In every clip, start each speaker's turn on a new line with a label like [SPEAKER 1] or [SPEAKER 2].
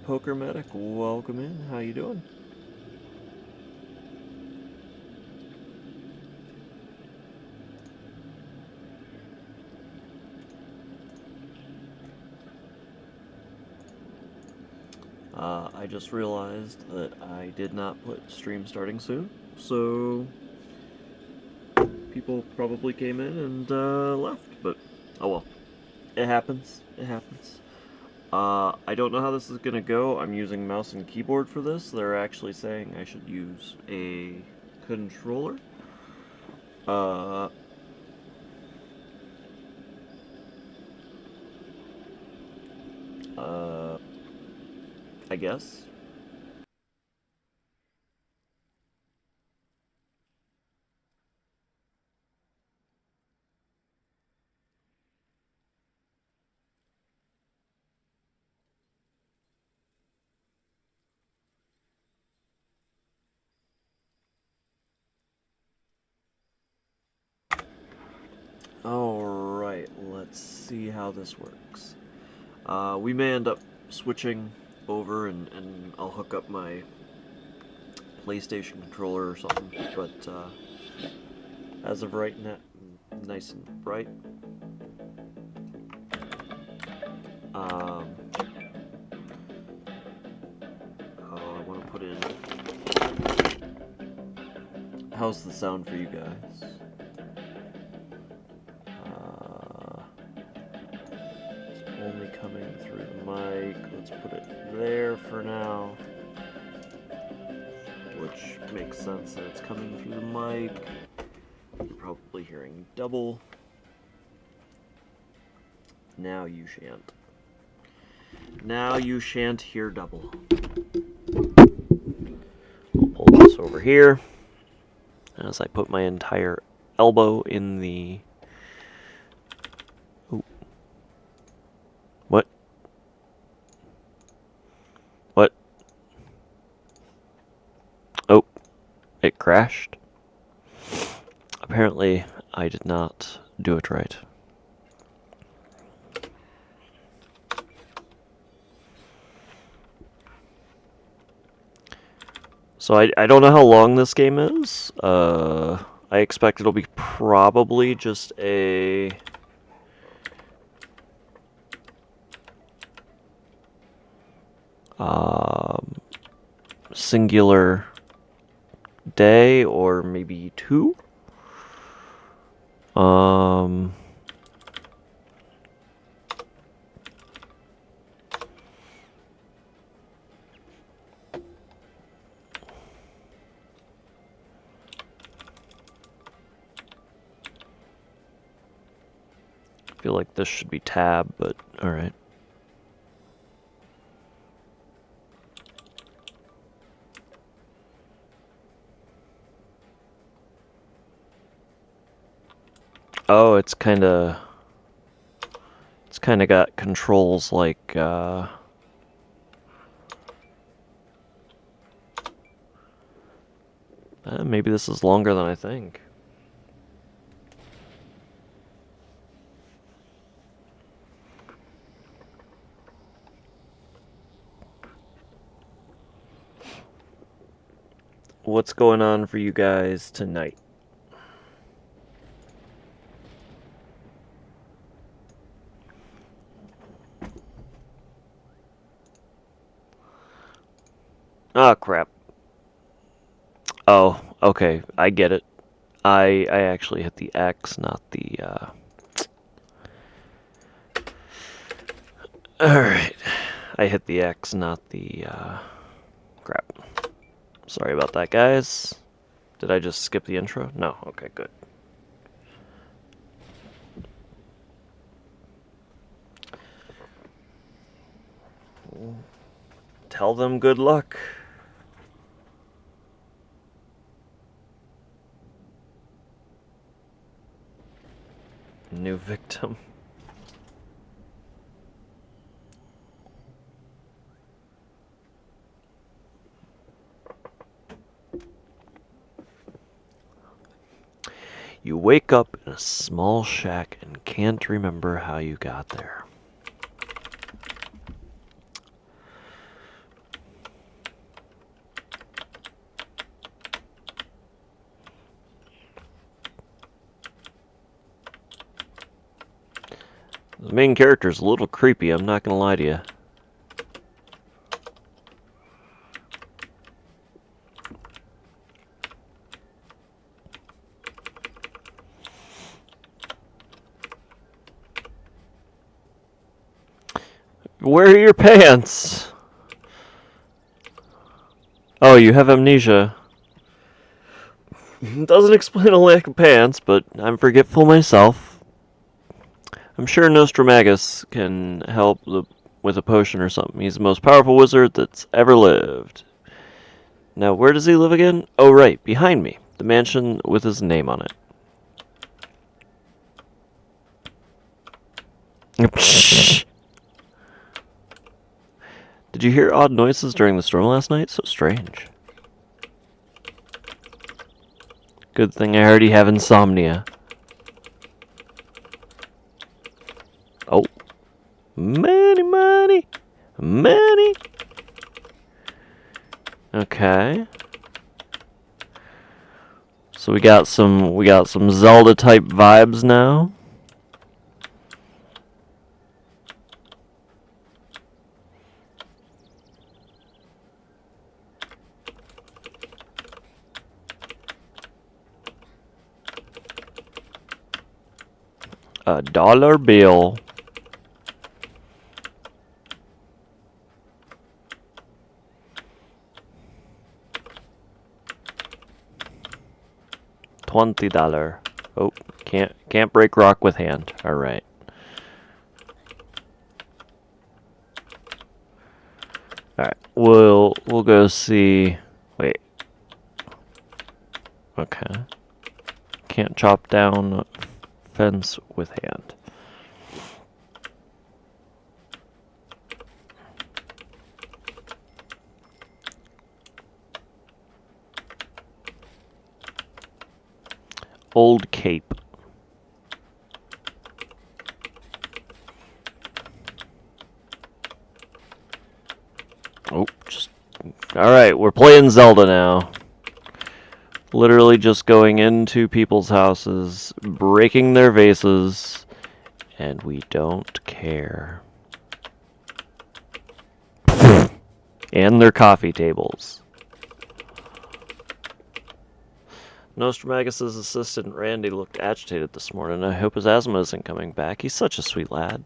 [SPEAKER 1] Poker Medic, welcome in. How you doing? I just realized that I did not put stream starting soon, so people probably came in and left, but oh well. It happens. It happens. I don't know how this is gonna go. I'm using mouse and keyboard for this. They're actually saying I should use a controller. Uh, uh, I guess. Alright, let's see how this works. We may end up switching over and I'll hook up my PlayStation controller or something, but as of right now, nice and bright. Um, I want to put in. How's the sound for you guys? It's only coming through the mic. Let's put it there for now. Which makes sense that it's coming through the mic. You're probably hearing double. Now you shan't. Now you shan't hear double. I'll pull this over here as I put my entire elbow in the... Ooh. What? What? Oh, it crashed. Apparently, I did not do it right. So I don't know how long this game is. I expect it'll be probably just a... singular day or maybe two. I feel like this should be tab, but alright. Oh, it's kinda got controls like, maybe this is longer than I think. What's going on for you guys tonight? Oh, crap. Oh, okay, I get it. I actually hit the X, not the, Alright. I hit the X, not the, crap. Sorry about that, guys. Did I just skip the intro? No. Okay, good. Tell them good luck. New victim. You wake up in a small shack and can't remember how you got there. The main character's a little creepy, I'm not gonna lie to you. Where are your pants? Oh, you have amnesia. Doesn't explain a lack of pants, but I'm forgetful myself. I'm sure Nostramagus can help with a potion or something. He's the most powerful wizard that's ever lived. Now, where does he live again? Oh, right, behind me. The mansion with his name on it. Did you hear odd noises during the storm last night? So strange. Good thing I already have insomnia. Oh. Money. Okay. So we got some Zelda type vibes now. A dollar bill. $20. Oh, can't break rock with hand. All right. All right. We'll go see. Wait. Okay. Can't chop down fence with hand. Old Cape. Oh, just... Alright, we're playing Zelda now. Literally just going into people's houses, breaking their vases, and we don't care. And their coffee tables. Nostramagus' assistant Randy looked agitated this morning. I hope his asthma isn't coming back. He's such a sweet lad.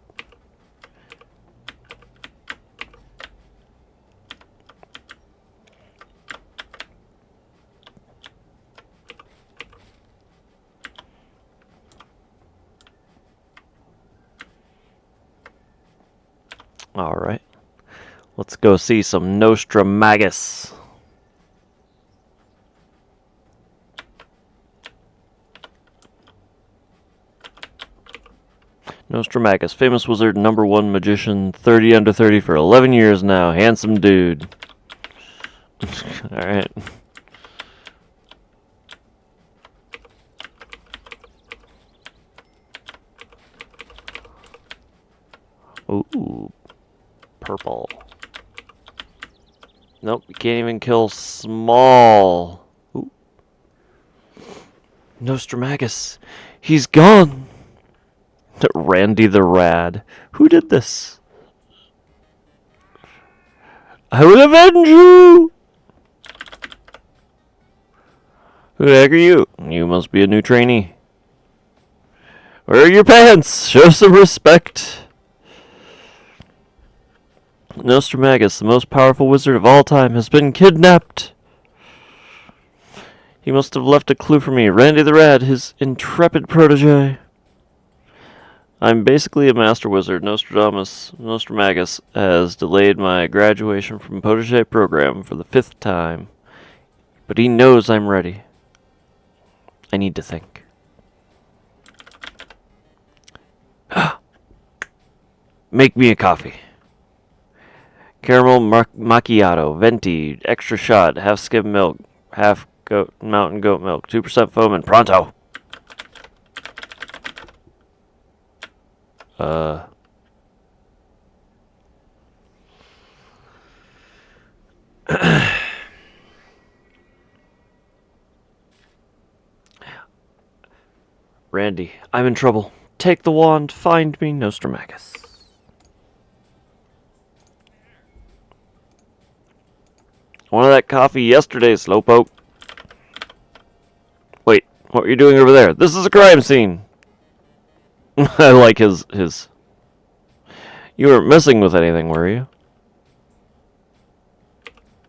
[SPEAKER 1] Alright. Let's go see some Nostramagus. Nostramagus, famous wizard, #1 magician, 30 under 30 for 11 years now. Handsome dude. Alright. Ooh. Purple. Nope, you can't even kill small. Ooh. Nostramagus. He's gone. Randy the Rad. Who did this? I will avenge you! Who the heck are you? You must be a new trainee. Where are your pants? Show some respect. Nostramagus, the most powerful wizard of all time, has been kidnapped. He must have left a clue for me. Randy the Rad, his intrepid protege. I'm basically a master wizard. Nostramagus has delayed my graduation from protege program for the 5th time. But he knows I'm ready. I need to think. Make me a coffee. Caramel macchiato, venti, extra shot, half skim milk, half mountain goat milk, 2% foam, and pronto. Randy, I'm in trouble. take the wand, find me, Nostramagus. Wanted that coffee yesterday, Slowpoke. Wait, what are you doing over there? This is a crime scene. I like his... You weren't messing with anything, were you?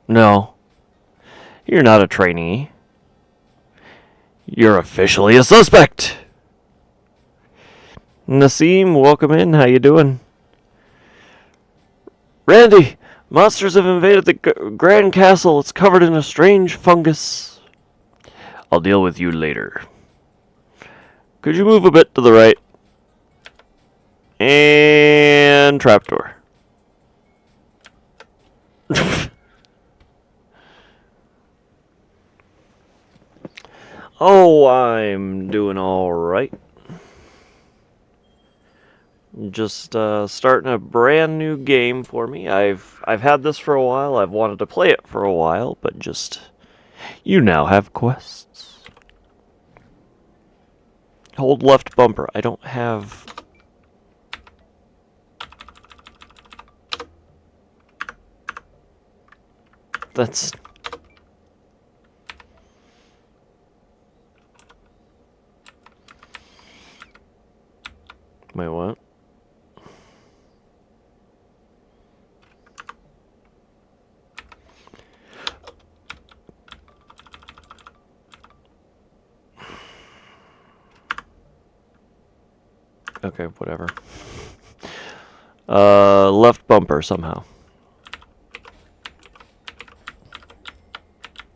[SPEAKER 1] No. You're not a trainee. You're officially a suspect. Nassim, welcome in. How you doing? Randy, monsters have invaded the Grand Castle. It's covered in a strange fungus. I'll deal with you later. Could you move a bit to the right? And trapdoor. Oh, I'm doing all right. Just starting a brand new game for me. I've had this for a while. I've wanted to play it for a while, but just you now have quests. Hold left bumper. I don't have. That's. Wait, what? Okay, whatever. Left bumper somehow.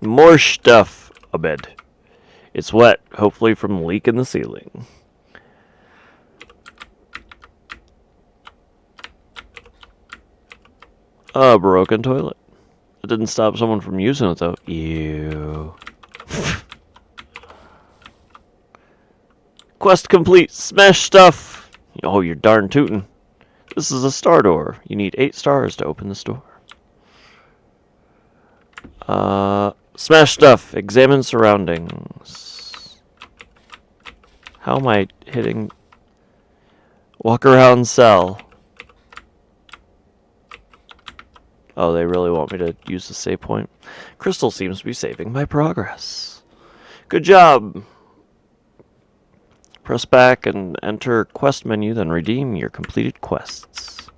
[SPEAKER 1] More stuff, Abed. It's wet, hopefully from leak in the ceiling. A broken toilet. It didn't stop someone from using it, though. Ew. Quest complete. Smash stuff. Oh, you're darn tootin'. This is a star door. You need 8 stars to open this door. Smash stuff. Examine surroundings. How am I hitting? Walk around cell. Oh, they really want me to use the save point? Crystal seems to be saving my progress. Good job. Press back and enter quest menu, then redeem your completed quests.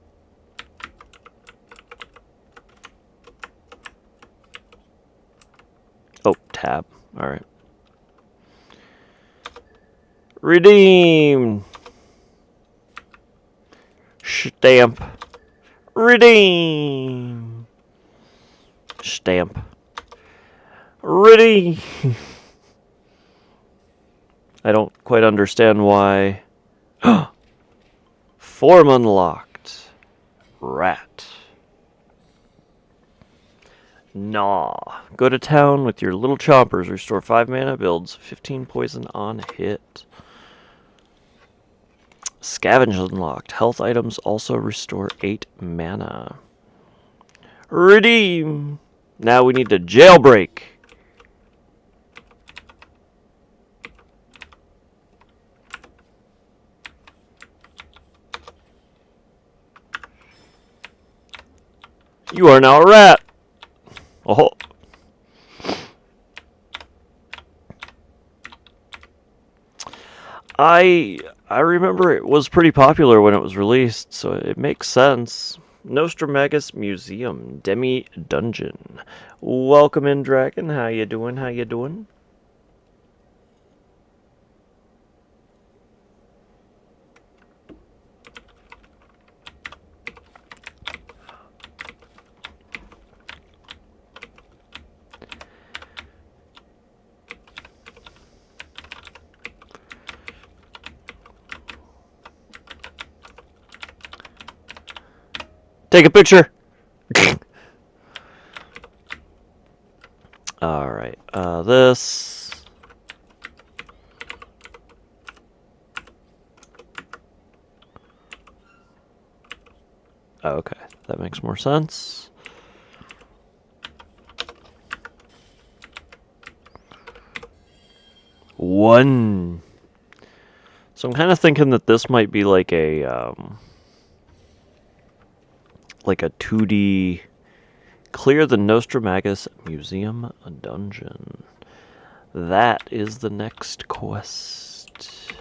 [SPEAKER 1] Oh, tab. Alright. Redeem. Stamp. Redeem. Stamp. Redeem. I don't quite understand why. Form unlocked. Rat. Gnaw. Go to town with your little chompers. Restore 5 mana. Builds 15 poison on hit. Scavenge unlocked. Health items also restore 8 mana. Redeem. Now we need to jailbreak. You are now a rat. Oh. I remember it was pretty popular when it was released, so it makes sense. Nostramagus Museum, Demi Dungeon. Welcome in, Dragon. How you doing? How you doing? Take a picture. Alright, this. Okay, that makes more sense. One. So I'm kind of thinking that this might be like a 2D clear the Nostramagus Museum dungeon. That is the next quest.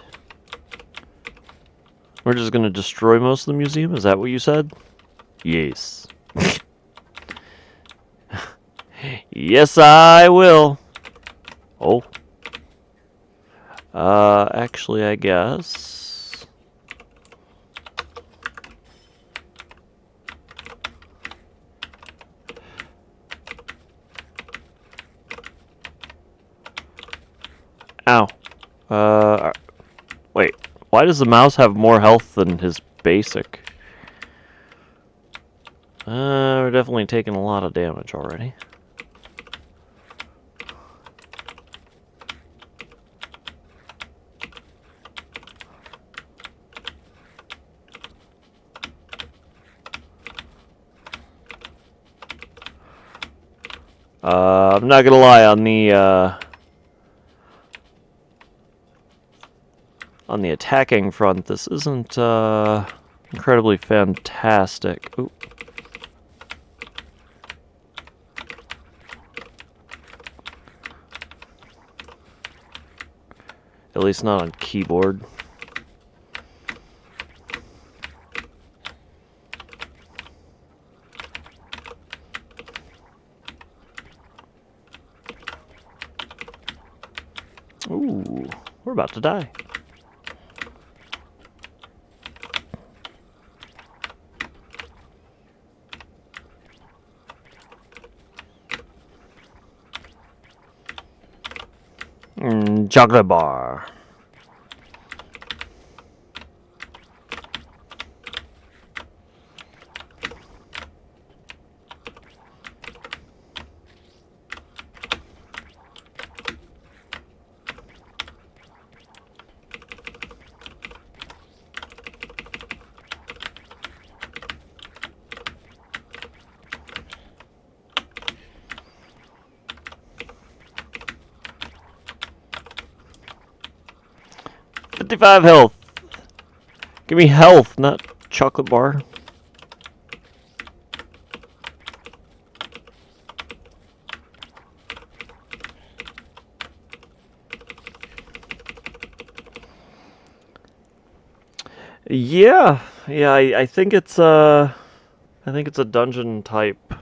[SPEAKER 1] We're just gonna destroy most of the museum? Is that what you said? Yes. Yes, I will. Oh. Actually, I guess. Ow. Wait. Why does the mouse have more health than his basic? We're definitely taking a lot of damage already. I'm not gonna lie, on the attacking front, this isn't incredibly fantastic. Ooh. At least not on keyboard. Ooh, we're about to die. Chocolate bar. $55 health. Give me health, not chocolate bar. Yeah, I think it's a dungeon type.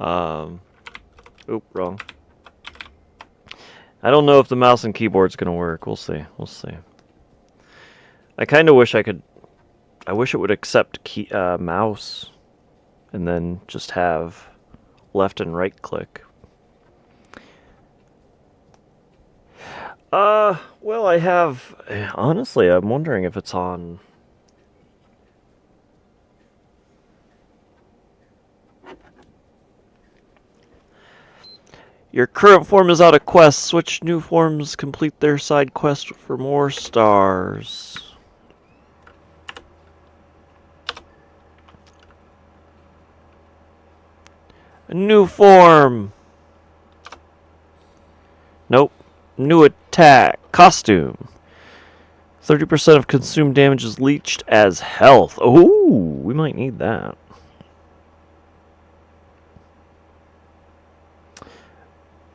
[SPEAKER 1] Oop, wrong. I don't know if the mouse and keyboard's gonna work. We'll see. We'll see. I kind of wish I could. I wish it would accept mouse, and then just have left and right click. Well, I have. Honestly, I'm wondering if it's on. Your current form is out of quest. Switch new forms, complete their side quest for more stars. A new form. Nope. New attack. Costume. 30% of consumed damage is leached as health. Oh, we might need that.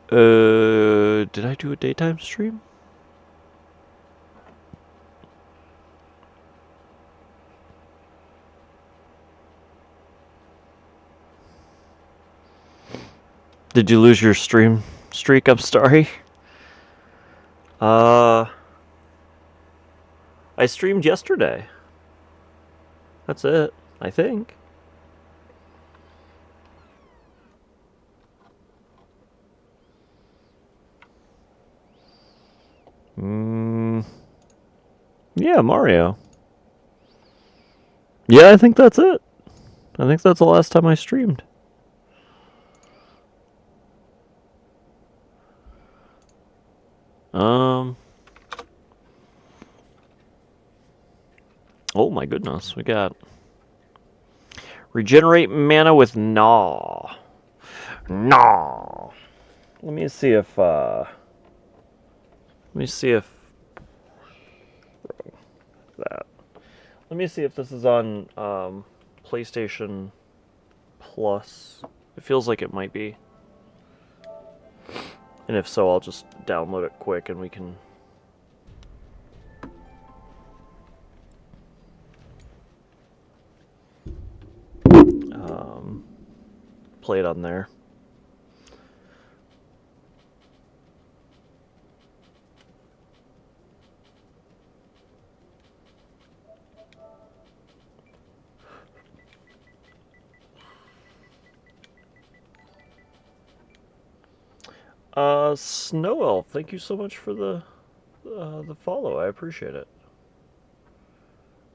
[SPEAKER 1] Did I do a daytime stream? Did you lose your stream streak? I'm sorry. I streamed yesterday. That's it, I think. Yeah, Mario. Yeah, I think that's it. I think that's the last time I streamed. Oh my goodness, we got regenerate mana with Gnaw. Gnaw. Let me see if that. Let me see if this is on PlayStation Plus. It feels like it might be. And if so, I'll just download it quick and we can... play it on there. Snow Elf, thank you so much for the follow. I appreciate it.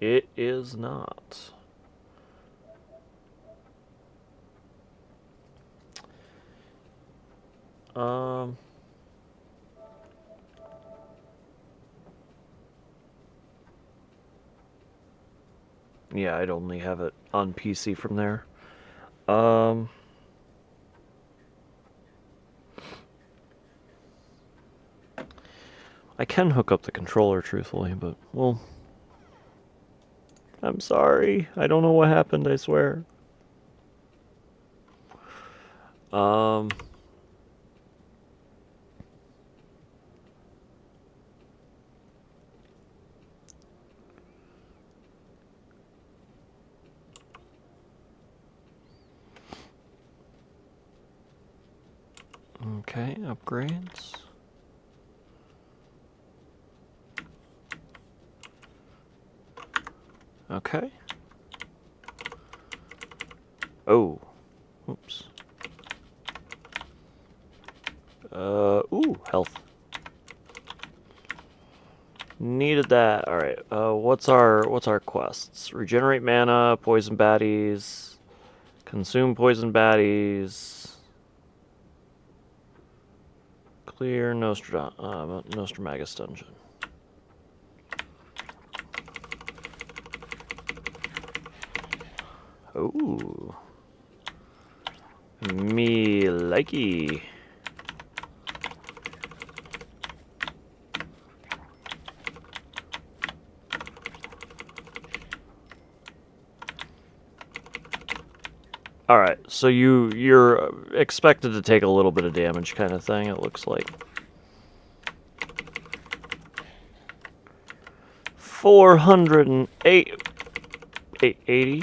[SPEAKER 1] It is not. Yeah, I'd only have it on PC from there. I can hook up the controller, truthfully, but, well... I'm sorry. I don't know what happened, I swear. Okay, upgrades. Okay. Oh. Oops. Ooh, health. Needed that. Alright, what's our quests? Regenerate mana, poison baddies, consume poison baddies, clear Nostramagus dungeon. Ooh. Me likey. Alright, so you're expected to take a little bit of damage kind of thing, it looks like. 408... 880?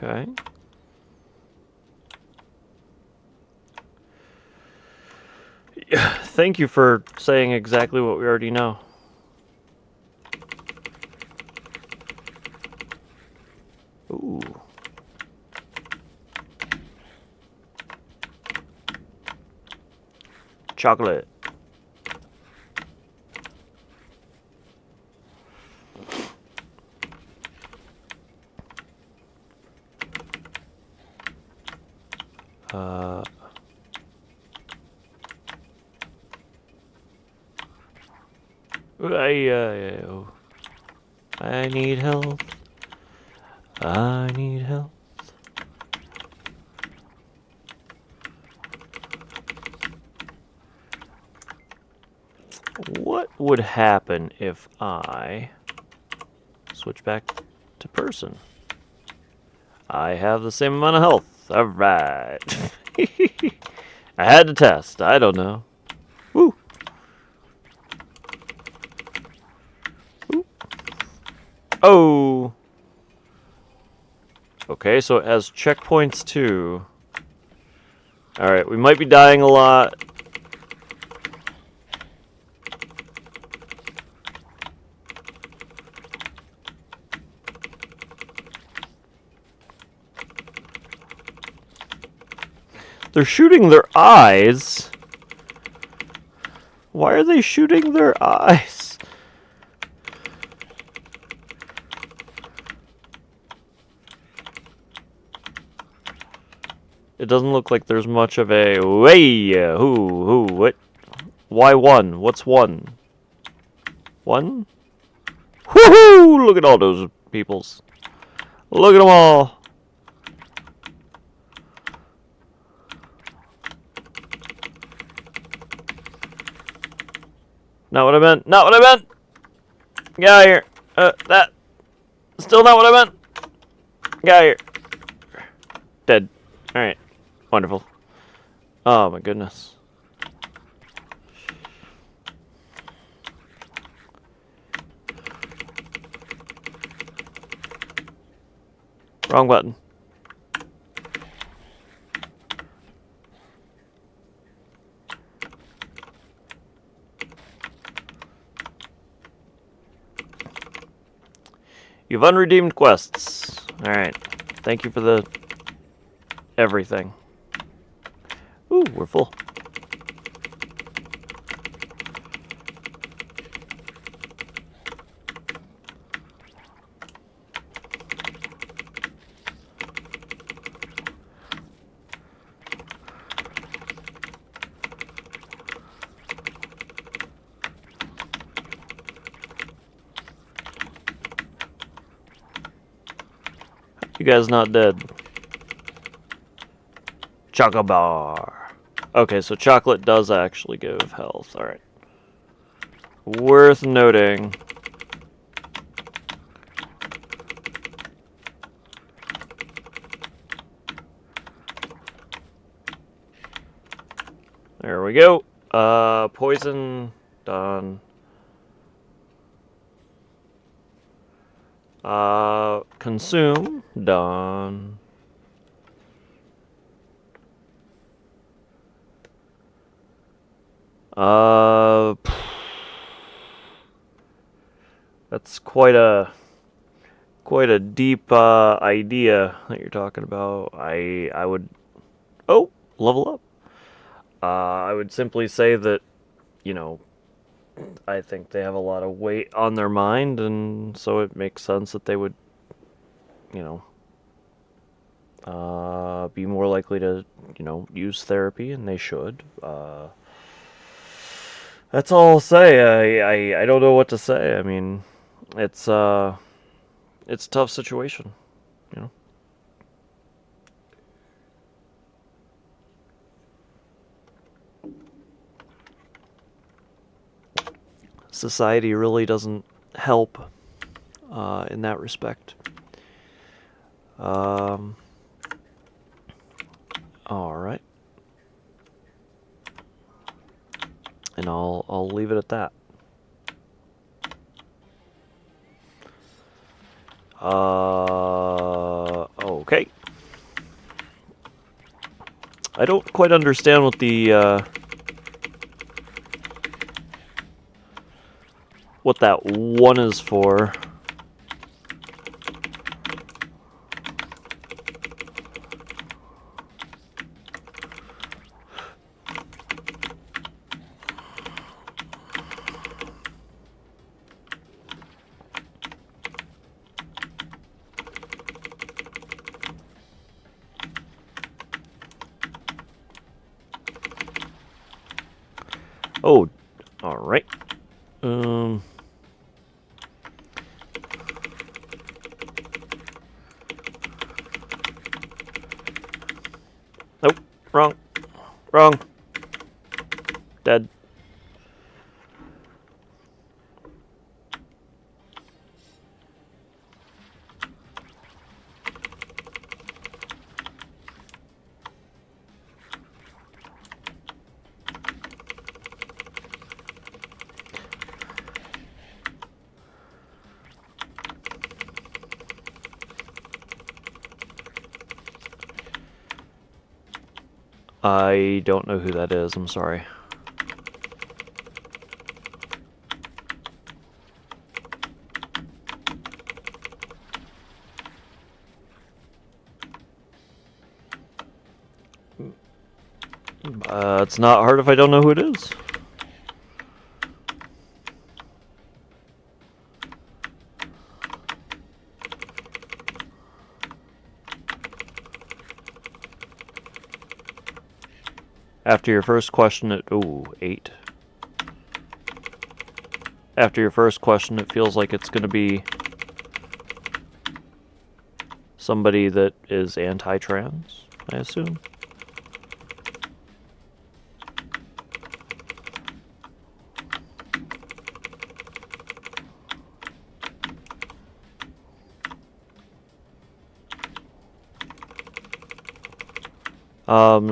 [SPEAKER 1] Okay. Thank you for saying exactly what we already know. Ooh. Chocolate. I need help. I need help. What would happen if I switch back to person? I have the same amount of health. Alright. I had to test. I don't know. Woo! Woo. Oh! Okay, so it has checkpoints too. Alright, we might be dying a lot. They're shooting their eyes. Why are they shooting their eyes? It doesn't look like there's much of a way. Who, what? Why one? What's one? One? Woohoo! Look at all those peoples. Look at them all. Not what I meant. Not what I meant. Get out of here. That. Still not what I meant. Get out of here. Dead. Alright. Wonderful. Oh my goodness. Wrong button. You've unredeemed quests. Alright. Thank you for the everything. Ooh, we're full. You guys not dead. Chocobar. Okay, so chocolate does actually give health. Alright. Worth noting. There we go. Poison done. Consume done. That's quite a deep idea that you're talking about. I would level up. I would simply say that, you know, I think they have a lot of weight on their mind, and so it makes sense that they would, you know, be more likely to, you know, use therapy, and they should. That's all I'll say. I don't know what to say. I mean, it's a tough situation, you know. Society really doesn't help in that respect. All right, and I'll leave it at that. Okay. I don't quite understand what the what that one is for. Oh, all right. Nope, wrong. Wrong. Dead. I don't know who that is, I'm sorry. It's not hard if I don't know who it is. After your first question at 8. after your first question, it feels like it's going to be somebody that is anti-trans, I assume.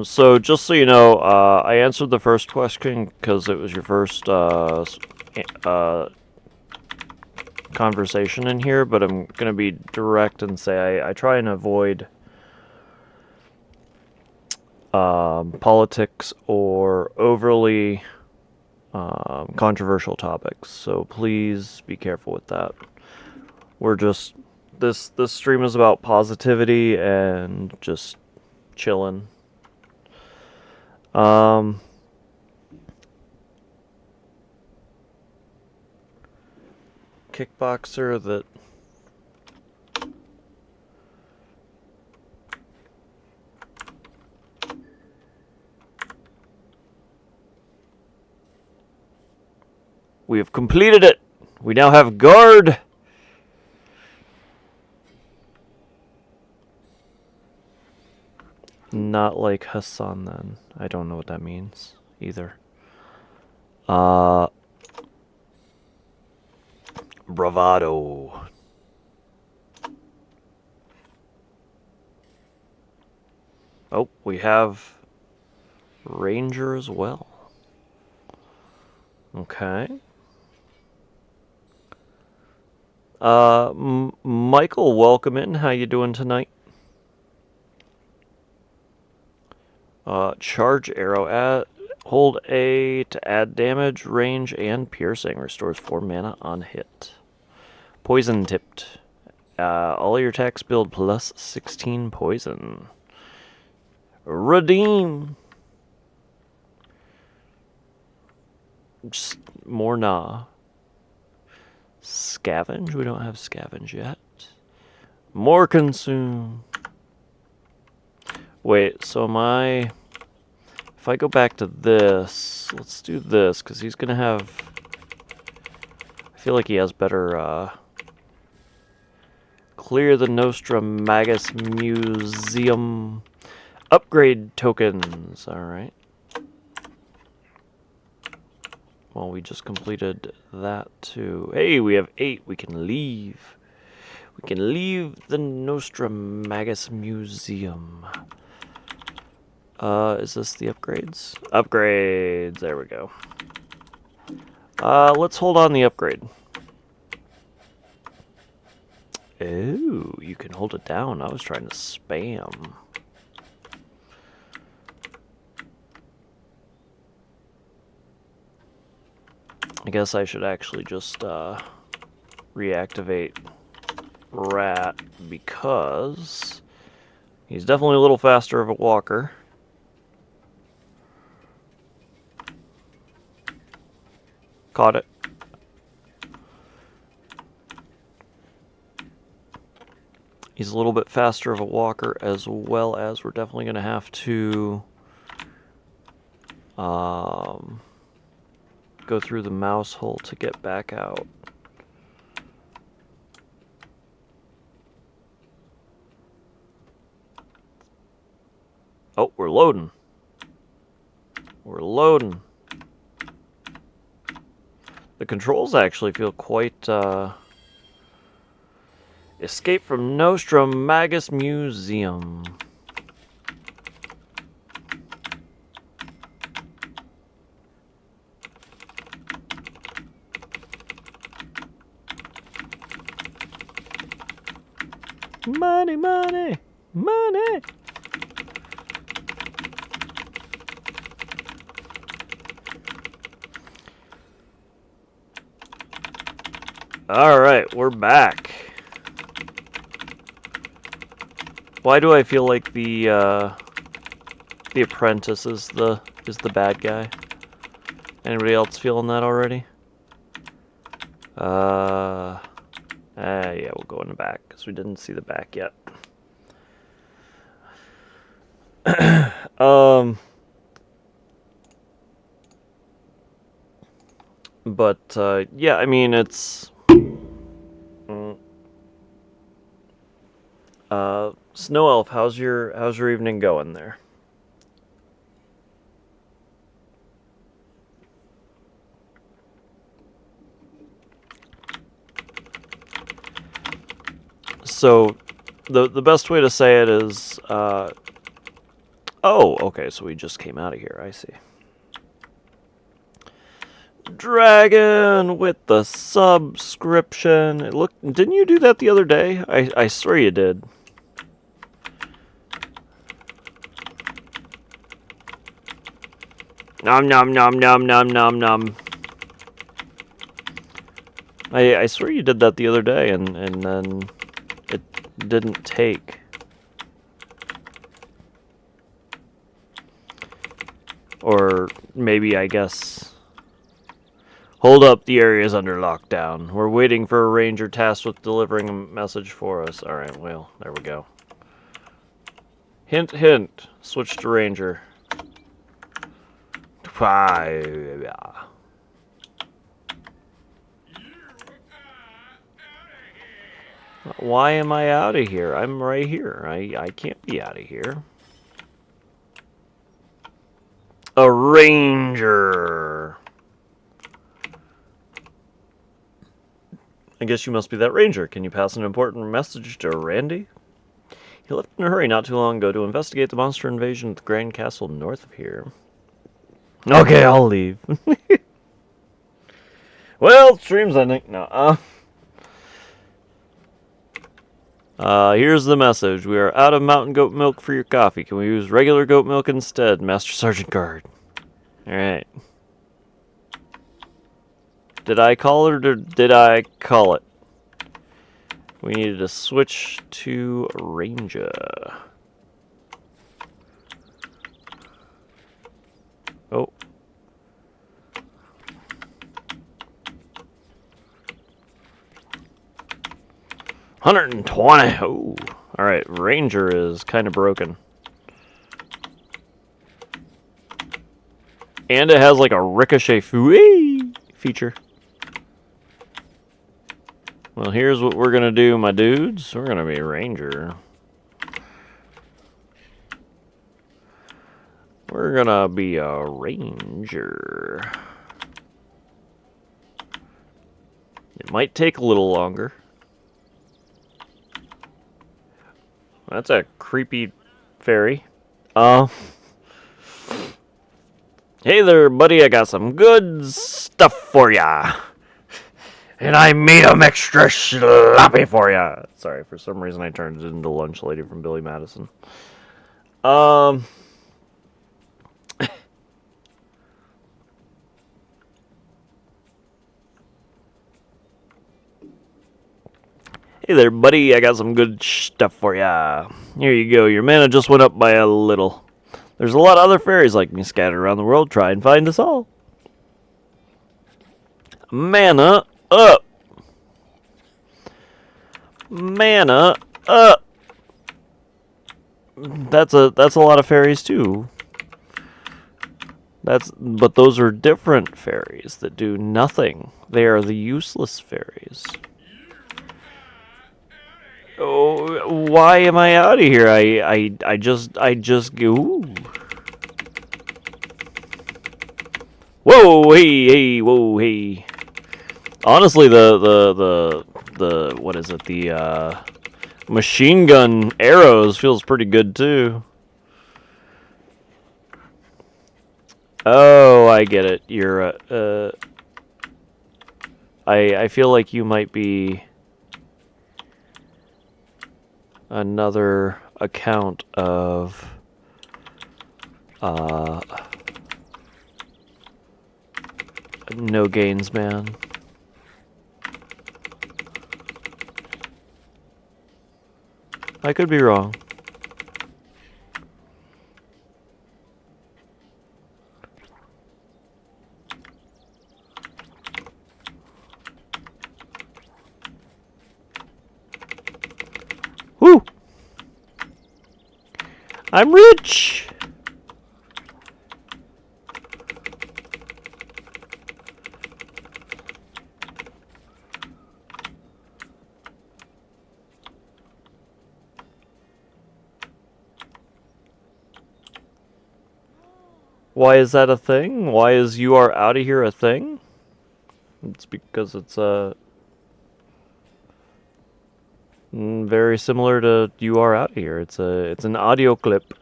[SPEAKER 1] So just so you know, I answered the first question because it was your first conversation in here, but I'm going to be direct and say I try and avoid politics or overly controversial topics, so please be careful with that. We're just... This stream is about positivity and just chilling. Kickboxer that... We have completed it! We now have guard! Not like Hassan, then. I don't know what that means, either. Bravado. Oh, we have Ranger as well. Okay. Michael, welcome in. How you doing tonight? Charge arrow. Hold A to add damage, range, and piercing. Restores 4 mana on hit. Poison tipped. All your attacks build plus 16 poison. Redeem. Just more nah. Scavenge? We don't have scavenge yet. More consume. Wait, so if I go back to this, let's do this, because he's going to have... I feel like he has better, Clear the Nostra Magus Museum. Upgrade tokens, alright. Well, we just completed that too. Hey, we have 8. We can leave. We can leave the Nostra Magus Museum. Is this the upgrades? Upgrades, there we go. Let's hold on the upgrade. Oh, you can hold it down. I was trying to spam. I guess I should actually just reactivate Rat because he's definitely a little faster of a walker. Caught it. He's a little bit faster of a walker, as well as we're definitely going to have to go through the mouse hole to get back out. Oh, we're loading. We're loading. The controls actually feel quite... Escape from Nostra Magus Museum. Money, money, money! Alright, we're back. Why do I feel like the apprentice is the bad guy? Anybody else feeling that already? Yeah, we'll go in the back because we didn't see the back yet. But, yeah, I mean, it's... Snow Elf, how's your evening going there? So, the best way to say it is, oh, okay, so we just came out of here, I see. Dragon with the subscription. Didn't you do that the other day? I swear you did. Nom nom nom nom nom nom nom. I swear you did that the other day, and then it didn't take. Or maybe, I guess... Hold up, the area is under lockdown. We're waiting for a ranger tasked with delivering a message for us. Alright, well, there we go. Hint, hint. Switch to ranger. Why am I out of here? I'm right here. I can't be out of here. A ranger. I guess you must be that ranger. Can you pass an important message to Randy? He left in a hurry not too long ago to investigate the monster invasion at the Grand Castle north of here. Okay, I'll leave. Well, stream's ending. No, here's the message. We are out of mountain goat milk for your coffee. Can we use regular goat milk instead? Master Sergeant Guard. Alright. Did I call it or did I call it? We needed to switch to Ranger. Oh. $120. Oh. Alright, Ranger is kind of broken. And it has like a ricochet feature. Well, here's what we're gonna do, my dudes. We're gonna be a ranger. We're gonna be a ranger. It might take a little longer. That's a creepy fairy. Hey there, buddy. I got some good stuff for ya. And I made them extra sloppy for ya. Sorry, for some reason I turned it into Lunch Lady from Billy Madison. Hey there, buddy. I got some good stuff for ya. Here you go. Your mana just went up by a little. There's a lot of other fairies like me scattered around the world. Try and find us all. Mana up. Mana up. That's a lot of fairies too. But those are different fairies that do nothing. They are the useless fairies. Oh, why am I out of here? I just go. Whoa, hey, whoa, hey. Honestly, the what is it? The machine gun arrows feels pretty good too. Oh, I get it. You're I feel like you might be another account of No Gains Man. I could be wrong. Woo! I'm rich! Why is that a thing? Why is You Are Outta Here a thing? It's because it's very similar to You Are Outta Here. It's an audio clip.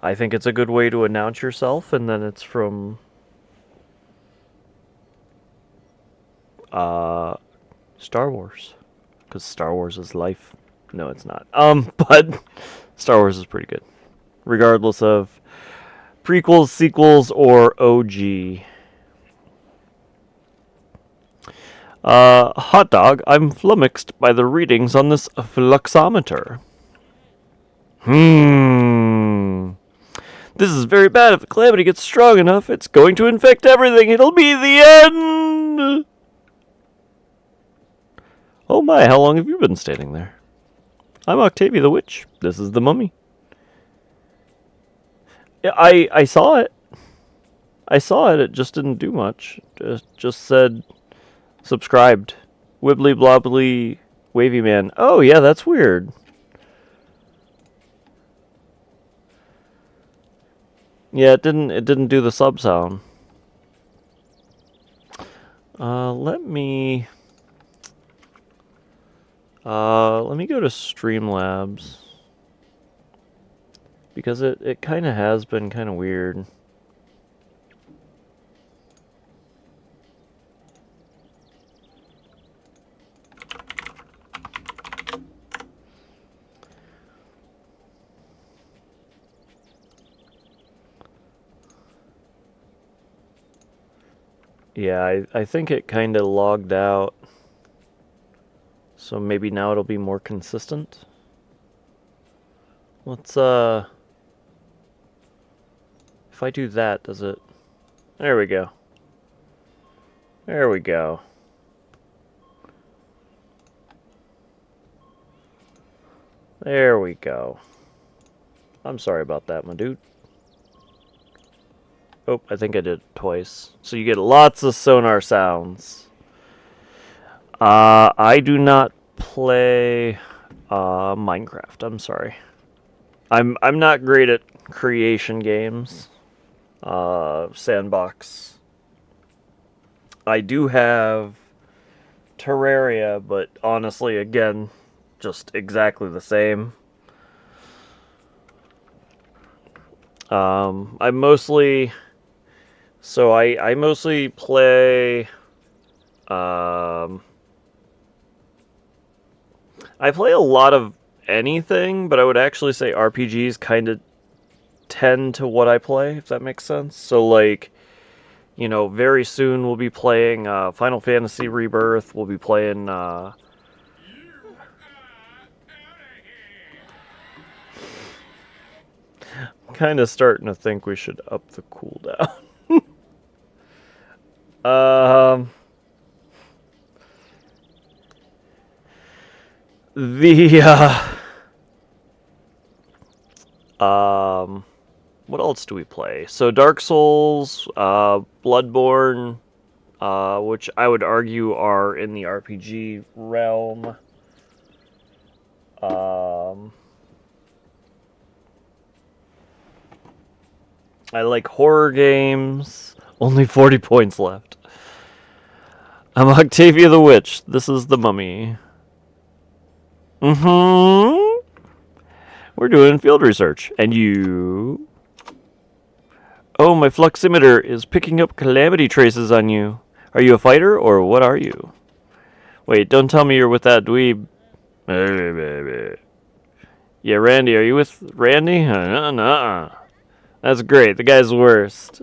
[SPEAKER 1] I think it's a good way to announce yourself, and then it's from Star Wars, because Star Wars is life. No, it's not. But Star Wars is pretty good, regardless of prequels, sequels, or OG. Hot dog, I'm flummoxed by the readings on this fluxometer. This is very bad. If the calamity gets strong enough, it's going to infect everything. It'll be the end! Oh my, how long have you been standing there? I'm Octavia the Witch. This is the Mummy. Yeah, I saw it. I saw it. It just didn't do much. Just said subscribed. Wibbly blobbly wavy man. Oh yeah, that's weird. Yeah, it didn't do the sub sound. Let me go to Streamlabs, because it kind of has been kind of weird. Yeah, I think it kind of logged out. So maybe now it'll be more consistent. Let's, if I do that, does it... There we go. There we go. There we go. I'm sorry about that, my dude. Oh, I think I did it twice. So you get lots of sonar sounds. I do not play Minecraft. I'm sorry. I'm not great at creation games. Sandbox. I do have Terraria, but honestly, again, just exactly the same. I mostly play. I play a lot of anything, but I would actually say RPGs kind of tend to what I play, if that makes sense. So, like, you know, very soon we'll be playing Final Fantasy Rebirth. We'll be playing. Kind of starting to think we should up the cooldown. What else do we play? So Dark Souls, Bloodborne, which I would argue are in the RPG realm. I like horror games. Only 40 points left. I'm Octavia the Witch. This is the Mummy. We're doing field research. And you? Oh, my fluximeter is picking up calamity traces on you. Are you a fighter, or what are you? Wait, don't tell me you're with that dweeb. Yeah, Randy, are you with Randy? That's great, the guy's the worst.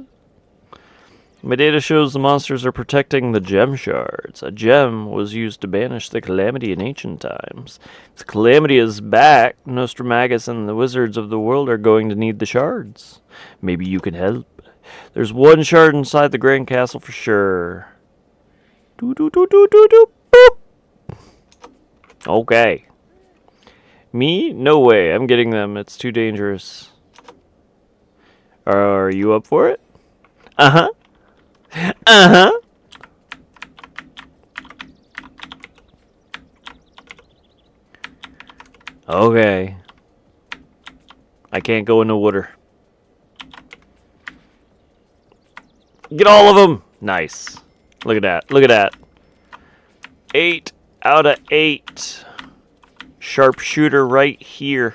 [SPEAKER 1] My data shows the monsters are protecting the gem shards. A gem was used to banish the calamity in ancient times. If the calamity is back, Nostramagus and the wizards of the world are going to need the shards. Maybe you can help. There's one shard inside the Grand Castle for sure. Boop. Okay. Me? No way. I'm getting them. It's too dangerous. Are you up for it? Uh-huh. Uh-huh. Okay. I can't go in the water.
[SPEAKER 2] Get all of them! Nice. Look at that. Look at that. 8 out of 8. Sharpshooter right here.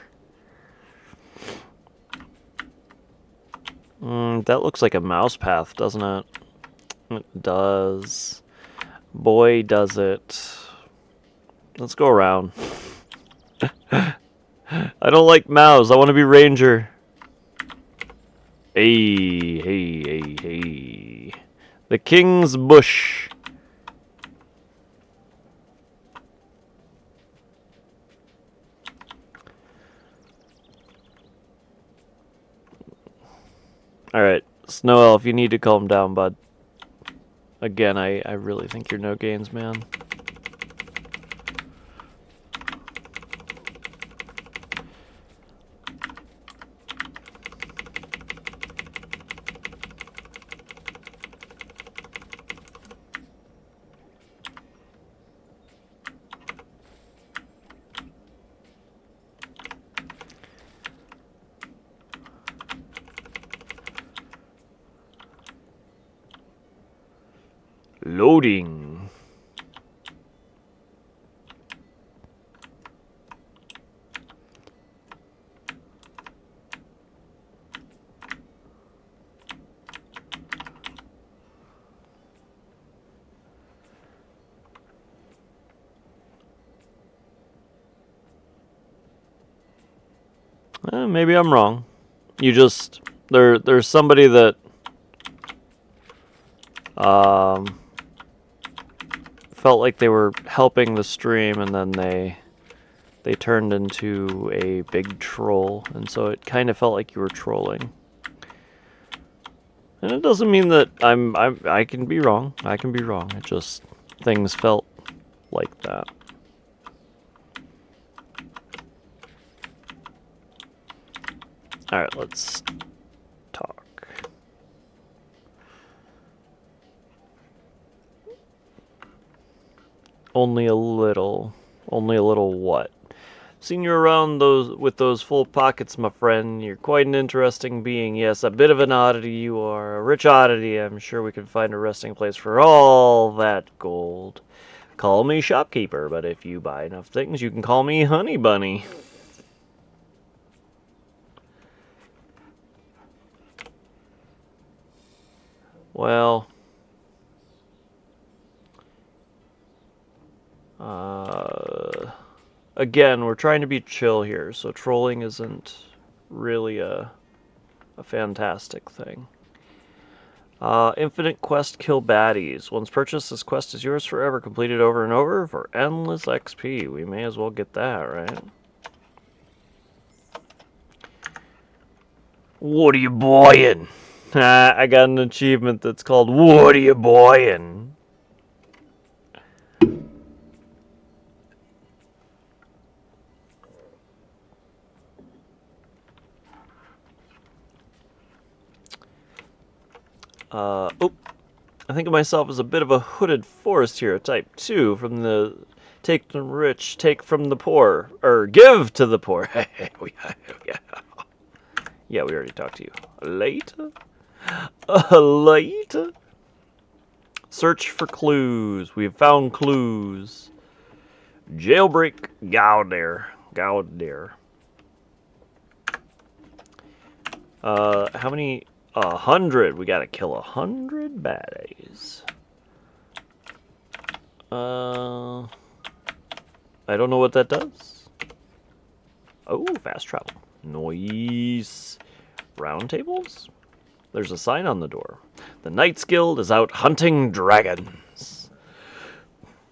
[SPEAKER 2] That looks like a mouse path, doesn't it? It does. Boy, does it. Let's go around. I don't like mouse. I want to be ranger. Hey, hey, hey, hey. The King's Bush. Alright, Snow Elf, you need to calm down, bud. Again, I really think you're no gains, man. Loading. Maybe I'm wrong. You just there's somebody that felt like they were helping the stream, and then they turned into a big troll, and so it kind of felt like you were trolling. And it doesn't mean that I can be wrong. I can be wrong. It just things felt like that. All right, let's talk. Only a little what? Seen you around with those full pockets, my friend. You're quite an interesting being. Yes, a bit of an oddity you are. A rich oddity. I'm sure we can find a resting place for all that gold. Call me shopkeeper, but if you buy enough things, you can call me Honey Bunny. Well, again, we're trying to be chill here, so trolling isn't really a fantastic thing. Infinite quest, kill baddies. Once purchased, this quest is yours forever, completed over and over for endless XP. We may as well get that, right? What are you buying? I got an achievement that's called What are you buying? Oh, I think of myself as a bit of a hooded forest hero, type 2, from the take from the rich, take from the poor, or give to the poor. Yeah, we already talked to you. Later? Later? Search for clues. We've found clues. Jailbreak Gaudir. How many? 100. We gotta kill 100 baddies. I don't know what that does. Oh, fast travel. Nice. Round tables? There's a sign on the door. The Knights Guild is out hunting dragons.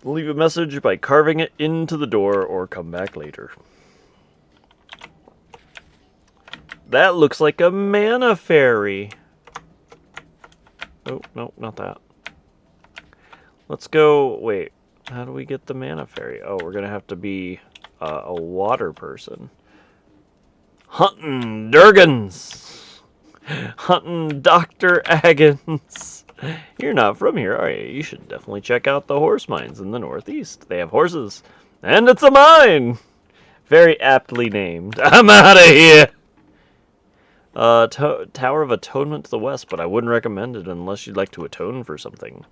[SPEAKER 2] Leave a message by carving it into the door or come back later. That looks like a mana fairy. Oh, no, not that. Let's go... Wait, how do we get the mana fairy? Oh, we're going to have to be a water person. Hunting Durgans! Hunting Dr. Agons! You're not from here, are you? You should definitely check out the horse mines in the northeast. They have horses. And it's a mine! Very aptly named. I'm out of here! Tower of Atonement to the west, but I wouldn't recommend it unless you'd like to atone for something.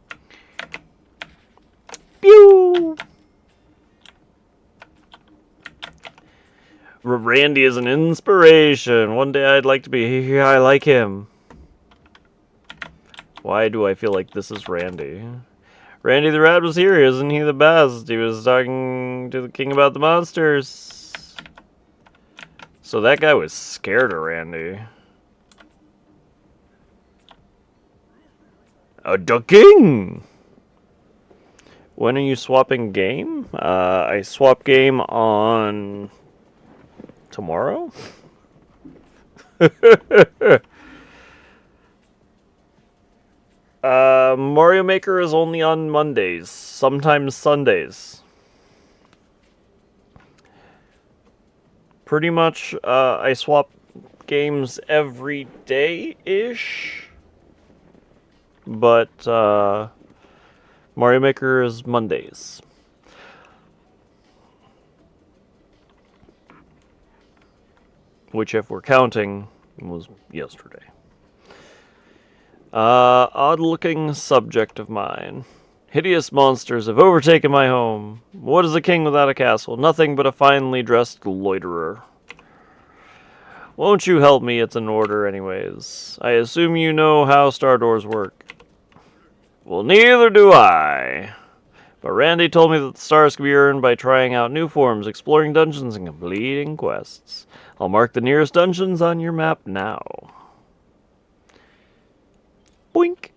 [SPEAKER 2] Pew! Randy is an inspiration. One day I'd like to be I like him. Why do I feel like this is Randy? Randy the Rat was here, isn't he the best? He was talking to the king about the monsters. So that guy was scared of Randy. A ducking! When are you swapping game? I swap game on tomorrow? Mario Maker is only on Mondays, sometimes Sundays. Pretty much, I swap games every day-ish. But, Mario Maker is Mondays. Which, if we're counting, was yesterday. Odd-looking subject of mine. Hideous monsters have overtaken my home. What is a king without a castle? Nothing but a finely dressed loiterer. Won't you help me? It's an order anyways. I assume you know how star doors work. Well, neither do I. But Randy told me that the stars can be earned by trying out new forms, exploring dungeons, and completing quests. I'll mark the nearest dungeons on your map now. Boink!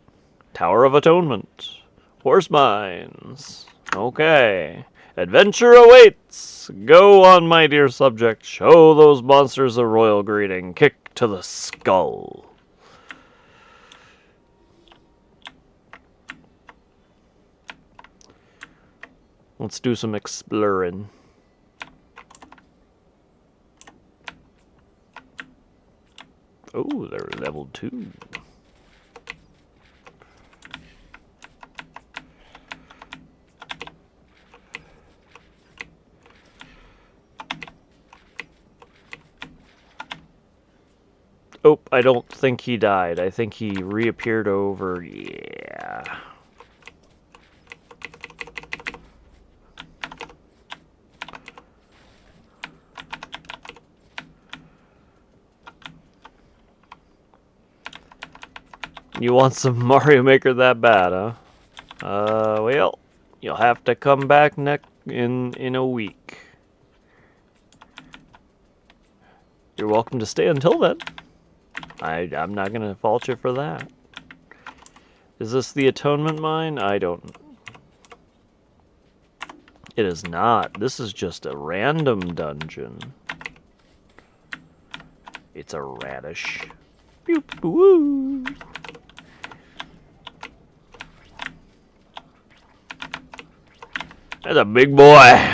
[SPEAKER 2] Tower of Atonement. Horse Mines. Okay. Adventure awaits! Go on, my dear subject. Show those monsters a royal greeting. Kick to the skull. Let's do some exploring. Oh, they're level 2. Oh, I don't think he died. I think he reappeared over... Yeah. You want some Mario Maker that bad, huh? Well, you'll have to come back in a week. You're welcome to stay until then. I'm not gonna fault you for that. Is this the Atonement Mine? I don't... It is not. This is just a random dungeon. It's a radish. Boop, woo. That's a big boy.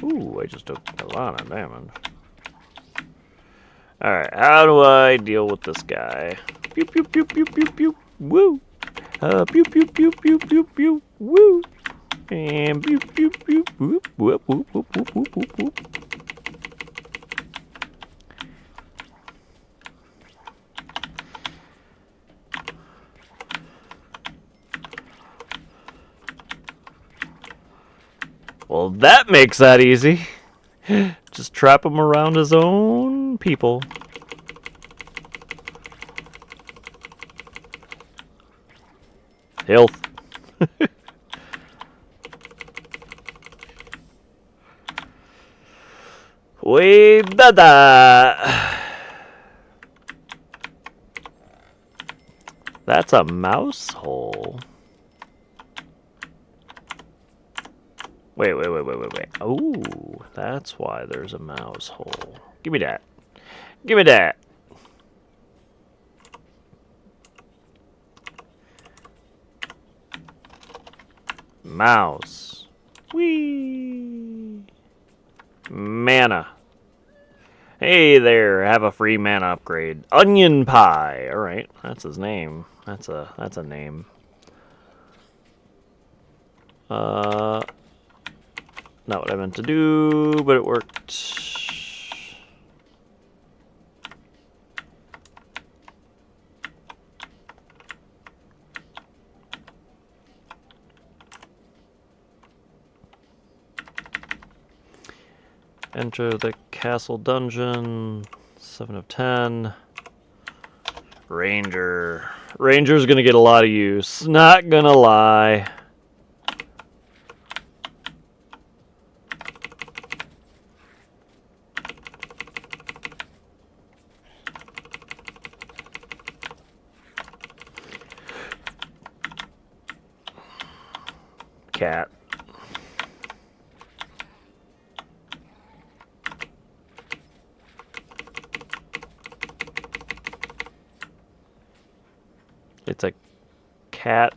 [SPEAKER 2] Ooh, I just took a lot of damage. Alright, how do I deal with this guy? Pew, pew, pew, pew, pew, pew, woo. Pew, pew, pew, pew, pew, pew, woo. And pew, pew, pew, whoop, whoop, whoop, whoop, whoop, whoop, whoop, whoop. Well, that makes that easy. Just trap him around his own people. Health. Way da. That's a mouse hole. Wait. Oh, that's why there's a mouse hole. Give me that. Give me that. Mouse. Whee. Mana. Hey there, have a free mana upgrade. Onion Pie. All right, that's his name. That's a name. Not what I meant to do, but it worked. Enter the castle dungeon. 7 of 10. Ranger. Ranger's gonna get a lot of use. Not gonna lie. Cat. It's a cat.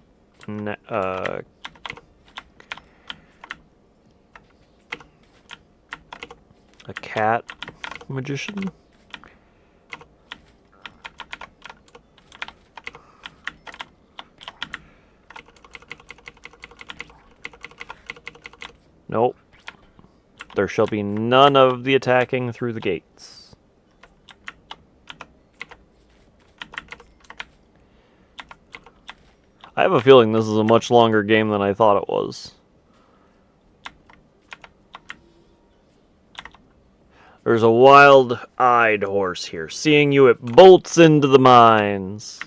[SPEAKER 2] A cat magician. Nope. There shall be none of the attacking through the gates. I have a feeling this is a much longer game than I thought it was. There's a wild-eyed horse here. Seeing you, it bolts into the mines.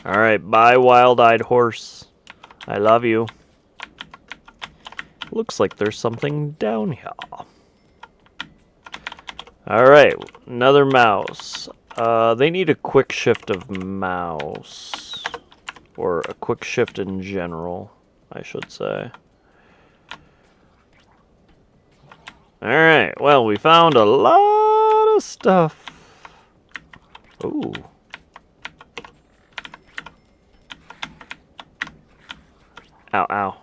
[SPEAKER 2] Alright, bye, wild-eyed horse. I love you. Looks like there's something down here. Alright, another mouse. They need a quick shift of mouse. Or a quick shift in general, I should say. Alright, well, we found a lot of stuff. Ooh. Ow, ow.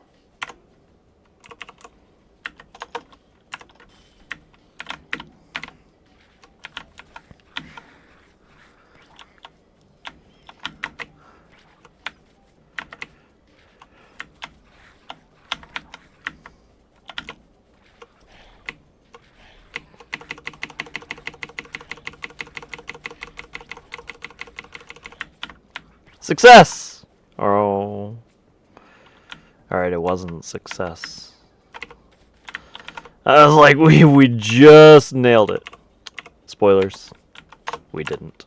[SPEAKER 2] Success! Oh. Alright, it wasn't success. I was like, we just nailed it. Spoilers. We didn't.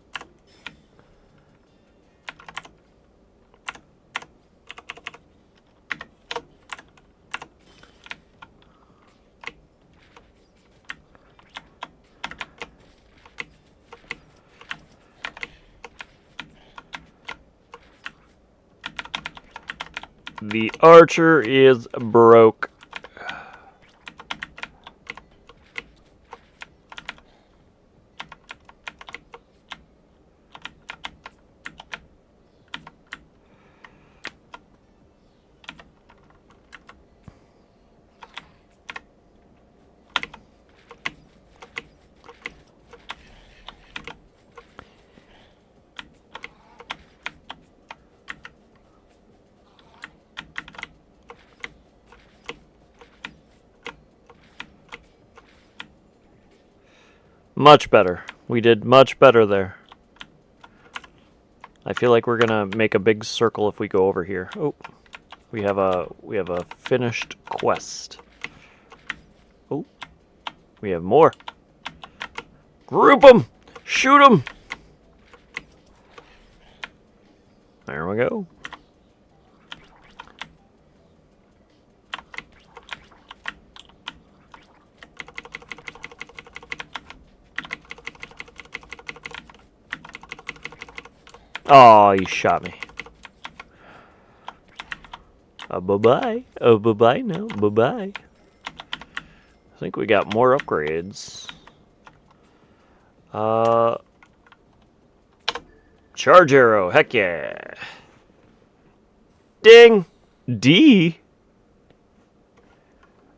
[SPEAKER 2] The archer is broke. Much better. We did much better there. I feel like we're gonna make a big circle if we go over here. Oh, we have a finished quest. Oh, we have more. Group them, shoot them. There we go. Oh, you shot me. Bye-bye. Oh, bye-bye now. Bye-bye. I think we got more upgrades. Charge arrow. Heck yeah. Ding. D.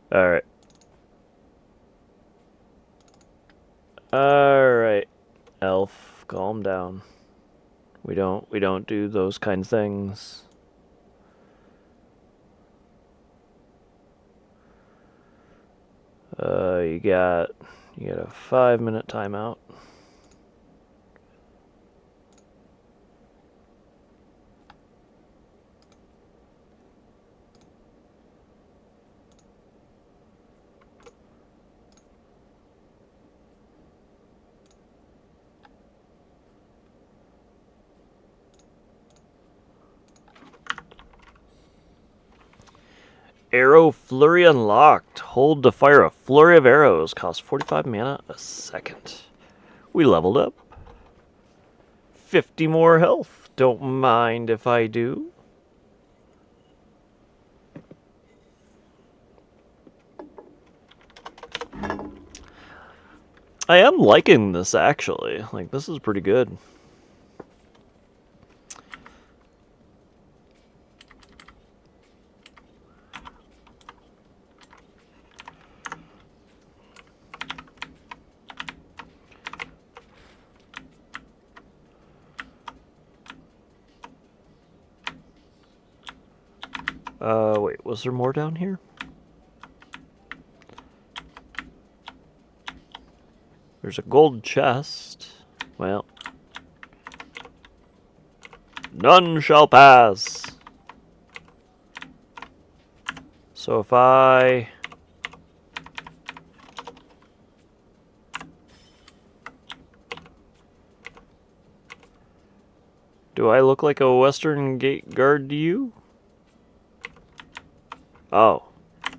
[SPEAKER 2] Alright. Alright. Elf, calm down. We don't do those kind of things. You got a 5-minute timeout. Arrow Flurry unlocked. Hold to fire a flurry of arrows. Cost 45 mana a second. We leveled up. 50 more health. Don't mind if I do. I am liking this, actually. Like, this is pretty good. Wait, was there more down here? There's a gold chest. Well, none shall pass. So if I... Do I look like a Western Gate guard to you? Oh.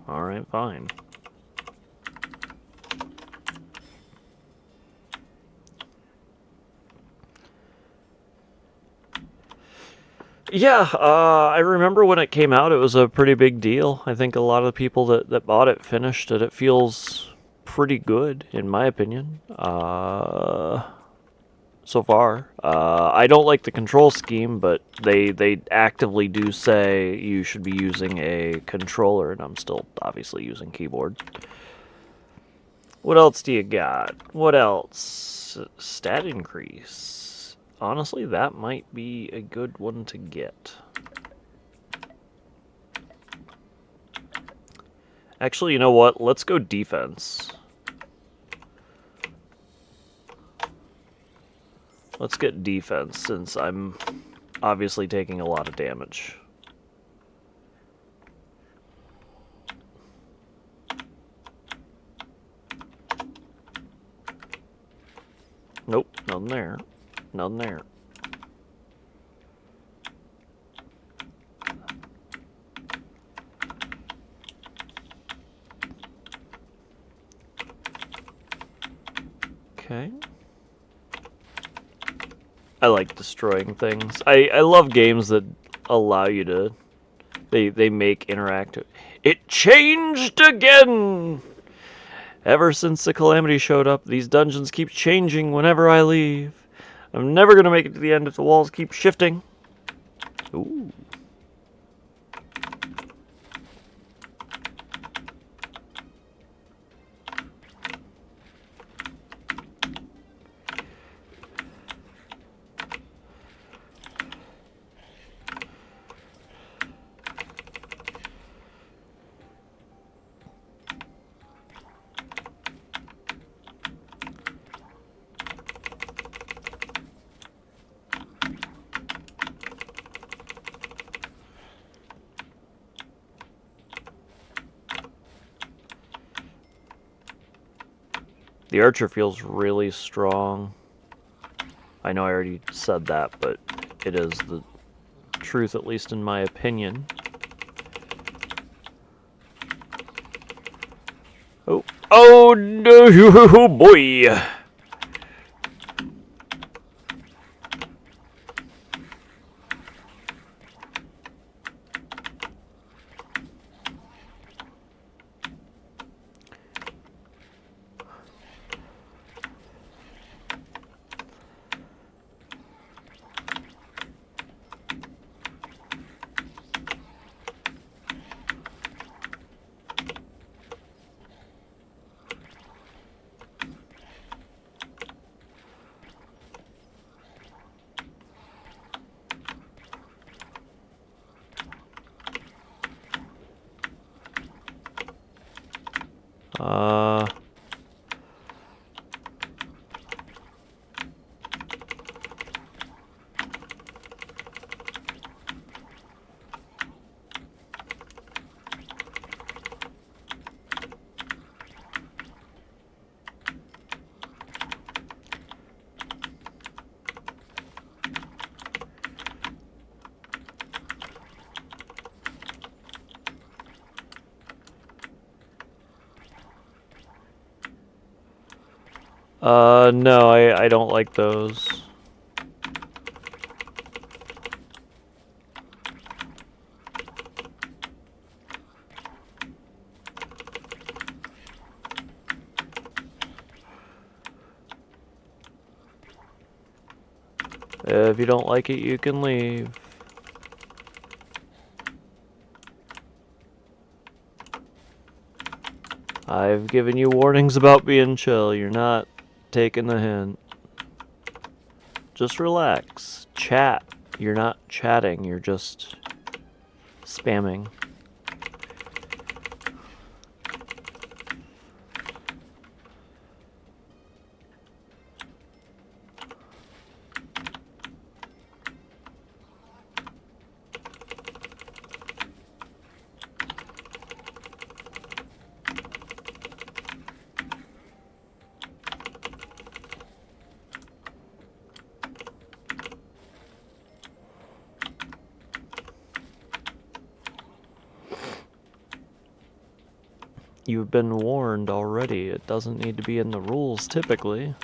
[SPEAKER 2] Alright, fine. Yeah, I remember when it came out, it was a pretty big deal. I think a lot of the people that bought it finished it. It feels pretty good, in my opinion, so far. I don't like the control scheme, but they actively do say you should be using a controller, and I'm still obviously using keyboard. What else do you got? What else? Stat increase. Honestly, that might be a good one to get. Actually, you know what? Let's go defense. Let's get defense, since I'm obviously taking a lot of damage. Nope, none there. None there. Okay. I like destroying things. I love games that allow you to... They make interactive... It changed again! Ever since the Calamity showed up, these dungeons keep changing whenever I leave. I'm never gonna make it to the end if the walls keep shifting. Ooh. The archer feels really strong. I know I already said that, but it is the truth, at least in my opinion. Oh, oh no, boy! No, I don't like those. If you don't like it, you can leave. I've given you warnings about being chill. You're not taking the hint. Just relax. Chat. You're not chatting. You're just spamming. You've been warned already. It doesn't need to be in the rules typically.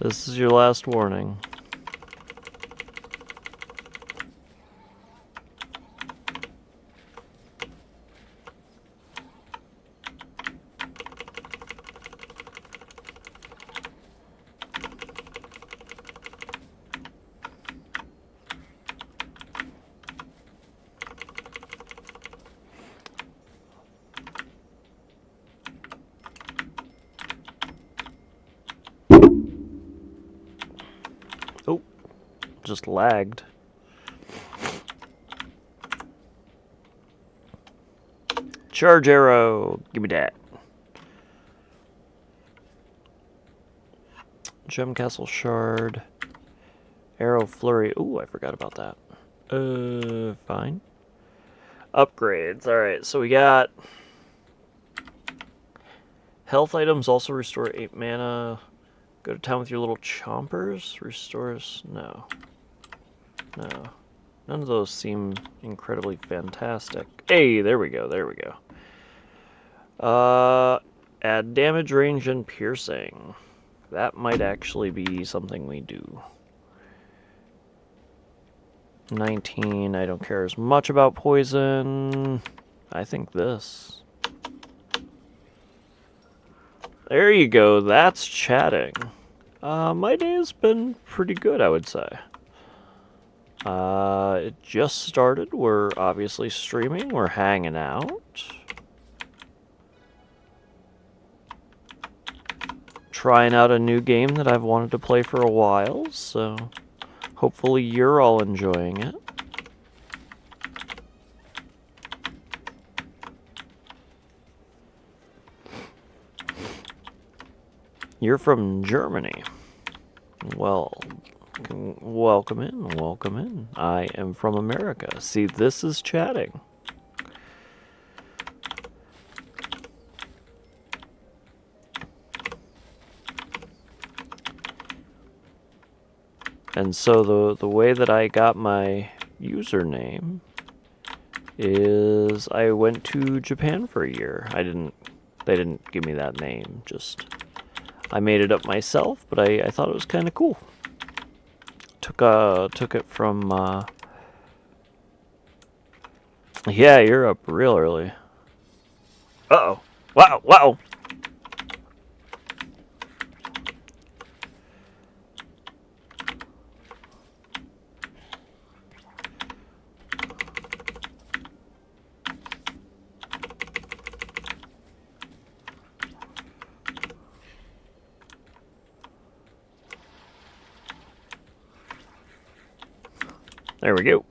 [SPEAKER 2] This is your last warning. Oh, just lagged. Charge arrow. Give me that. Gem Castle Shard. Arrow Flurry. Ooh, I forgot about that. Fine. Upgrades. Alright, so we got... Health items also restore 8 mana. Go to town with your little chompers. Restores... No. No. None of those seem incredibly fantastic. Hey, there we go, there we go. Add damage, range, and piercing. That might actually be something we do. 19, I don't care as much about poison. I think this. There you go, that's chatting. My day has been pretty good, I would say. It just started. We're obviously streaming. We're hanging out. Trying out a new game that I've wanted to play for a while, so hopefully you're all enjoying it. You're from Germany. Well, welcome in, welcome in. I am from America. See, this is chatting. And so the way that I got my username is I went to Japan for a year. They didn't give me that name, just I made it up myself, but I thought it was kind of cool. Took it from yeah, you're up real early. Uh-oh. Wow, wow. There we go.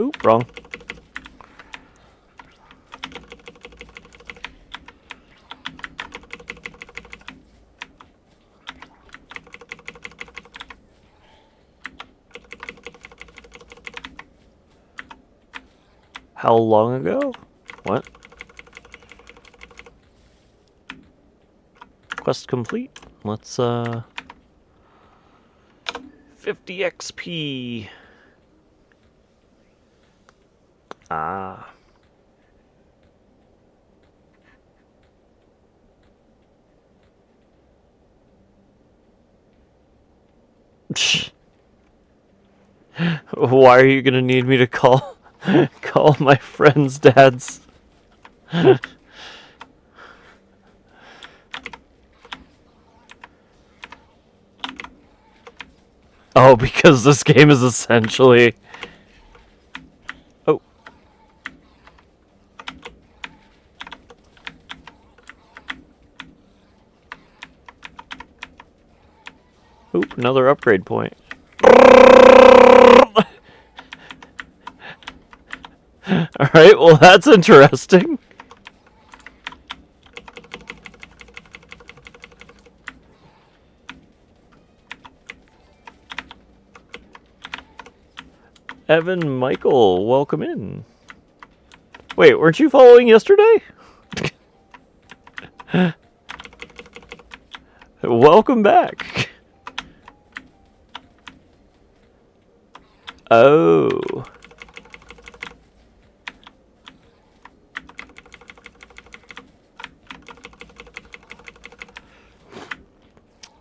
[SPEAKER 2] Oop, wrong. How long ago? What? Quest complete. Let's 50 XP. Ah. Why are you gonna need me to call my friends' dads? Oh, because this game is essentially... Oh. Oop, another upgrade point. Alright, well that's interesting. Evan Michael, welcome in. Wait, weren't you following yesterday? Welcome back. Oh.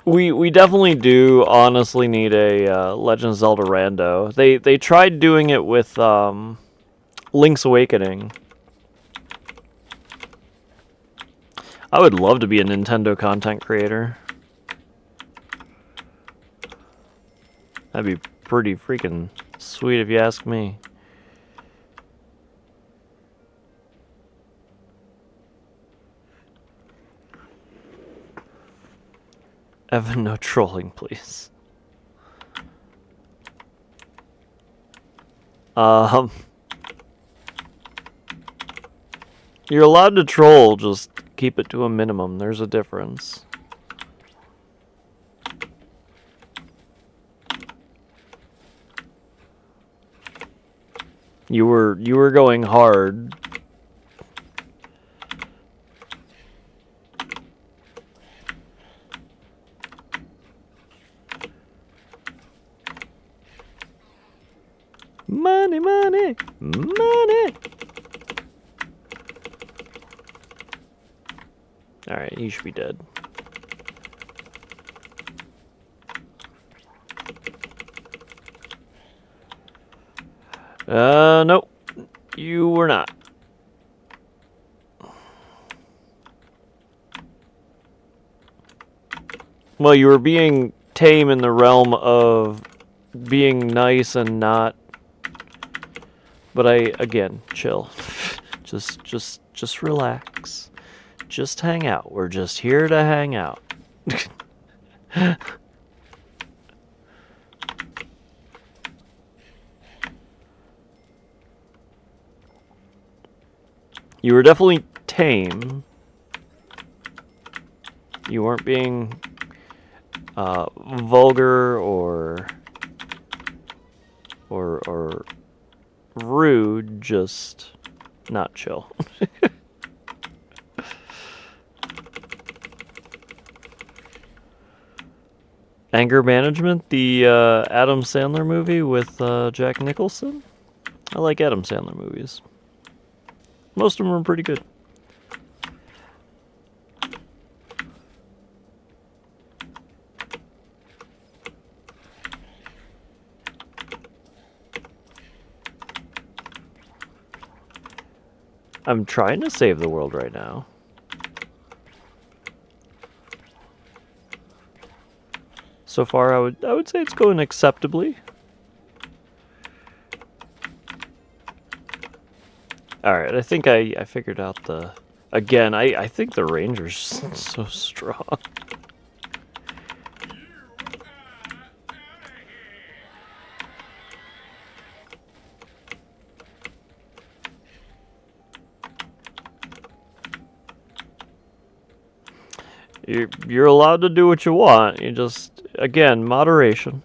[SPEAKER 2] We definitely do honestly need a Legend of Zelda rando. They tried doing it with Link's Awakening. I would love to be a Nintendo content creator. That'd be pretty freaking sweet if you ask me. Evan, no trolling, please. You're allowed to troll, just keep it to a minimum. There's a difference. You were going hard. Money, money, money. Alright, you should be dead. Nope. You were not. Well, you were being tame in the realm of being nice and not. But again, chill. Just relax. Just hang out. We're just here to hang out. You were definitely tame. You weren't being vulgar or rude, just not chill. Anger Management, the Adam Sandler movie with Jack Nicholson. I like Adam Sandler movies. Most of them are pretty good. I'm trying to save the world right now. So far, I would say it's going acceptably. Alright, I think I figured out the... Again, I think the Ranger's so strong. You're allowed to do what you want. You just, again, moderation.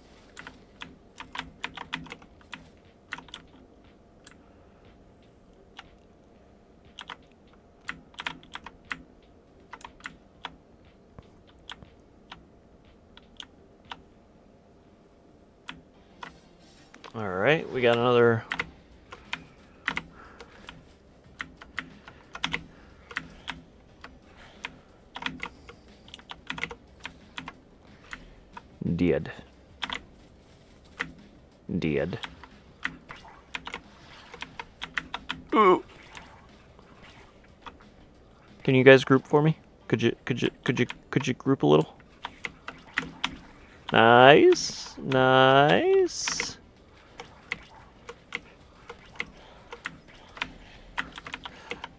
[SPEAKER 2] Alright, we got another... Dead. Dead. Ooh. Can you guys group for me? Could you group a little? Nice. Nice.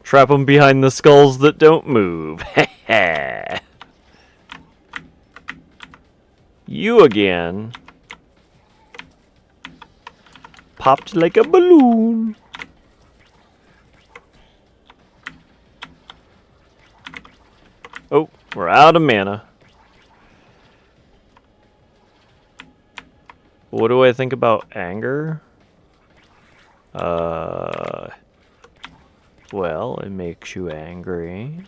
[SPEAKER 2] Trap them behind the skulls that don't move. You again. Popped like a balloon. Oh, we're out of mana. What do I think about anger? Well, it makes you angry.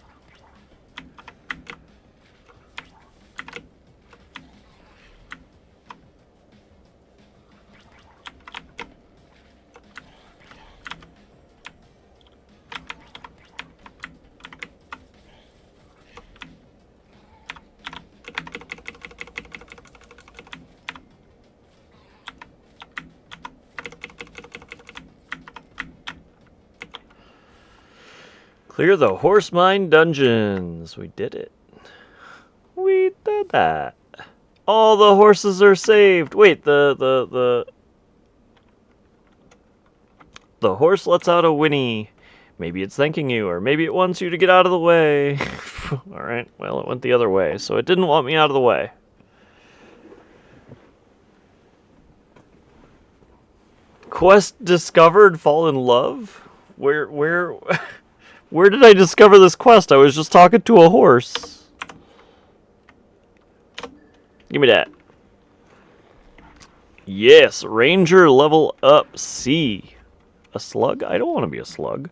[SPEAKER 2] Clear the horse mine dungeons. We did it. We did that. All the horses are saved. Wait, the horse lets out a whinny. Maybe it's thanking you, or maybe it wants you to get out of the way. Alright, well, it went the other way, so it didn't want me out of the way. Quest discovered, fall in love? Where did I discover this quest? I was just talking to a horse. Give me that. Yes, Ranger level up C. A slug? I don't want to be a slug.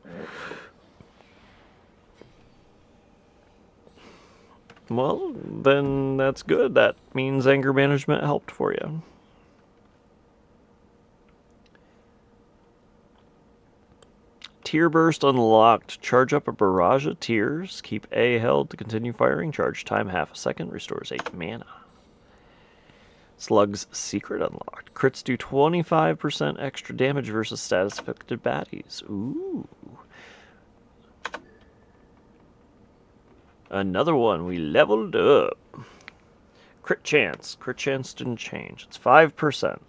[SPEAKER 2] Well, then that's good. That means anger management helped for you. Tear burst unlocked. Charge up a barrage of tears. Keep A held to continue firing. Charge time half a second. Restores 8 mana. Slug's secret unlocked. Crits do 25% extra damage versus status affected baddies. Ooh. Another one. We leveled up. Crit chance. Crit chance didn't change. It's 5%.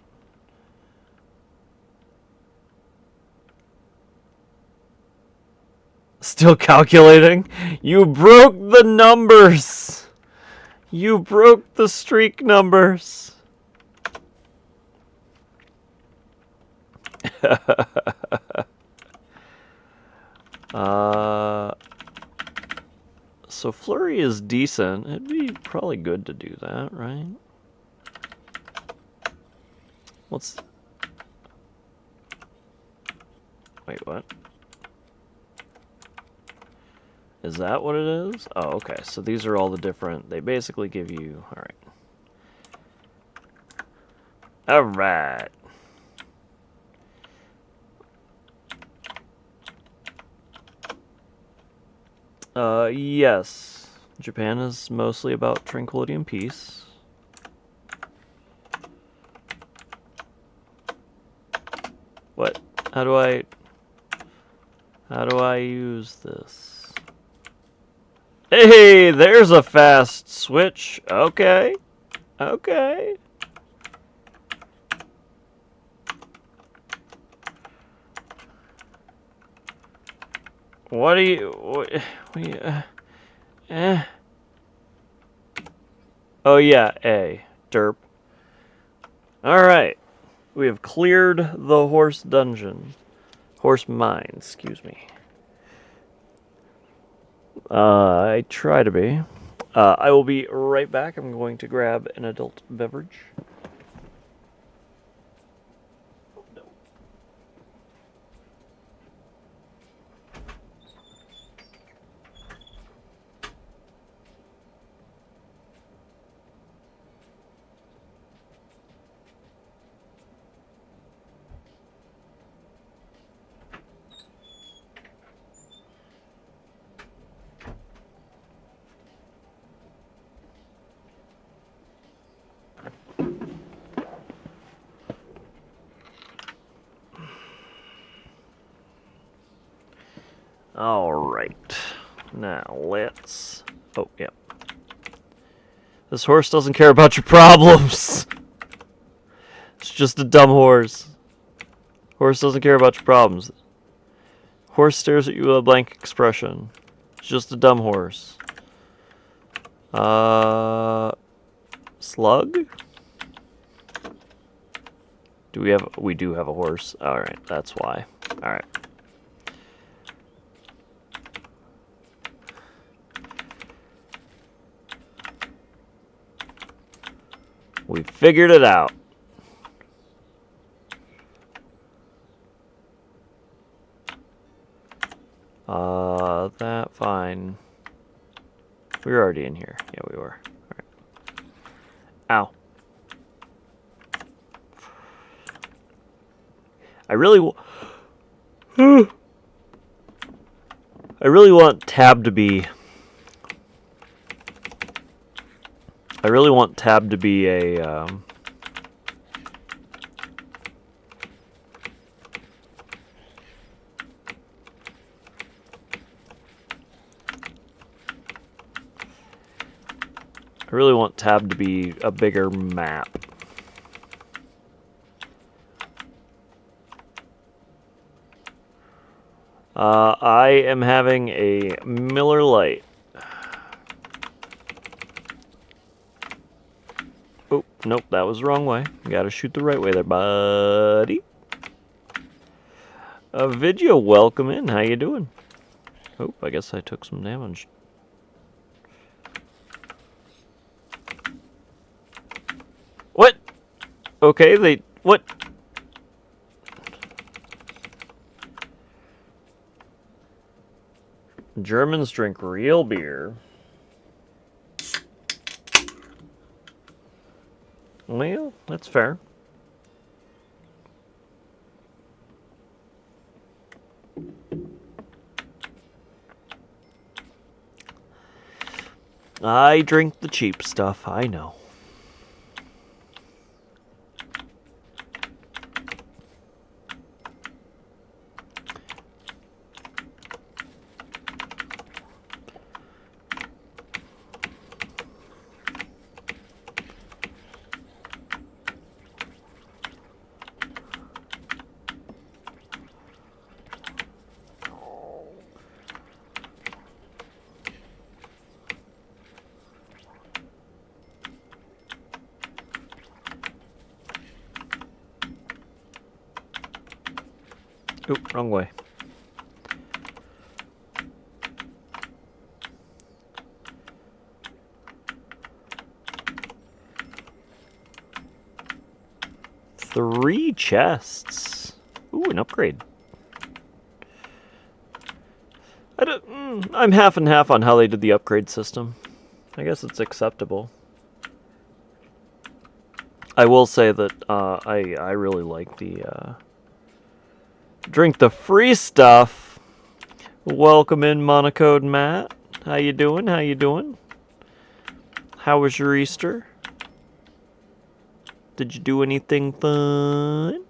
[SPEAKER 2] Still calculating? You broke the numbers! You broke the streak numbers! So Flurry is decent. It'd be probably good to do that, right? What's... Wait, what? Is that what it is? Oh, okay. So these are all the different... They basically give you... Alright. Alright. Yes. Japan is mostly about tranquility and peace. What? How do I use this? Hey, there's a fast switch. Okay. Okay. What do you... Oh yeah, A. Derp. Alright. We have cleared the horse dungeon. Horse mine, excuse me. I try to be. I will be right back. I'm going to grab an adult beverage. Alright. Now, let's... Oh, yeah. This horse doesn't care about your problems. It's just a dumb horse. Horse doesn't care about your problems. Horse stares at you with a blank expression. It's just a dumb horse. Slug? Do we have... We do have a horse. Alright, that's why. Alright. We figured it out. That fine. We were already in here. Yeah, we were. Alright. Ow. I really want tab to be... I really want tab to be a... I really want tab to be a bigger map. I am having a Miller Lite. Oh, nope, that was the wrong way. You gotta shoot the right way there, buddy. Vidya, welcome in. How you doing? Oh, I guess I took some damage. What? Okay, what? Germans drink real beer. Well, that's fair. I drink the cheap stuff, I know. Oop, wrong way. Three chests. Ooh, an upgrade. I'm half and half on how they did the upgrade system. I guess it's acceptable. I will say that I really like the drink the free stuff. Welcome in, Monocode Matt. How you doing? How you doing? How was your Easter? Did you do anything fun?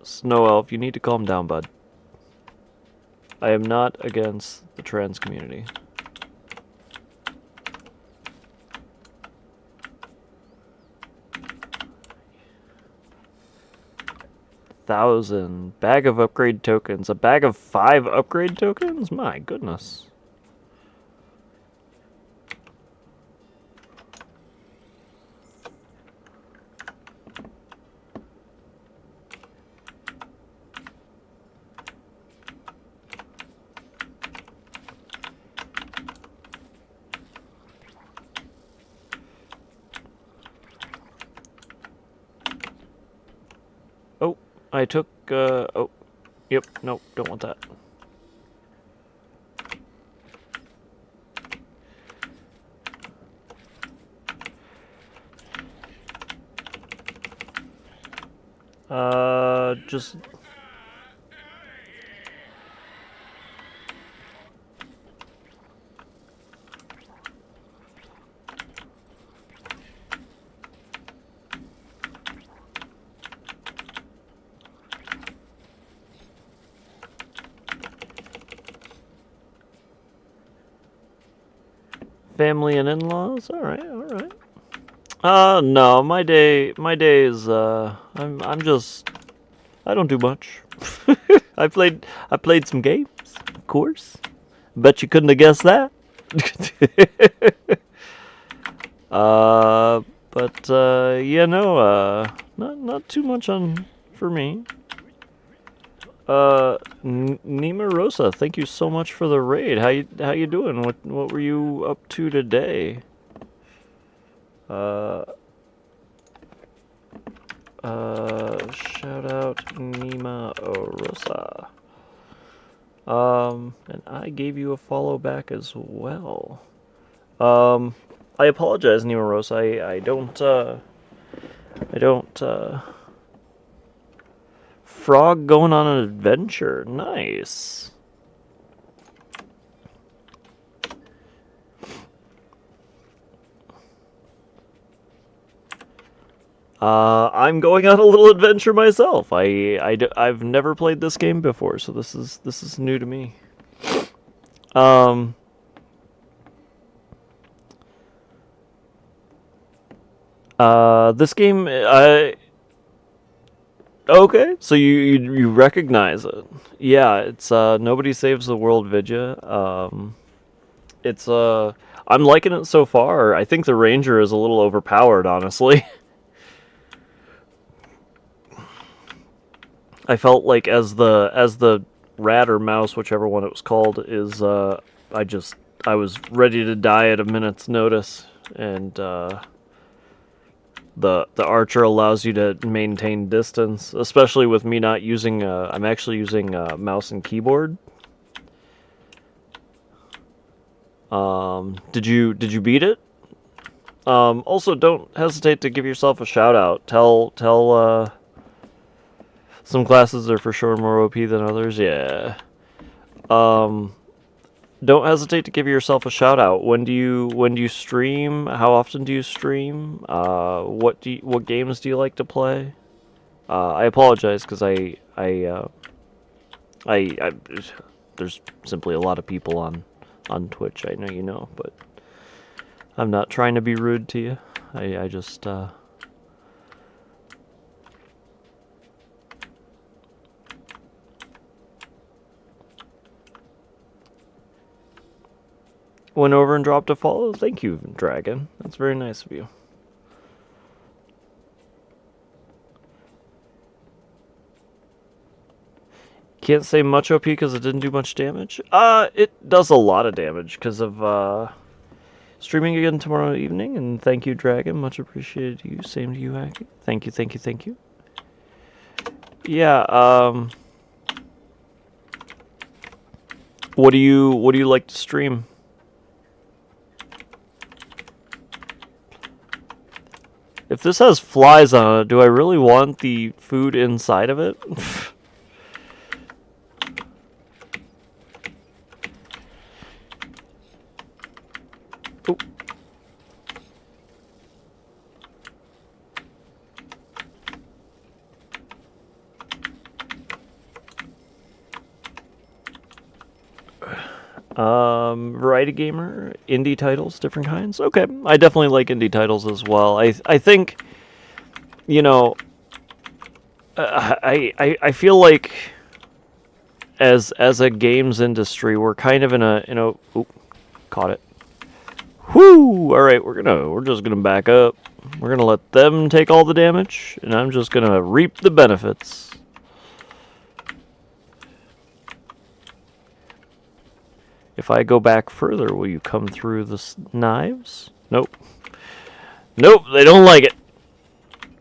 [SPEAKER 2] Snow Elf, you need to calm down, bud. I am not against the trans community. $1,000 bag of upgrade tokens. A bag of 5 upgrade tokens? My goodness. I took, oh, yep, nope, don't want that. Just... family and in-laws. All right, all right. No, my day is I'm just I don't do much. I played some games, of course. Bet you couldn't have guessed that. But yeah, no, not too much on for me. Nima Rosa, thank you so much for the raid. How you doing? What were you up to today? Shout out Nima Rosa. And I gave you a follow back as well. I apologize, Nima Rosa. I don't, frog going on an adventure. Nice. I'm going on a little adventure myself. I've never played this game before, so this is new to me. This game, okay, so you recognize it. Yeah, it's Nobody Saves the World Vidya. It's I'm liking it so far. I think the Ranger is a little overpowered, honestly. I felt like as the rat or mouse, whichever one it was called, is I was ready to die at a minute's notice, and the archer allows you to maintain distance, especially with me not using. I'm actually using mouse and keyboard. Did you beat it? Also, don't hesitate to give yourself a shout out. Tell some classes are for sure more OP than others. Yeah. Don't hesitate to give yourself a shout out. When do you stream? How often do you stream? What games do you like to play? I apologize because I there's simply a lot of people on Twitch. I know you know, but I'm not trying to be rude to you. I just went over and dropped a follow. Thank you, Dragon. That's very nice of you. Can't say much OP because it didn't do much damage. It does a lot of damage because of streaming again tomorrow evening. And thank you, Dragon. Much appreciated. You. Same to you, Hacky. Thank you, thank you, thank you. Yeah. What do you like to stream? If this has flies on it, do I really want the food inside of it? Variety gamer, indie titles, different kinds. Okay, I definitely like indie titles as well. I think, you know, I feel like as a games industry, we're kind of in a oop, caught it. Whoo! All right, we're just gonna back up. We're gonna let them take all the damage, and I'm just gonna reap the benefits. If I go back further, will you come through the knives? Nope. Nope, they don't like it.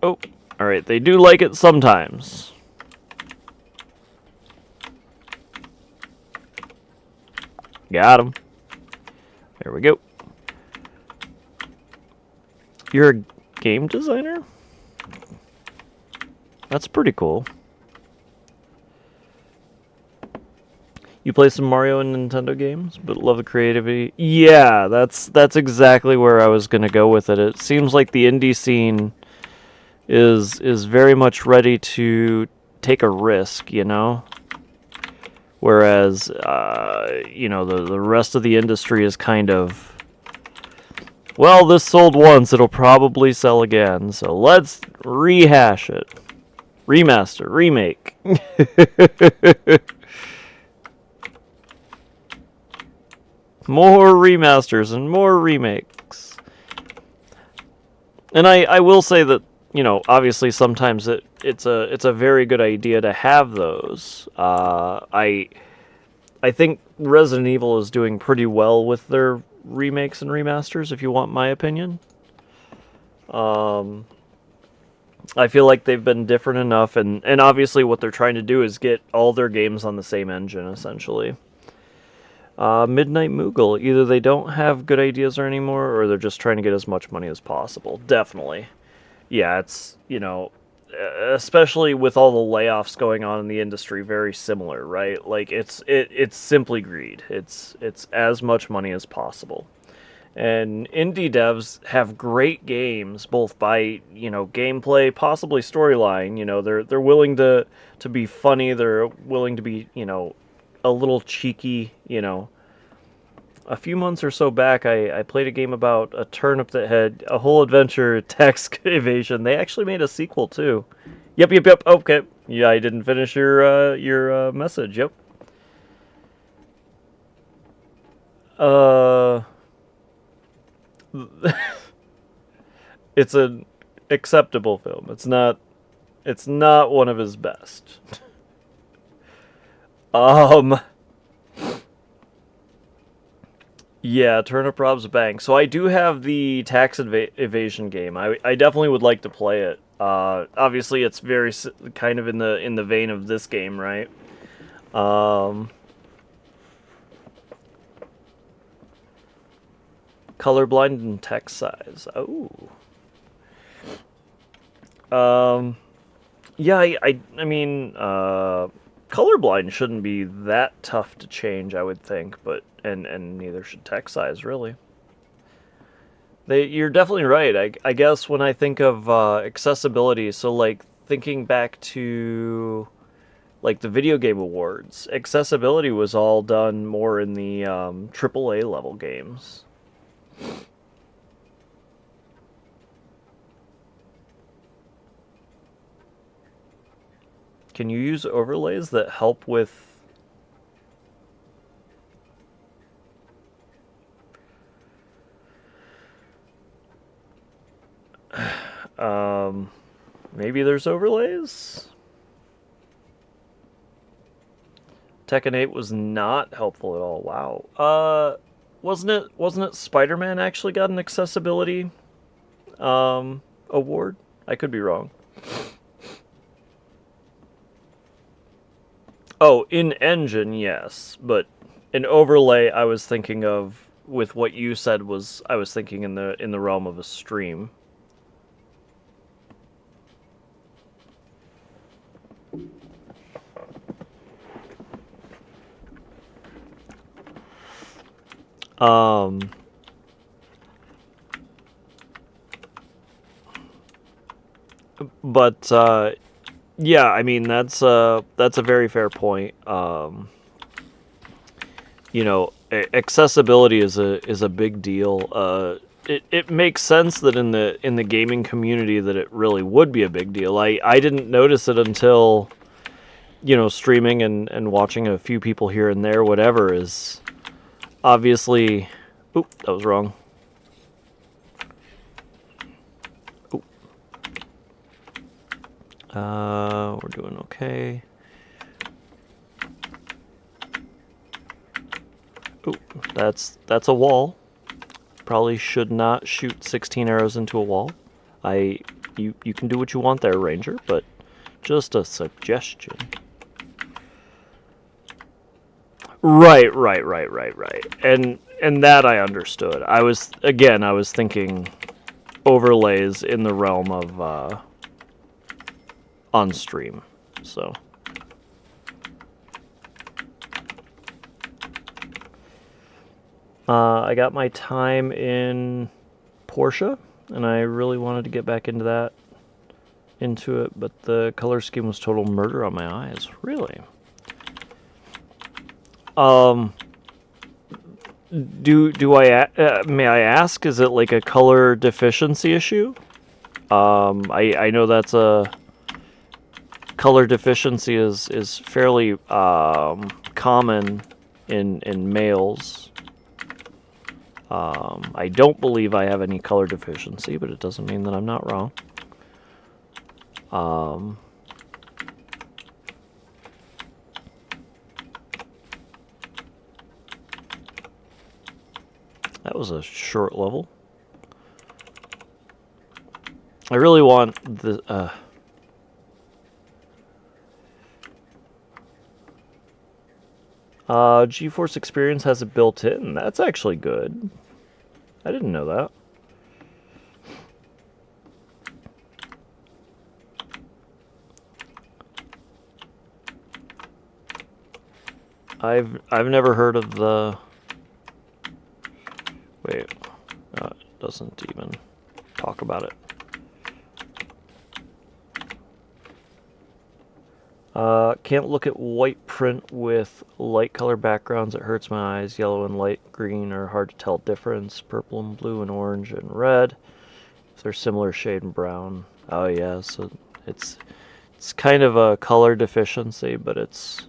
[SPEAKER 2] Oh, alright, they do like it sometimes. Got him. There we go. You're a game designer? That's pretty cool. You play some Mario and Nintendo games, but love the creativity. Yeah, that's exactly where I was gonna go with it. It seems like the indie scene is very much ready to take a risk, you know? Whereas, you know, the rest of the industry is kind of Well, this sold once, it'll probably sell again, so let's rehash it. Remaster, remake. More remasters and more remakes. And I will say that, you know, obviously sometimes it's a very good idea to have those. I think Resident Evil is doing pretty well with their remakes and remasters, if you want my opinion. I feel like they've been different enough, and obviously what they're trying to do is get all their games on the same engine, essentially. Midnight Moogle, either they don't have good ideas anymore, or they're just trying to get as much money as possible. Definitely. Yeah, it's, you know, especially with all the layoffs going on in the industry, very similar, right? Like, it's simply greed. It's as much money as possible. And indie devs have great games, both by, you know, gameplay, possibly storyline. You know, they're willing to be funny. They're willing to be, you know, a little cheeky. You know, a few months or so back, I played a game about a turnip that had a whole adventure tax evasion. They actually made a sequel too. Yep. Okay. Yeah, I didn't finish your message. Yep. It's an acceptable film. It's not one of his best. Yeah, Turnip Rob's Bank. So I do have the tax evasion game. I definitely would like to play it. Obviously it's very kind of in the vein of this game, right? Colorblind and text size. Oh. Yeah, I mean, colorblind shouldn't be that tough to change, I would think, but and neither should text size, really. You're definitely right. I guess when I think of accessibility, so like thinking back to like the video game awards, accessibility was all done more in the AAA level games. Can you use overlays that help with maybe there's overlays? Tekken 8 was not helpful at all. Wow. Wasn't it Spider-Man actually got an accessibility award? I could be wrong. Oh, in engine, yes, but an overlay I was thinking of with what you said was I was thinking in the realm of a stream. But yeah, I mean that's a very fair point. You know, accessibility is a big deal. It makes sense that in the gaming community that it really would be a big deal. I didn't notice it until, you know, streaming and watching a few people here and there, whatever, is obviously... Oop, that was wrong. Oop. We're doing okay. Oop, that's a wall. Probably should not shoot 16 arrows into a wall. You can do what you want there, Ranger, but just a suggestion. Right. And that I understood. I was thinking overlays in the realm of on stream. So I got my time in Portia, and I really wanted to get back into it, but the color scheme was total murder on my eyes. Really. may I ask, is it like a color deficiency issue? I know that's a color deficiency is fairly common in males. I don't believe I have any color deficiency, but it doesn't mean that I'm not wrong. That was a short level. I really want the GeForce Experience has it built in. That's actually good. I didn't know that. I've never heard of the. Wait, it doesn't even talk about it. Can't look at white print with light color backgrounds. It hurts my eyes. Yellow and light green are hard to tell difference. Purple and blue and orange and red. If they're similar shade and brown. Oh yeah, so it's kind of a color deficiency, but it's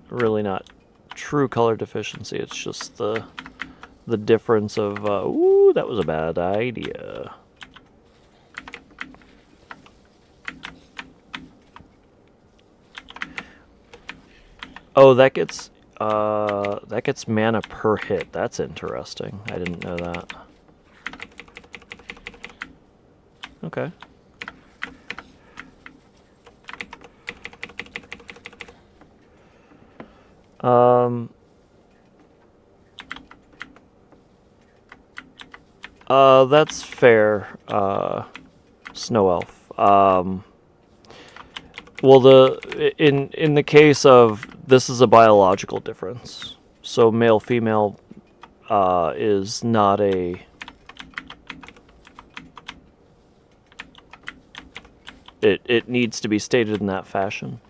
[SPEAKER 2] really not true color deficiency. It's just the difference of ooh, that was a bad idea. Oh, that gets mana per hit. That's interesting. I didn't know that. Okay. That's fair, Snow Elf. Well, in the case of this is a biological difference, so male female is not a. It needs to be stated in that fashion.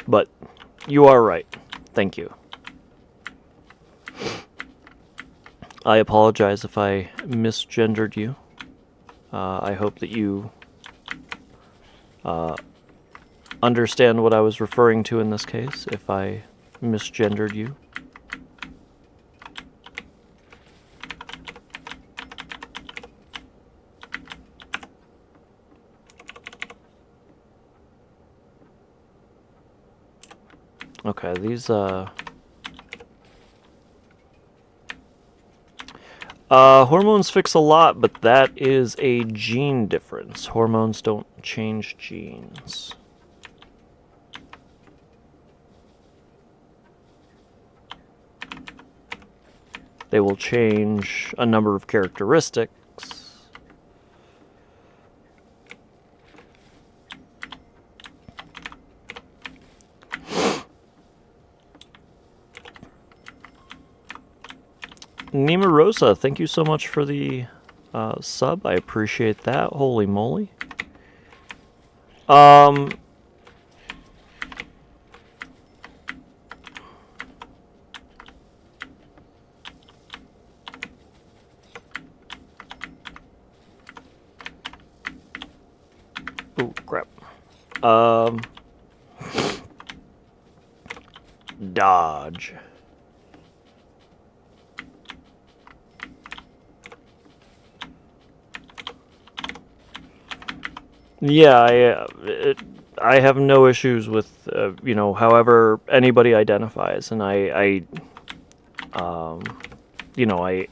[SPEAKER 2] But you are right. Thank you. I apologize if I misgendered you. I hope that you understand what I was referring to in this case, if I misgendered you. Okay, these hormones fix a lot, but that is a gene difference. Hormones don't change genes. They will change a number of characteristics. Nima Rosa, thank you so much for the sub. I appreciate that. Holy moly. Oh, crap. Dodge. Yeah, I have no issues with you know, however anybody identifies, and you know, I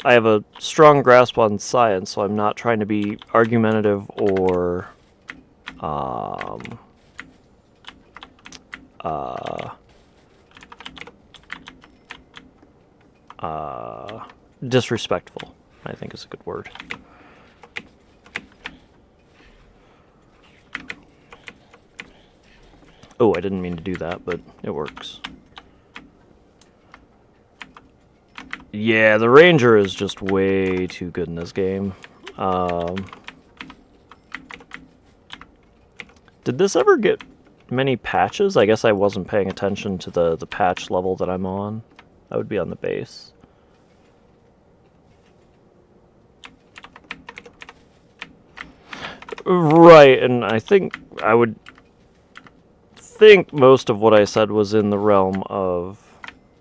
[SPEAKER 2] have a strong grasp on science, so I'm not trying to be argumentative or disrespectful, I think is a good word. Oh, I didn't mean to do that, but it works. Yeah, the Ranger is just way too good in this game. Did this ever get many patches? I guess I wasn't paying attention to the patch level that I'm on. I would be on the base. Right, and I think I would think most of what I said was in the realm of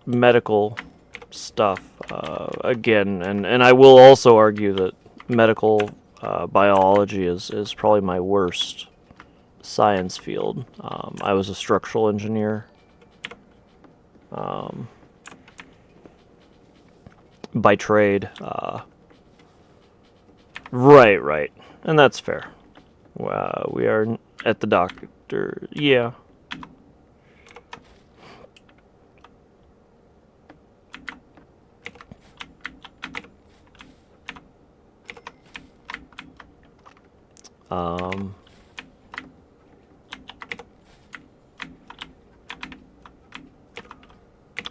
[SPEAKER 2] medical stuff. Again, and I will also argue that medical biology is probably my worst science field. I was a structural engineer. By trade. Right. And that's fair. We are at the doctor. Yeah.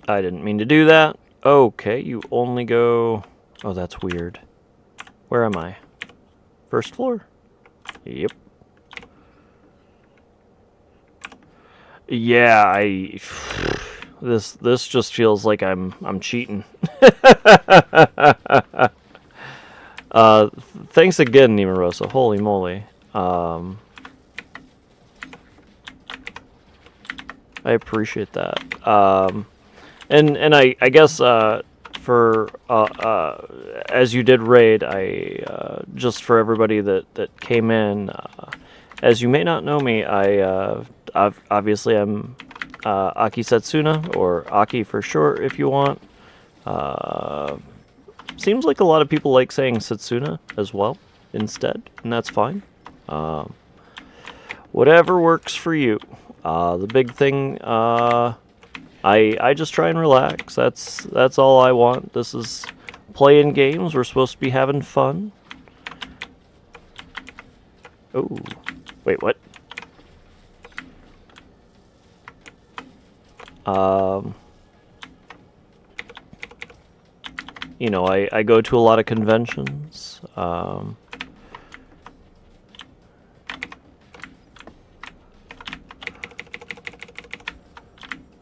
[SPEAKER 2] I didn't mean to do that. Okay, you only go... Oh, that's weird. Where am I? First floor? Yep. Yeah, this just feels like I'm cheating. Thanks again, Nimarosa. Holy moly. I appreciate that. And I guess for as you did raid, just for everybody that came in, as you may not know me, obviously I'm Aki Setsuna, or Aki for short if you want. Seems like a lot of people like saying Setsuna as well instead, and that's fine. Whatever works for you. The big thing, I just try and relax. That's all I want. This is playing games. We're supposed to be having fun. Oh, wait, what? You know, I go to a lot of conventions.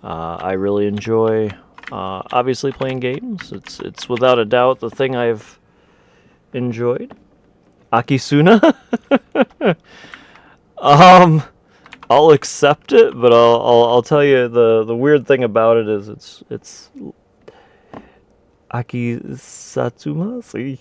[SPEAKER 2] I really enjoy, obviously, playing games. It's without a doubt the thing I've enjoyed. Akisuna? I'll accept it, but I'll tell you the weird thing about it is it's Aki Satsuma? See?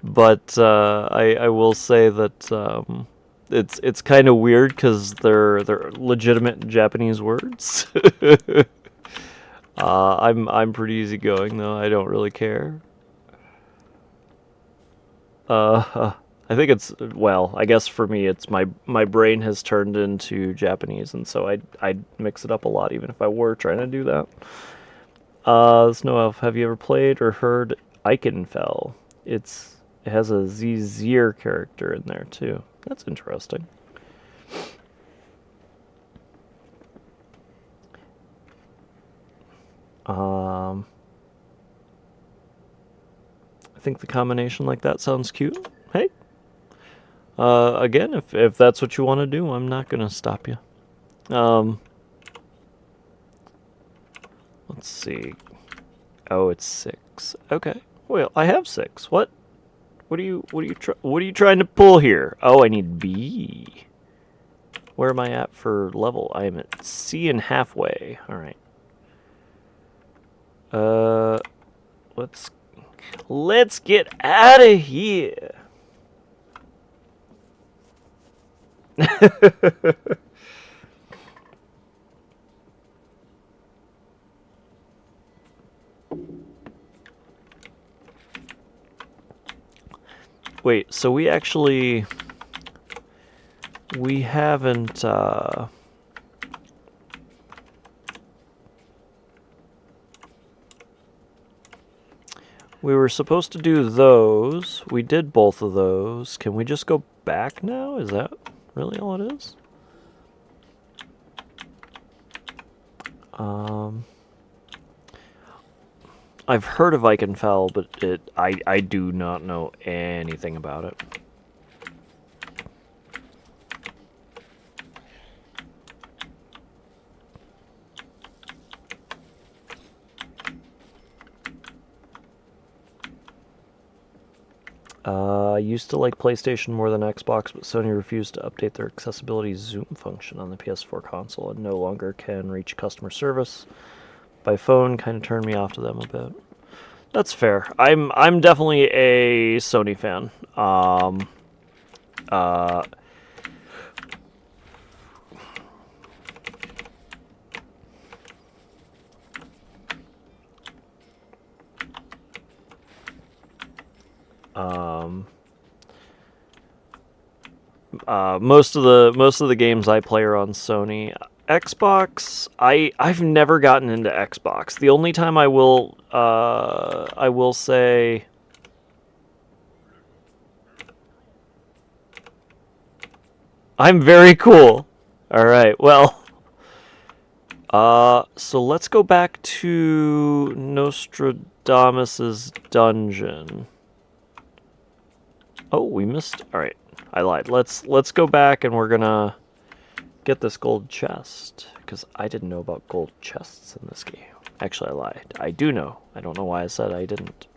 [SPEAKER 2] But I will say that it's kind of weird because they're legitimate Japanese words. I'm pretty easygoing though. I don't really care. I think it's, well, I guess for me it's my brain has turned into Japanese, and so I'd mix it up a lot even if I were trying to do that. Snow Elf, have you ever played or heard Eichenfell? It has a Zir character in there too. That's interesting. I think the combination like that sounds cute. Hey, again, if that's what you want to do, I'm not gonna stop you. Let's see. Oh, it's 6. Okay. Well, I have 6. What? What are you trying to pull here? Oh, I need B. Where am I at for level? I am at C and halfway. All right. Let's get out of here. Wait, so we haven't, we were supposed to do those. We did both of those. Can we just go back now? Is that really all it is? I've heard of Ikenfell, but I do not know anything about it. I used to like PlayStation more than Xbox, but Sony refused to update their accessibility zoom function on the PS4 console and no longer can reach customer service by phone. Kind of turned me off to them a bit. That's fair. I'm definitely a Sony fan. Uh, most of the games I play are on Sony. Xbox, I've never gotten into Xbox. The only time I will say I'm very cool. All right. Well, so let's go back to Nostradamus's dungeon. Oh, we missed. All right. I lied. Let's go back and we're gonna get this gold chest because I didn't know about gold chests in this game. Actually, I lied. I do know. I don't know why I said I didn't.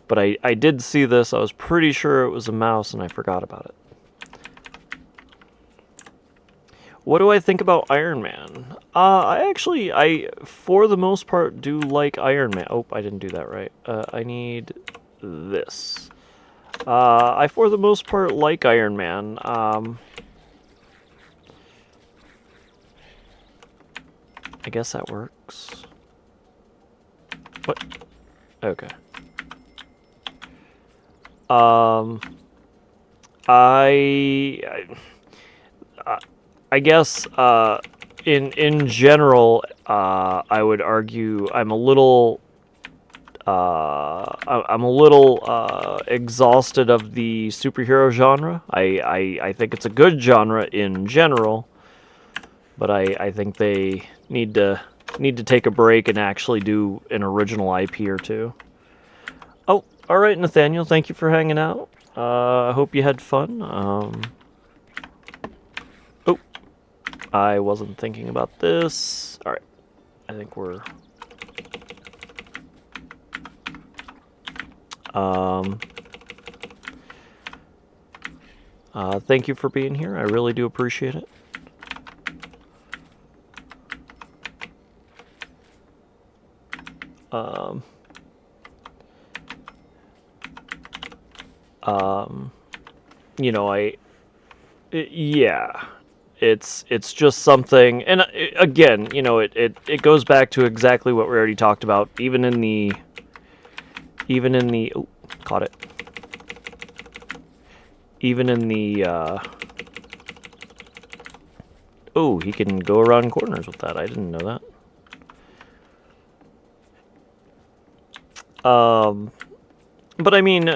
[SPEAKER 2] But I did see this. I was pretty sure it was a mouse and I forgot about it. What do I think about Iron Man? I for the most part do like Iron Man. Oh, I didn't do that right. I need this. I for the most part like Iron Man. I guess that works. What? Okay. I guess in general, I would argue I'm a little exhausted of the superhero genre. I think it's a good genre in general, but I think they need to take a break and actually do an original IP or two. Oh, all right, Nathaniel. Thank you for hanging out. I hope you had fun. Oh, I wasn't thinking about this. All right, I think we're. Thank you for being here. I really do appreciate it. You know, yeah, it's just something, and again, you know, it goes back to exactly what we already talked about, even in the, oh, caught it. Even in the, oh, he can go around corners with that. I didn't know that. But I mean,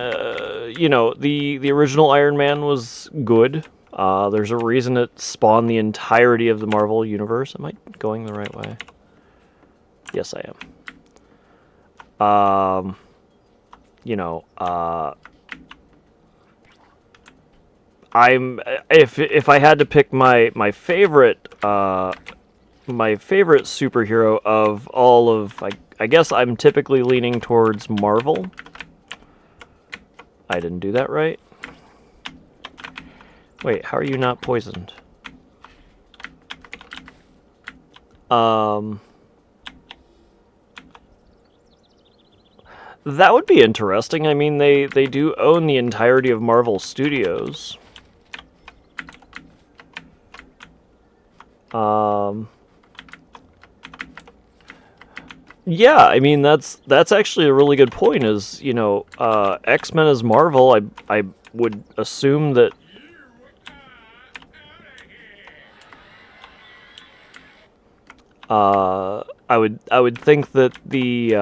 [SPEAKER 2] you know, the original Iron Man was good. There's a reason it spawned the entirety of the Marvel Universe. Am I going the right way? Yes, I am. You know, if I had to pick my favorite superhero of all of, I guess I'm typically leaning towards Marvel. I didn't do that right. Wait, how are you not poisoned? That would be interesting. I mean, they do own the entirety of Marvel Studios. Yeah, I mean that's actually a really good point. Is, you know, X-Men is Marvel. I would assume that. I would think that the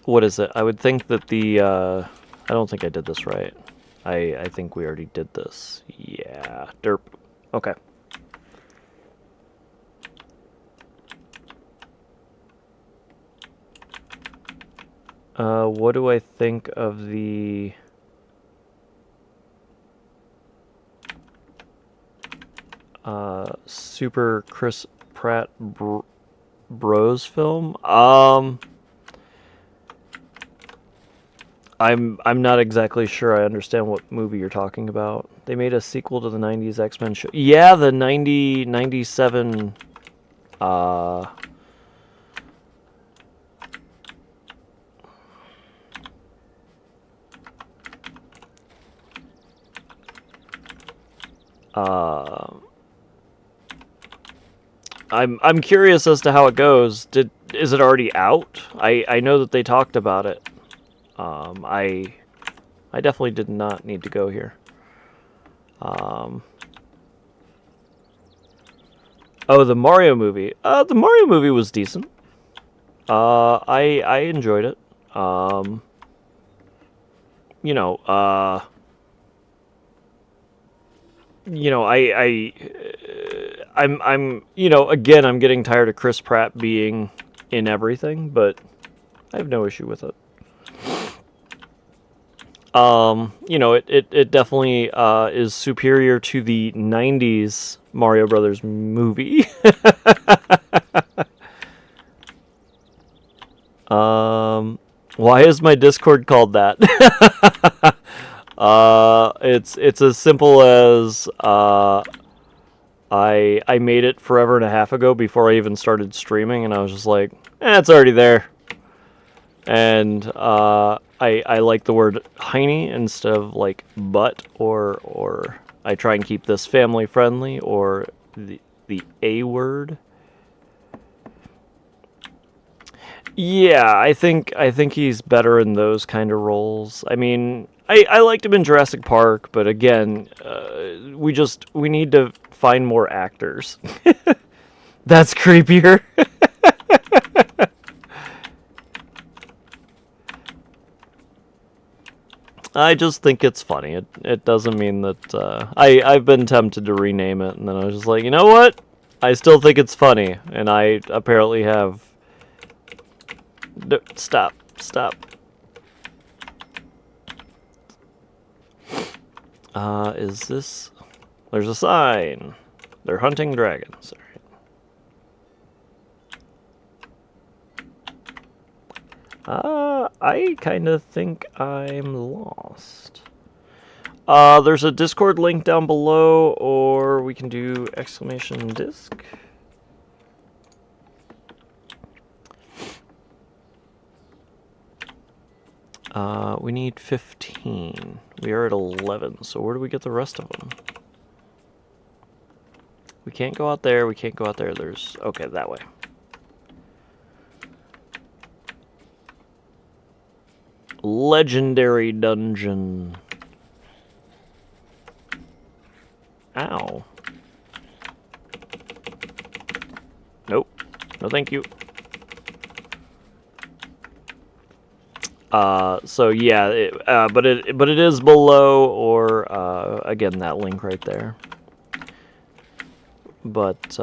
[SPEAKER 2] what is it? I would think that the I don't think I did this right. I think we already did this. Yeah, derp. Okay. What do I think of the... Super Chris Pratt Bros film? I'm not exactly sure I understand what movie you're talking about. They made a sequel to the 90s X-Men show. Yeah, the 97 uh uh I'm curious as to how it goes. Is it already out? I know that they talked about it. I definitely did not need to go here. Oh, the Mario movie. The Mario movie was decent. I enjoyed it. You know, I'm again, I'm getting tired of Chris Pratt being in everything, but I have no issue with it. It definitely is superior to the 90s Mario Brothers movie. Why is my Discord called that? It's as simple as I made it forever and a half ago before I even started streaming, and I was just like, it's already there. And I like the word heiny instead of like butt, or I try and keep this family friendly, or the A word. Yeah, I think he's better in those kind of roles. I mean, I liked him in Jurassic Park, but again, we need to find more actors. That's creepier. I just think it's funny. It doesn't mean that I've been tempted to rename it, and then I was just like, you know what? I still think it's funny, and I apparently have. Stop. Is this? There's a sign. They're hunting dragons. I kind of think I'm lost. There's a Discord link down below, or we can do exclamation disc. We need 15. We are at 11, so where do we get the rest of them? We can't go out there, we can't go out there. There's... Okay, that way. Legendary dungeon. Ow. Nope. No thank you. So yeah, but it is below, or again, that link right there. But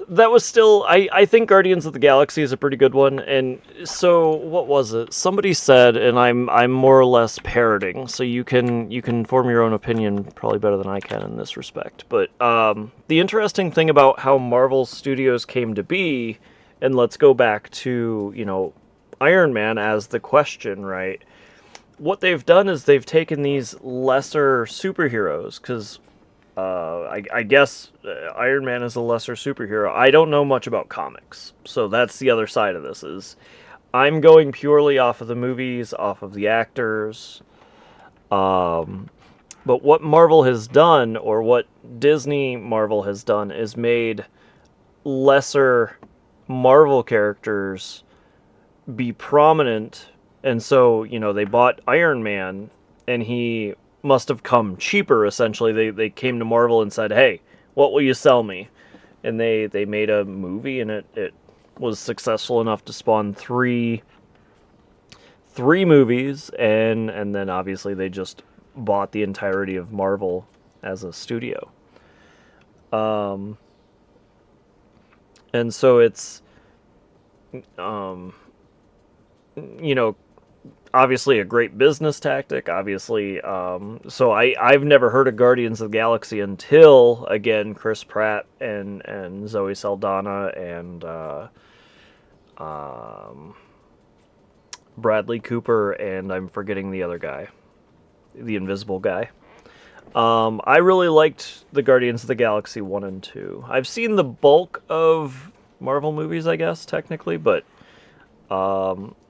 [SPEAKER 2] that was still, I think Guardians of the Galaxy is a pretty good one. And so what was it? Somebody said, and I'm more or less parroting, so you can form your own opinion probably better than I can in this respect. But the interesting thing about how Marvel Studios came to be, and let's go back to, Iron Man as the question, right? What they've done is they've taken these lesser superheroes, because I guess Iron Man is a lesser superhero. I don't know much about comics, so that's the other side of this. Is I'm going purely off of the movies, off of the actors. But what Marvel has done, or what Disney Marvel has done, is made lesser Marvel characters be prominent. And so, they bought Iron Man, and he must have come cheaper, essentially. They came to Marvel and said, hey, what will you sell me? And they made a movie, and it was successful enough to spawn three movies, and then obviously they just bought the entirety of Marvel as a studio. And so it's, um, you know, obviously a great business tactic. Obviously, so I've never heard of Guardians of the Galaxy until again Chris Pratt and Zoe Saldana and Bradley Cooper, and I'm forgetting the other guy, the invisible guy. I really liked the Guardians of the Galaxy 1 and 2. I've seen the bulk of Marvel movies, I guess, technically, but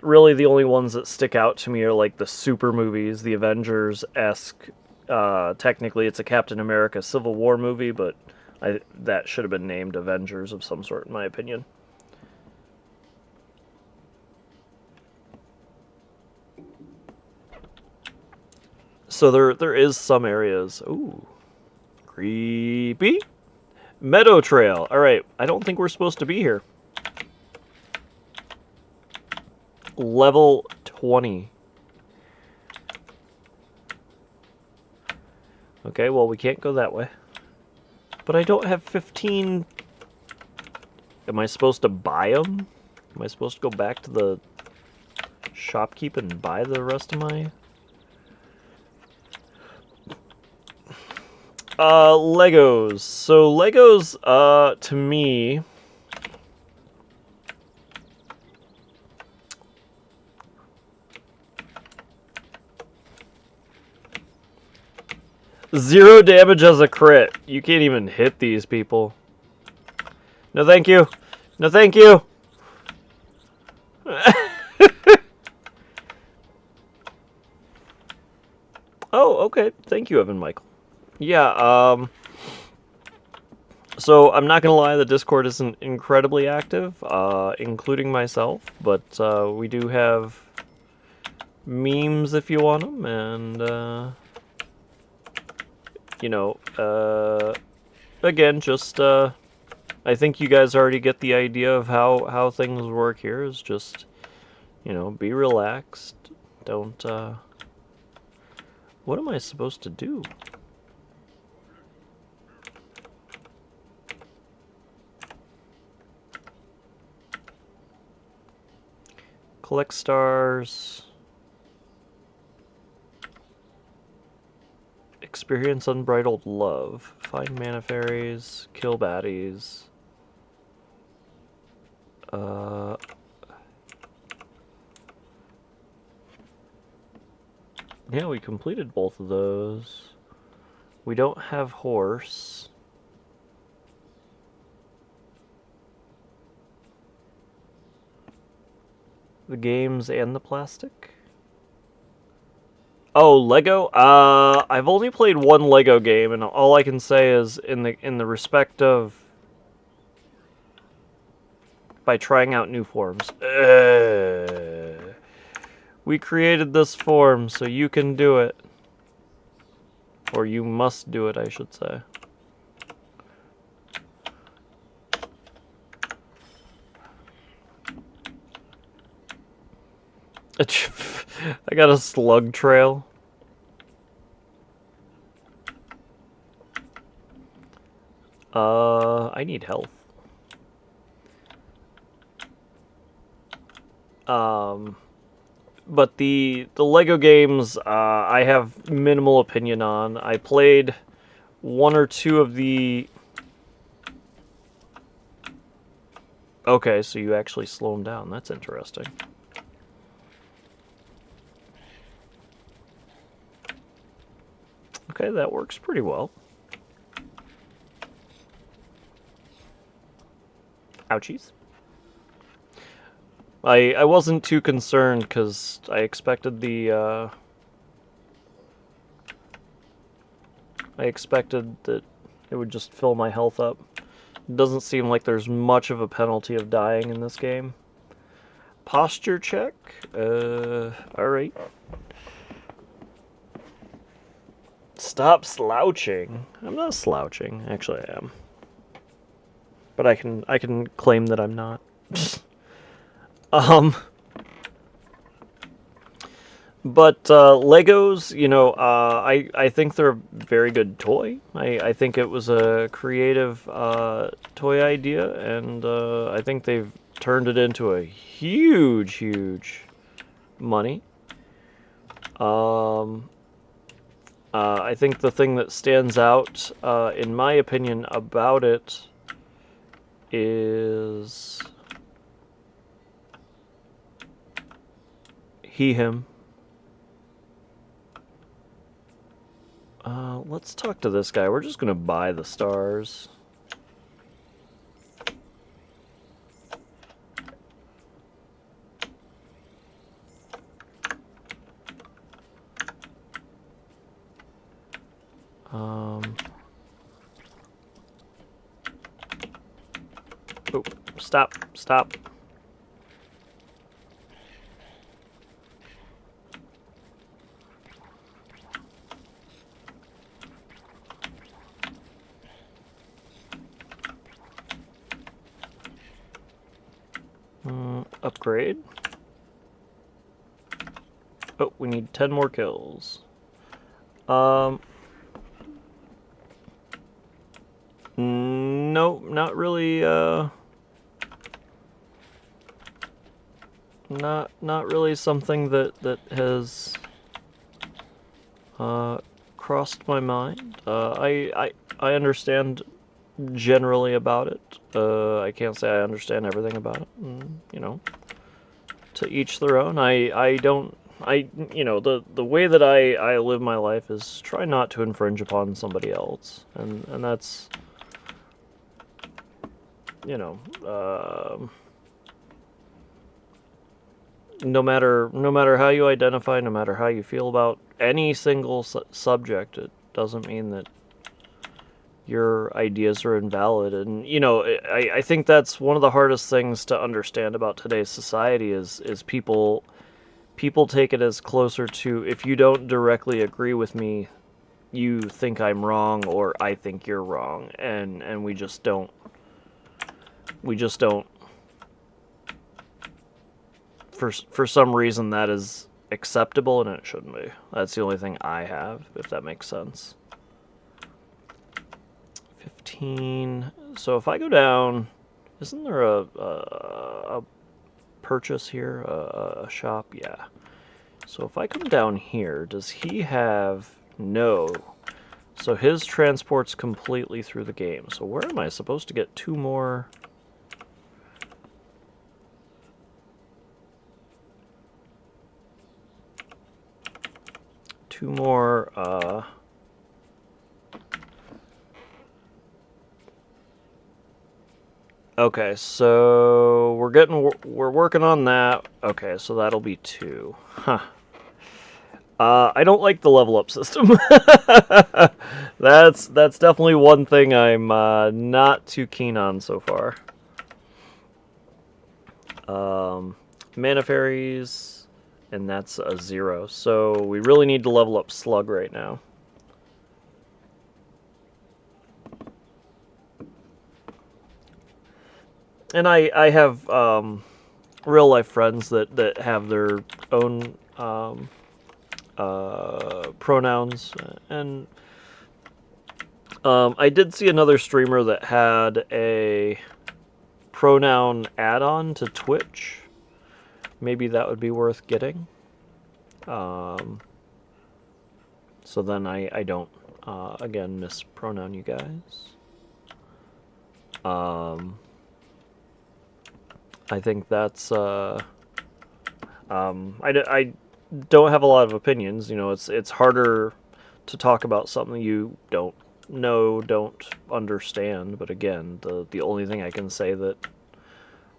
[SPEAKER 2] really the only ones that stick out to me are like the super movies, the Avengers-esque. Technically, it's a Captain America Civil War movie, but that should have been named Avengers of some sort, in my opinion. So there is some areas. Ooh, creepy. Meadow Trail. All right, I don't think we're supposed to be here. Level 20. Okay, well, we can't go that way. But I don't have 15... Am I supposed to buy them? Am I supposed to go back to the shopkeep and buy the rest of my... Legos. So Legos, to me... Zero damage as a crit. You can't even hit these people. No thank you. No thank you. Oh, okay. Thank you, Evan Michael. Yeah, so I'm not gonna lie, the Discord isn't incredibly active, including myself, but we do have memes if you want them, and you know, again, just I think you guys already get the idea of how things work here. Is just, you know, be relaxed. Don't. What am I supposed to do? Collect stars. Experience unbridled love. Find mana fairies. Kill baddies. Yeah, we completed both of those. We don't have horse. The games and the plastic. Oh, Lego? I've only played one Lego game, and all I can say is in the respect of by trying out new forms. We created this form, so you can do it. Or you must do it, I should say. I got a slug trail. I need health. But the Lego games, I have minimal opinion on. I played one or two of the... Okay, so you actually slow them down. That's interesting. Okay, that works pretty well. Ouchies. I wasn't too concerned because I expected the I expected that it would just fill my health up. It doesn't seem like there's much of a penalty of dying in this game. Posture check. Alright. Stop slouching. I'm not slouching. Actually, I am. But I can claim that I'm not. But Legos, you know, I think they're a very good toy. I think it was a creative toy idea, and I think they've turned it into a huge money. Um, I think the thing that stands out, in my opinion, about it is he, him. Let's talk to this guy. We're just gonna buy the stars. Um, oh, stop. Upgrade. Oh, we need 10 more kills. No, not really, not really something that has crossed my mind. I understand generally about it. I can't say I understand everything about it. You know, to each their own. I don't. You know, the way that I live my life is try not to infringe upon somebody else, and that's, you know, no matter how you identify, no matter how you feel about any single subject, it doesn't mean that your ideas are invalid. And you know, I think that's one of the hardest things to understand about today's society is people take it as closer to, if you don't directly agree with me, you think I'm wrong or I think you're wrong, and we just don't for some reason that is acceptable, and it shouldn't be. That's the only thing I have, if that makes sense. 15. So if I go down, isn't there a purchase here, a shop? Yeah. So if I come down here, does he have... No. So his transport's completely through the game. So where am I supposed to get 2 more... Okay, so we're working on that. Okay, so that'll be 2. Huh. I don't like the level up system. That's definitely one thing I'm not too keen on so far. Mana fairies, and that's a 0. So we really need to level up Slug right now. And I have real life friends that have their own pronouns, and I did see another streamer that had a pronoun add-on to Twitch. Maybe that would be worth getting. So then I don't again mispronoun you guys. I think that's I don't have a lot of opinions. You know, it's harder to talk about something you don't know, don't understand. But again, the only thing I can say that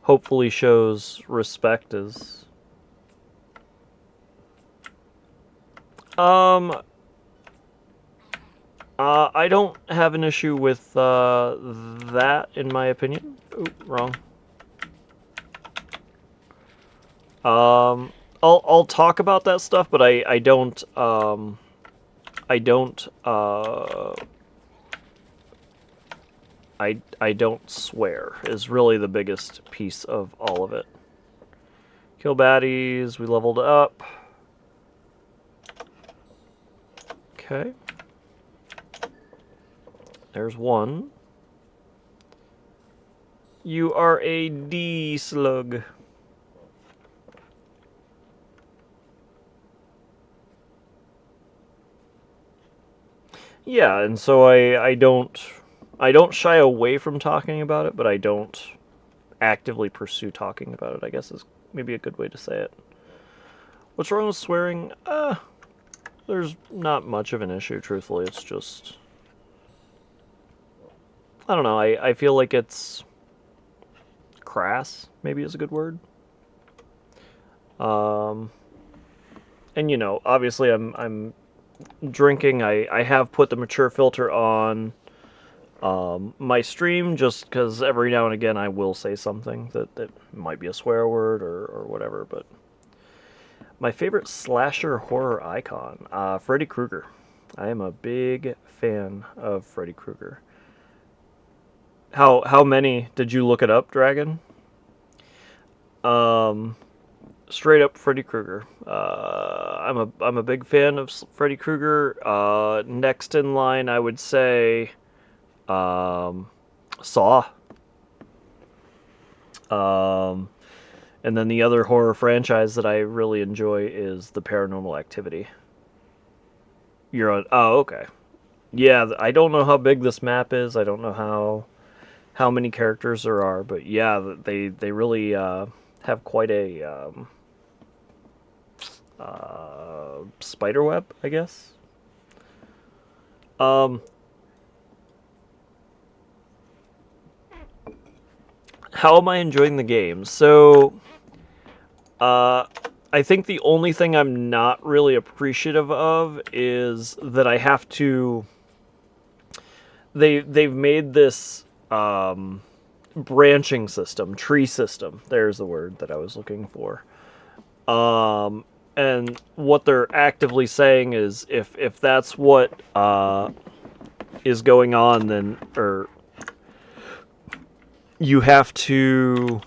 [SPEAKER 2] hopefully shows respect is I don't have an issue with that, in my opinion. Ooh, wrong. I'll talk about that stuff, but I don't I don't I don't swear is really the biggest piece of all of it. Kill baddies, we leveled up. Okay. There's one. You are a D slug. Yeah, and so I don't shy away from talking about it, but I don't actively pursue talking about it, I guess is maybe a good way to say it. What's wrong with swearing? There's not much of an issue, truthfully. It's just, I don't know, I feel like it's crass, maybe is a good word. And you know, obviously I'm drinking. I have put the mature filter on my stream just because every now and again I will say something that might be a swear word or whatever. But my favorite slasher horror icon, Freddy Krueger. I am a big fan of Freddy Krueger. How many did you look it up, Dragon? Straight up Freddy Krueger. I'm a big fan of Freddy Krueger. Next in line, I would say Saw. And then the other horror franchise that I really enjoy is the Paranormal Activity. You're on. Oh, okay. Yeah, I don't know how big this map is. I don't know how many characters there are, but yeah, they really have quite a spider web, I guess. How am I enjoying the game? So, I think the only thing I'm not really appreciative of is that I have to. They've made this branching system, tree system. There's the word that I was looking for. And what they're actively saying is if that's what is going on, then you have to.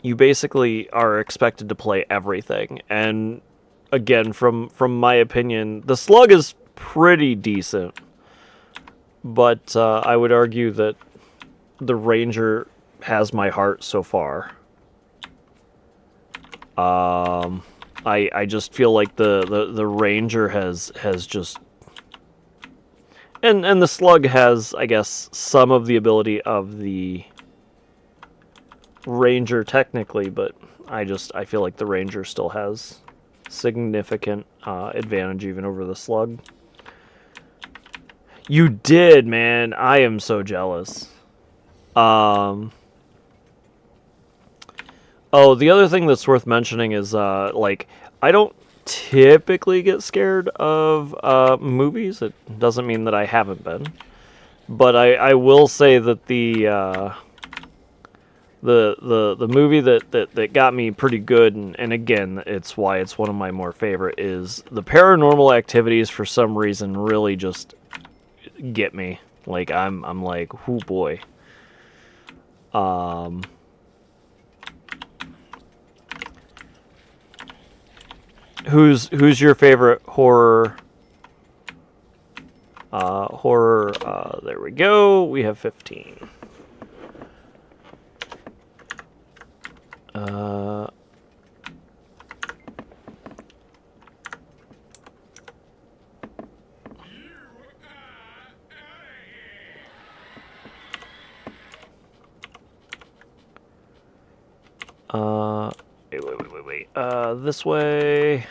[SPEAKER 2] You basically are expected to play everything, and again, from my opinion, the slug is pretty decent, but I would argue that the ranger has my heart so far. I just feel like the ranger has just, and the slug has, I guess, some of the ability of the ranger technically, but I feel like the ranger still has significant advantage even over the slug. You did, man. I am so jealous. Oh, the other thing that's worth mentioning is like, I don't typically get scared of movies. It doesn't mean that I haven't been, but I will say that the movie that got me pretty good, and again, it's why it's one of my more favorite, is the Paranormal Activities. For some reason, really just get me. Like I'm like, oh boy. Who's your favorite horror? There we go. We have 15. Wait. This way.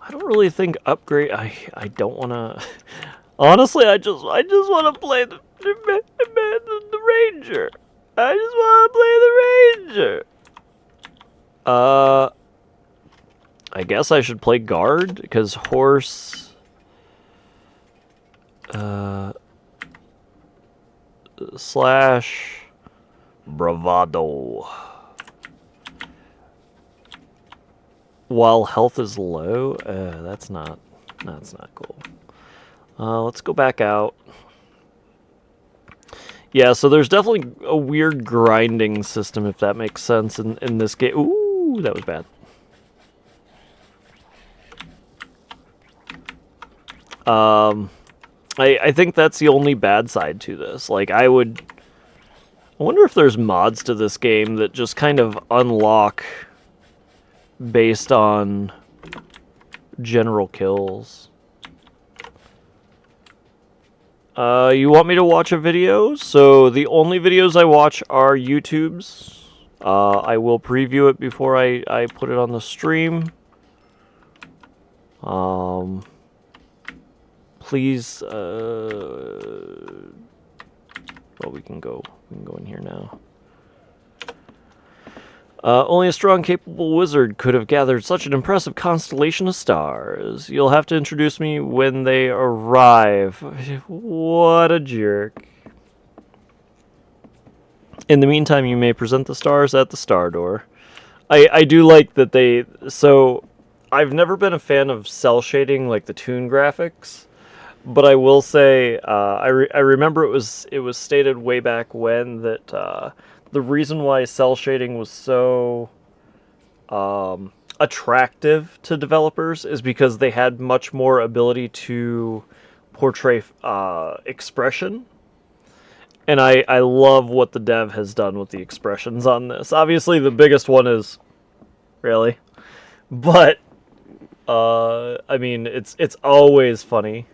[SPEAKER 2] I don't really think upgrade. I don't want to. Honestly, I just want to play the ranger. I just want to play the ranger. I guess I should play guard because horse. Slash bravado. While health is low, that's not cool. Let's go back out. Yeah, so there's definitely a weird grinding system, if that makes sense, in this game. Ooh, that was bad. I think that's the only bad side to this. Like, I wonder if there's mods to this game that just kind of unlock based on general kills. You want me to watch a video? So the only videos I watch are YouTube's. I will preview it before I put it on the stream. Please, well, we can go in here now. Only a strong, capable wizard could have gathered such an impressive constellation of stars. You'll have to introduce me when they arrive. What a jerk. In the meantime, you may present the stars at the star door. I do like that they... So, I've never been a fan of cell shading, like the Toon graphics. But I will say, I remember it was stated way back when that the reason why cell shading was so attractive to developers is because they had much more ability to portray expression. And I love what the dev has done with the expressions on this. Obviously, the biggest one is... Really? But, I mean, it's always funny.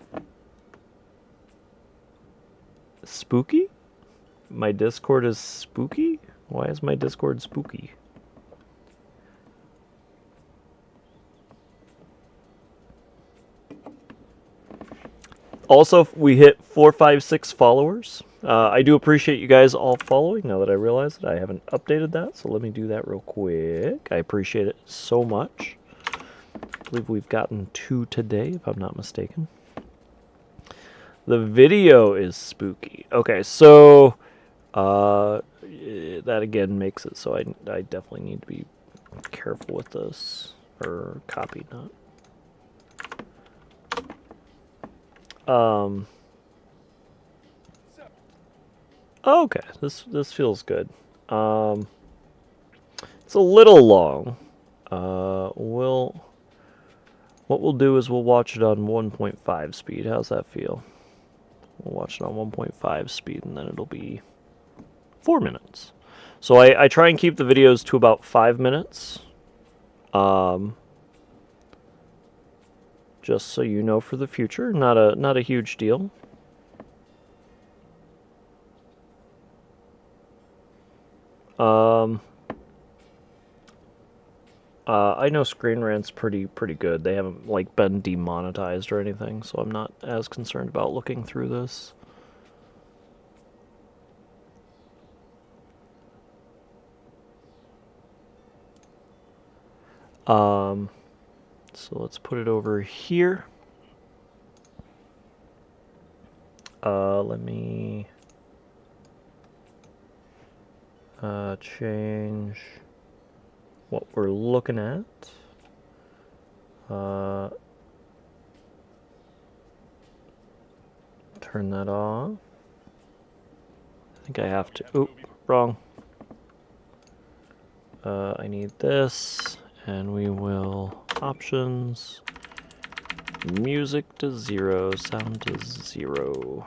[SPEAKER 2] Spooky? My Discord is spooky? Why is my Discord spooky? Also, we hit 456 followers. I do appreciate you guys all following, now that I realize that I haven't updated that, so let me do that real quick. I appreciate it so much. I believe we've gotten 2 today, if I'm not mistaken. The video is spooky. Okay, so that again makes it so I definitely need to be careful with this, or copy, not. Okay, this feels good. It's a little long. What we'll do is we'll watch it on 1.5 speed. How's that feel? We'll watch it on 1.5 speed, and then it'll be 4 minutes. So I try and keep the videos to about 5 minutes. Just so you know for the future, not a huge deal. I know Screen Rant's pretty good. They haven't like been demonetized or anything, so I'm not as concerned about looking through this. So let's put it over here. Let me change what we're looking at. Turn that off. I think I have to. Oop, wrong. I need this, and we will options, music to 0, sound to 0.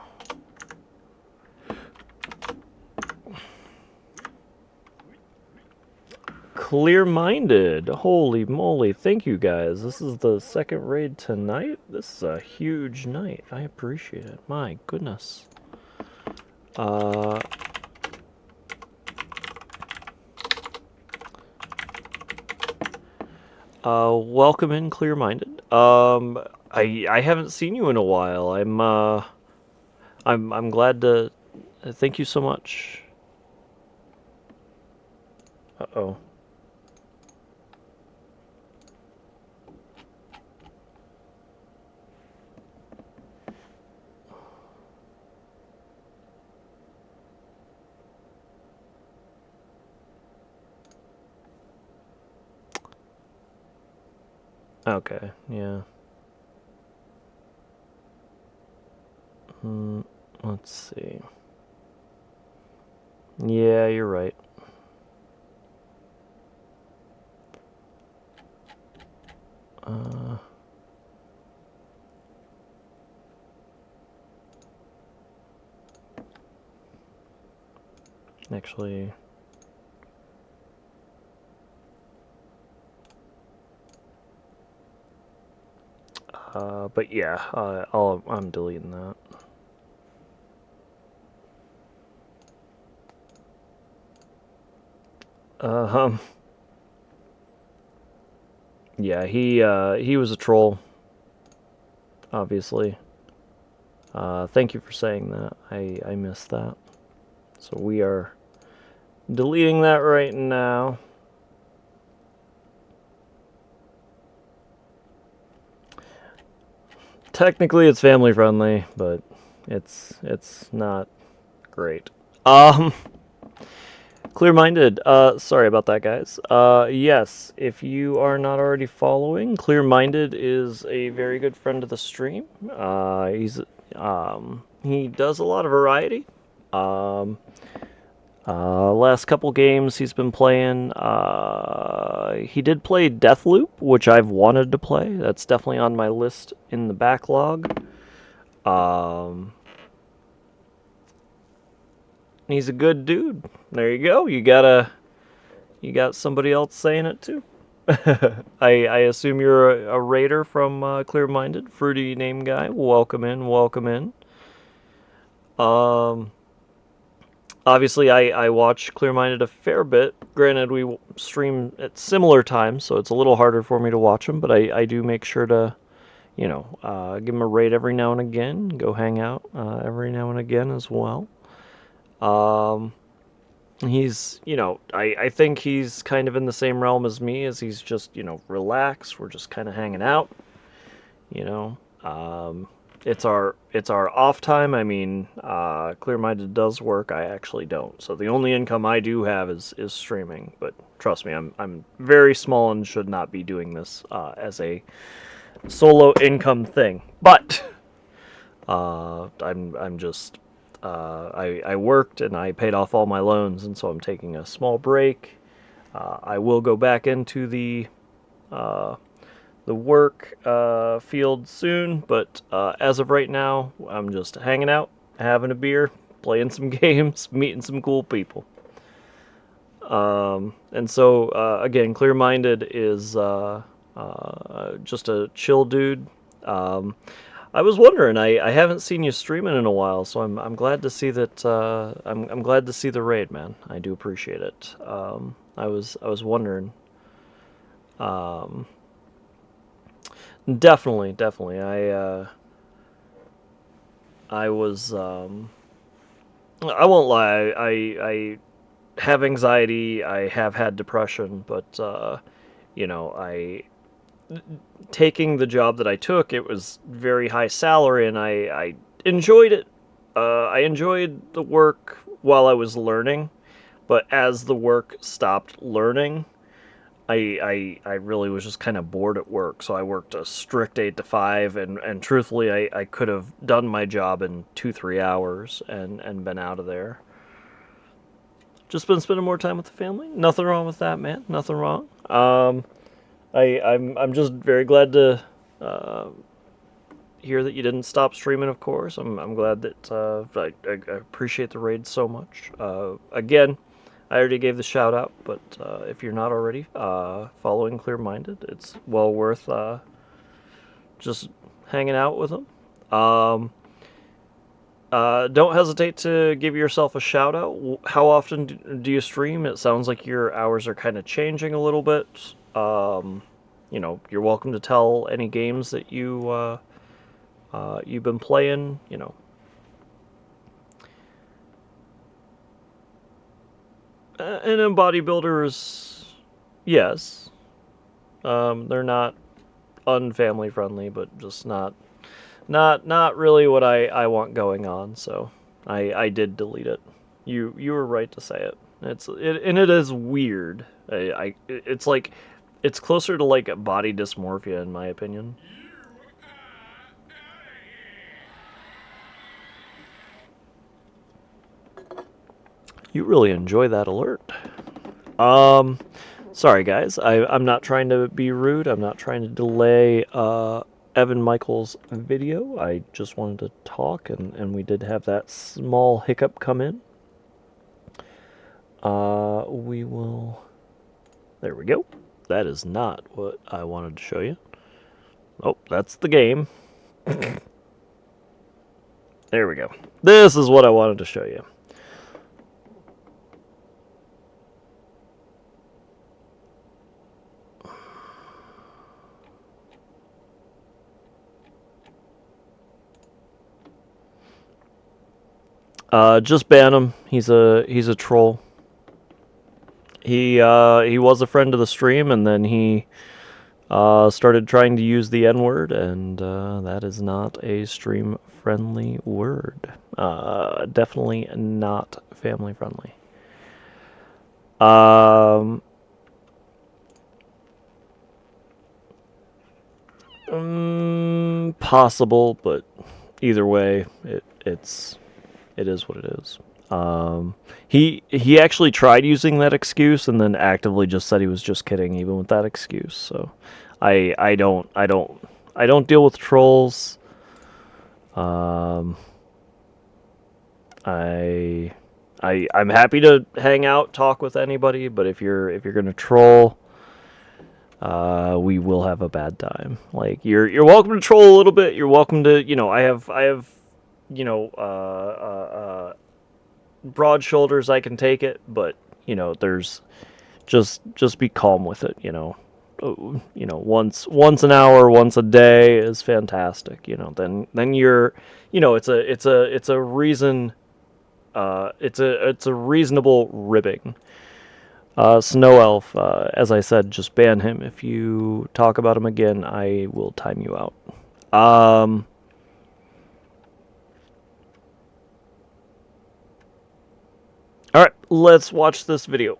[SPEAKER 2] Clear-minded. Holy moly, thank you guys. This is the second raid tonight. This is a huge night. I appreciate it. My goodness. Welcome in, Clear-minded. I haven't seen you in a while. I'm glad to. Thank you so much. Uh-oh. Okay, yeah. Let's see. Yeah, you're right. Actually, but yeah, I'm deleting that. Um, yeah, he was a troll, obviously. Thank you for saying that. I missed that. So we are deleting that right now. Technically, it's family friendly, but it's not great. Clear-minded. Sorry about that, guys. Yes, if you are not already following, Clear-minded is a very good friend of the stream. He does a lot of variety. Last couple games he's been playing, he did play Deathloop, which I've wanted to play. That's definitely on my list in the backlog. He's a good dude. There you go. You got somebody else saying it too. I assume you're a raider from Clear-minded, fruity name guy. Welcome in, welcome in. Obviously, I watch Clear-minded a fair bit. Granted, we stream at similar times, so it's a little harder for me to watch him, but I do make sure to, give him a raid every now and again. Go hang out every now and again as well. He's, I think he's kind of in the same realm as me, as he's just, relaxed. We're just kind of hanging out, you know. It's our off time. I mean, Clear-minded does work. I actually don't. So the only income I do have is streaming. But trust me, I'm very small and should not be doing this as a solo income thing. But I'm just I worked and I paid off all my loans, and so I'm taking a small break. I will go back into the work field soon, but as of right now, I'm just hanging out, having a beer, playing some games, meeting some cool people. And so, again, Clear-minded is just a chill dude. I was wondering, I haven't seen you streaming in a while, so I'm glad to see that. I'm glad to see the raid, man. I do appreciate it. I was wondering. Definitely. I was. I won't lie. I have anxiety. I have had depression, but I taking the job that I took. It was very high salary, and I enjoyed it. I enjoyed the work while I was learning, but as the work stopped learning, I really was just kind of bored at work, so I worked a strict 8 to 5, and truthfully, I could have done my job in 2-3 hours and been out of there. Just been spending more time with the family. Nothing wrong with that, man. Nothing wrong. I'm just very glad to hear that you didn't stop streaming. Of course, I'm glad that I appreciate the raid so much. Again, I already gave the shout out, but if you're not already following Clear-minded, it's well worth just hanging out with them. Don't hesitate to give yourself a shout out. How often do you stream? It sounds like your hours are kind of changing a little bit. You're welcome to tell any games that you've been playing. And in bodybuilders, yes, they're not unfamily friendly, but just not really what I want going on. So I did delete it. You were right to say it. And it is weird. It's like it's closer to like body dysmorphia in my opinion. You really enjoy that alert. Sorry guys, I'm not trying to be rude. I'm not trying to delay Evan Michaels' video. I just wanted to talk, and we did have that small hiccup come in. We will... There we go. That is not what I wanted to show you. Oh, that's the game. There we go. This is what I wanted to show you. Just ban him. He's a troll. He was a friend of the stream, and then he started trying to use the N-word, and that is not a stream-friendly word. Definitely not family-friendly. Possible, but either way, it is what it is. He actually tried using that excuse and then actively just said he was just kidding, even with that excuse. So, I don't deal with trolls. I'm happy to hang out, talk with anybody, but if you're gonna troll, we will have a bad time. Like you're welcome to troll a little bit. You're welcome to, I have broad shoulders, I can take it, but there's just be calm with it. Once an hour, once a day is fantastic. Then you're, it's a reason. It's a reasonable ribbing. Snow Elf, as I said, just ban him. If you talk about him again, I will time you out. Alright, let's watch this video.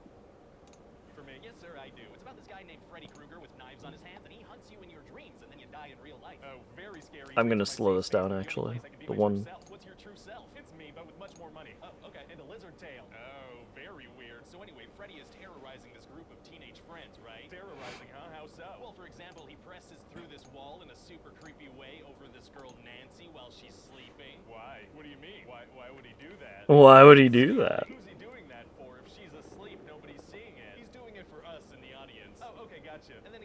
[SPEAKER 3] For me? Yes, sir, I do. It's about this guy named Freddy Krueger with knives on his hands, and he hunts you in your dreams, and then you die in real life. Oh, very scary.
[SPEAKER 2] I'm gonna slow this down, actually. The one...
[SPEAKER 3] What's your true self? It's me, but with much more money. Oh, okay. And a lizard tail. Oh, very weird. So anyway, Freddy is terrorizing this group of teenage friends, right? Terrorizing, huh? How so? Well, for example, he presses through this wall in a super creepy way over this girl Nancy while she's sleeping. Why? What do you mean? Why would he do that?
[SPEAKER 2] Why would he do that?
[SPEAKER 3] Who's he doing that for? If she's asleep, nobody's seeing it. He's doing it for us in the audience. Oh, okay, gotcha. And then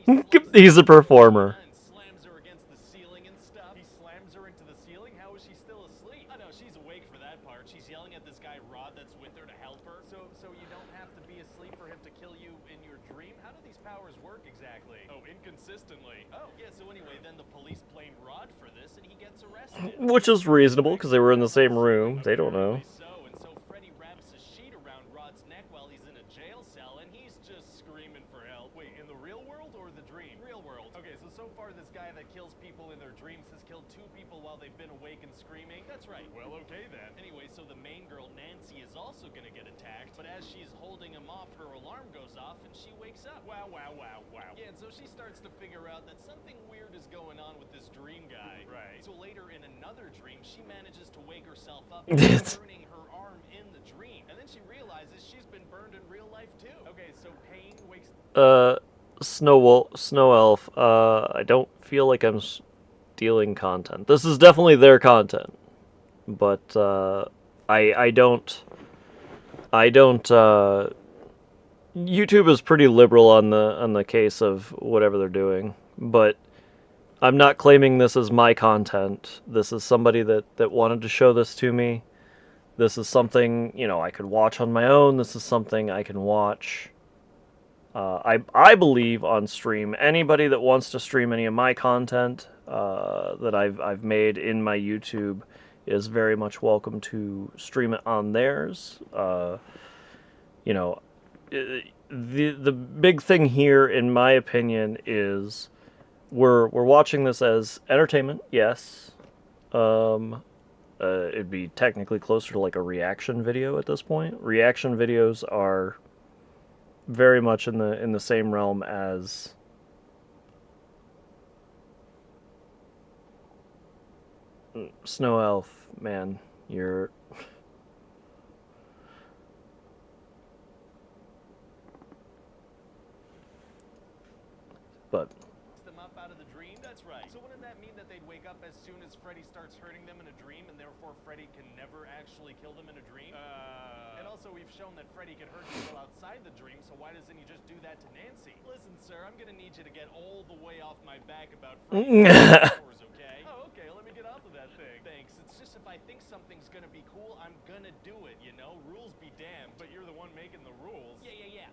[SPEAKER 2] He's a performer.
[SPEAKER 3] and slams her against the ceiling and stuff. He slams her into the ceiling? How is she still asleep? I know, she's awake for that part. She's yelling at this guy Rod that's with her to help her. So you don't have to be asleep for him to kill you in your dream? How do these powers work exactly? Oh, inconsistently. Oh, yeah, so anyway, then the police blame Rod for this and he gets arrested.
[SPEAKER 2] Which is reasonable, because they were in the same room. They don't know.
[SPEAKER 3] So Freddy wraps a sheet around Rod's neck while he's in a jail cell, and he's just screaming for help. Wait, in the real world or the dream? Real world. Okay, so far this guy that kills people in their dreams has killed 2 people while they've been awake and screaming? That's right. Well, okay then. Anyway, so the main girl, Nancy, is also gonna get attacked, but as she's holding him off, her alarm goes off, and she wakes up. Wow. Yeah, and so she starts to figure out that something weird is going on with this dream guy. Right. So later in another dream, she manages to wake herself up by burning her arm in the dream. And then she realizes she's been burned in real life too. Okay, so Pain wakes...
[SPEAKER 2] Snow Elf, I don't feel like I'm stealing content. This is definitely their content. But, I don't, YouTube is pretty liberal on the case of whatever they're doing, but I'm not claiming this as my content. This is somebody that wanted to show this to me. This is something, I could watch on my own. This is something I can watch. I believe on stream. Anybody that wants to stream any of my content that I've made in my YouTube is very much welcome to stream it on theirs. The big thing here, in my opinion, is we're watching this as entertainment. Yes, it'd be technically closer to like a reaction video at this point. Reaction videos are very much in the same realm as Snow Elf. Man, you're... But
[SPEAKER 3] them up out of the dream? That's right. So wouldn't that mean that they'd wake up as soon as Freddy starts hurting them in a dream and therefore therefore Freddy can never actually kill them in a dream. And also we've shown that Freddy can hurt people outside the dream, so why doesn't he just do that to Nancy? Listen, sir, I'm gonna need you to get all the way off my back about Freddy's powers, okay? Oh, okay, let me get off of that thing. Thanks. It's just if I think something's gonna be cool, I'm gonna do it, you know? Rules be damned, but you're the one making the rules. Yeah.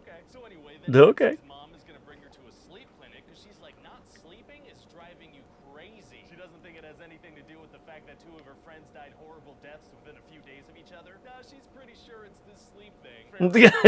[SPEAKER 3] Okay. So anyway, then
[SPEAKER 2] Okay.
[SPEAKER 3] Nancy's mom is gonna bring her to a sleep clinic because she's like, not sleeping is driving you crazy. She doesn't think it has anything to do with the fact that 2 of her friends died horrible deaths within a few days of each other. No, she's pretty sure it's this sleep thing. She gets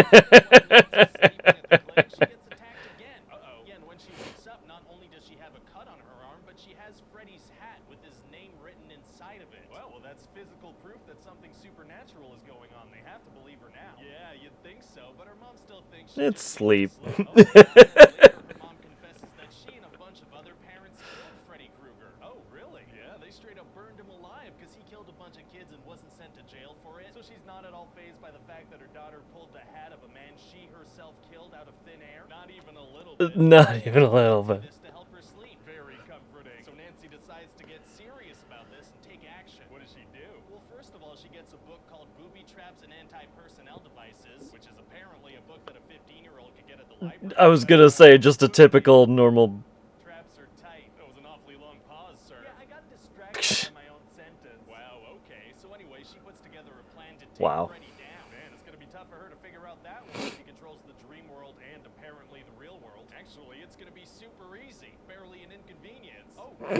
[SPEAKER 3] attacked again. Uh-oh. Yeah, and when she wakes up, not only does she have a cut on her arm, but she has Freddy's hat with his name written inside of it. Well, that's physical proof that something supernatural is going on. They have to believe her now. Yeah, you'd think so, but her mom still thinks she
[SPEAKER 2] It's
[SPEAKER 3] just
[SPEAKER 2] sleep.
[SPEAKER 3] needs to sleep. Oh, later, her mom confesses that she and a bunch of other parents killed Freddy Krueger. Oh, really? Yeah, they straight up burned him alive because he killed a bunch of kids and wasn't sent to jail for it. So she's not at all fazed by the fact that her daughter pulled the hat of a man she herself killed out of thin air. Not even a little bit.
[SPEAKER 2] Not even a little bit.
[SPEAKER 3] This to help her sleep. Very comforting. So Nancy decides to get serious about this and take action. What does she do? Well, first of all, she gets a book called Booby Traps and Anti-Personnel Devices, which is apparently a book that a 15-year-old could get at the library.
[SPEAKER 2] I was gonna say just a typical normal.
[SPEAKER 3] Traps are tight. That was an awfully long pause, sir. Yeah, I got distracted by my own sentence. Wow, okay. So anyway, she puts together a plan to take
[SPEAKER 2] Wow.
[SPEAKER 3] Freddy down. Man, it's gonna be tough for her to figure out that one. She controls the dream world and apparently the real world. Actually, it's gonna be super easy. Barely an inconvenience. Oh, she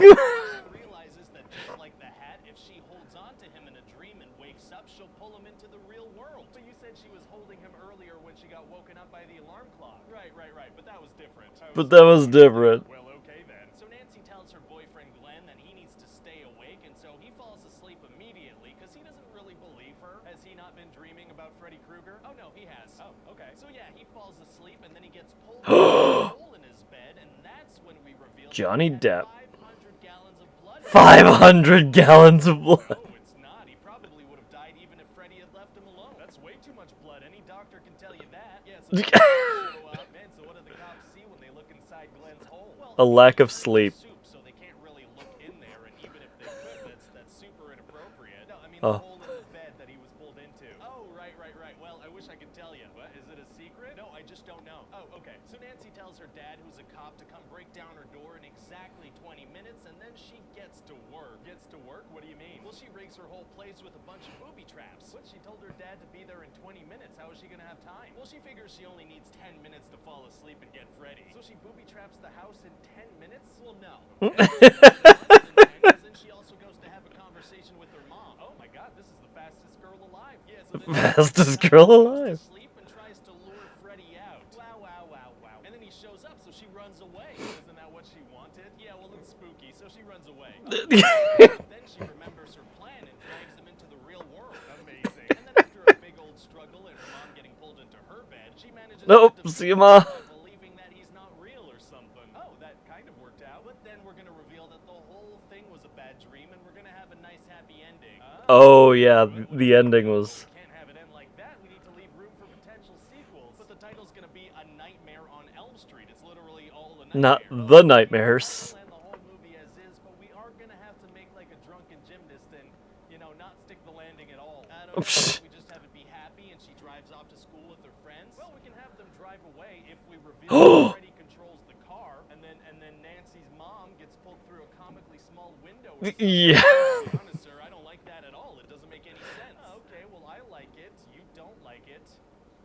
[SPEAKER 3] realizes that just like the hat, if she holds on to him in a dream and wakes up, she'll pull him into the real world. But you said she was holding him earlier when she got woken up by the alarm clock. Right. But that was different.
[SPEAKER 2] But that was different.
[SPEAKER 3] Well, okay then. So Nancy tells her boyfriend Glenn that he needs to stay awake, and so he falls asleep immediately because he doesn't really believe her. Has he not been dreaming about Freddy Krueger? Oh no, he has. Oh, okay. So yeah, he falls asleep and then he gets pulled into a hole in his bed, and that's when we reveal
[SPEAKER 2] Johnny
[SPEAKER 3] that he had
[SPEAKER 2] Depp.
[SPEAKER 3] 500 gallons of blood.
[SPEAKER 2] 500 gallons of blood.
[SPEAKER 3] No, it's not. He probably would have died even if Freddy had left him alone. That's way too much blood. Any doctor can tell you that. Yeah, so show up. Man, so what do the cops see when they look inside Glenn's hole? Well,
[SPEAKER 2] A lack of sleep.
[SPEAKER 3] Soup, so they can't really look in there, and even if they could, that's super inappropriate. No, I mean
[SPEAKER 2] Oh.
[SPEAKER 3] the hole in the bed that he was pulled into. Oh, right. Well, I wish I could tell you. What? Is it a secret? No, I just don't know. Oh, okay. So Nancy tells her dad, who's a cop, to come break down her door in exactly 20 minutes, and then she gets to work. Gets to work? What do you mean? Well, she rigs her whole place with a bunch of booby traps. But she told her dad to be there in 20 minutes. How is she gonna have time? Well, she figures she only needs 10 minutes to fall asleep and get Freddy. So she booby traps the house in 10 minutes? Well, no. Then she also goes to have a conversation with her mom. Oh my god, this is the fastest girl alive. Yeah, so then
[SPEAKER 2] Fastest girl alive.
[SPEAKER 3] Sleep and tries to lure Freddy out. Wow. And then he shows up, so she runs away. Isn't that what she wanted? Yeah, well, it's spooky, so she runs away. Then she remembers her plan and drags him into the real world. Amazing. And then after a big old struggle and her mom getting pulled into her bed, she manages
[SPEAKER 2] Nope,
[SPEAKER 3] to
[SPEAKER 2] see you, Ma.
[SPEAKER 3] believing that he's not real or something. Oh, that kind of worked out. But then we're gonna reveal that the whole thing was a bad dream, and we're gonna have a nice happy ending.
[SPEAKER 2] Oh yeah, the ending was.
[SPEAKER 3] We can't have it end like that. We need to leave room for potential sequels. But the title's gonna be A Nightmare on Elm Street. It's literally all a
[SPEAKER 2] Not
[SPEAKER 3] nightmare.
[SPEAKER 2] the nightmares.
[SPEAKER 3] We'll end the whole movie as is, but we are gonna have to make like a drunken gymnast and, not stick the landing at all. I don't know. We just have it be happy and she drives off to school with her friends. Well, we can have them drive away if we reveal that Freddy controls the car, and then Nancy's mom gets pulled through a comically small window. Or something.
[SPEAKER 2] Yeah.
[SPEAKER 3] To be honest, sir, I don't like that at all. It doesn't make any sense. Oh, okay, well I like it. You don't like it.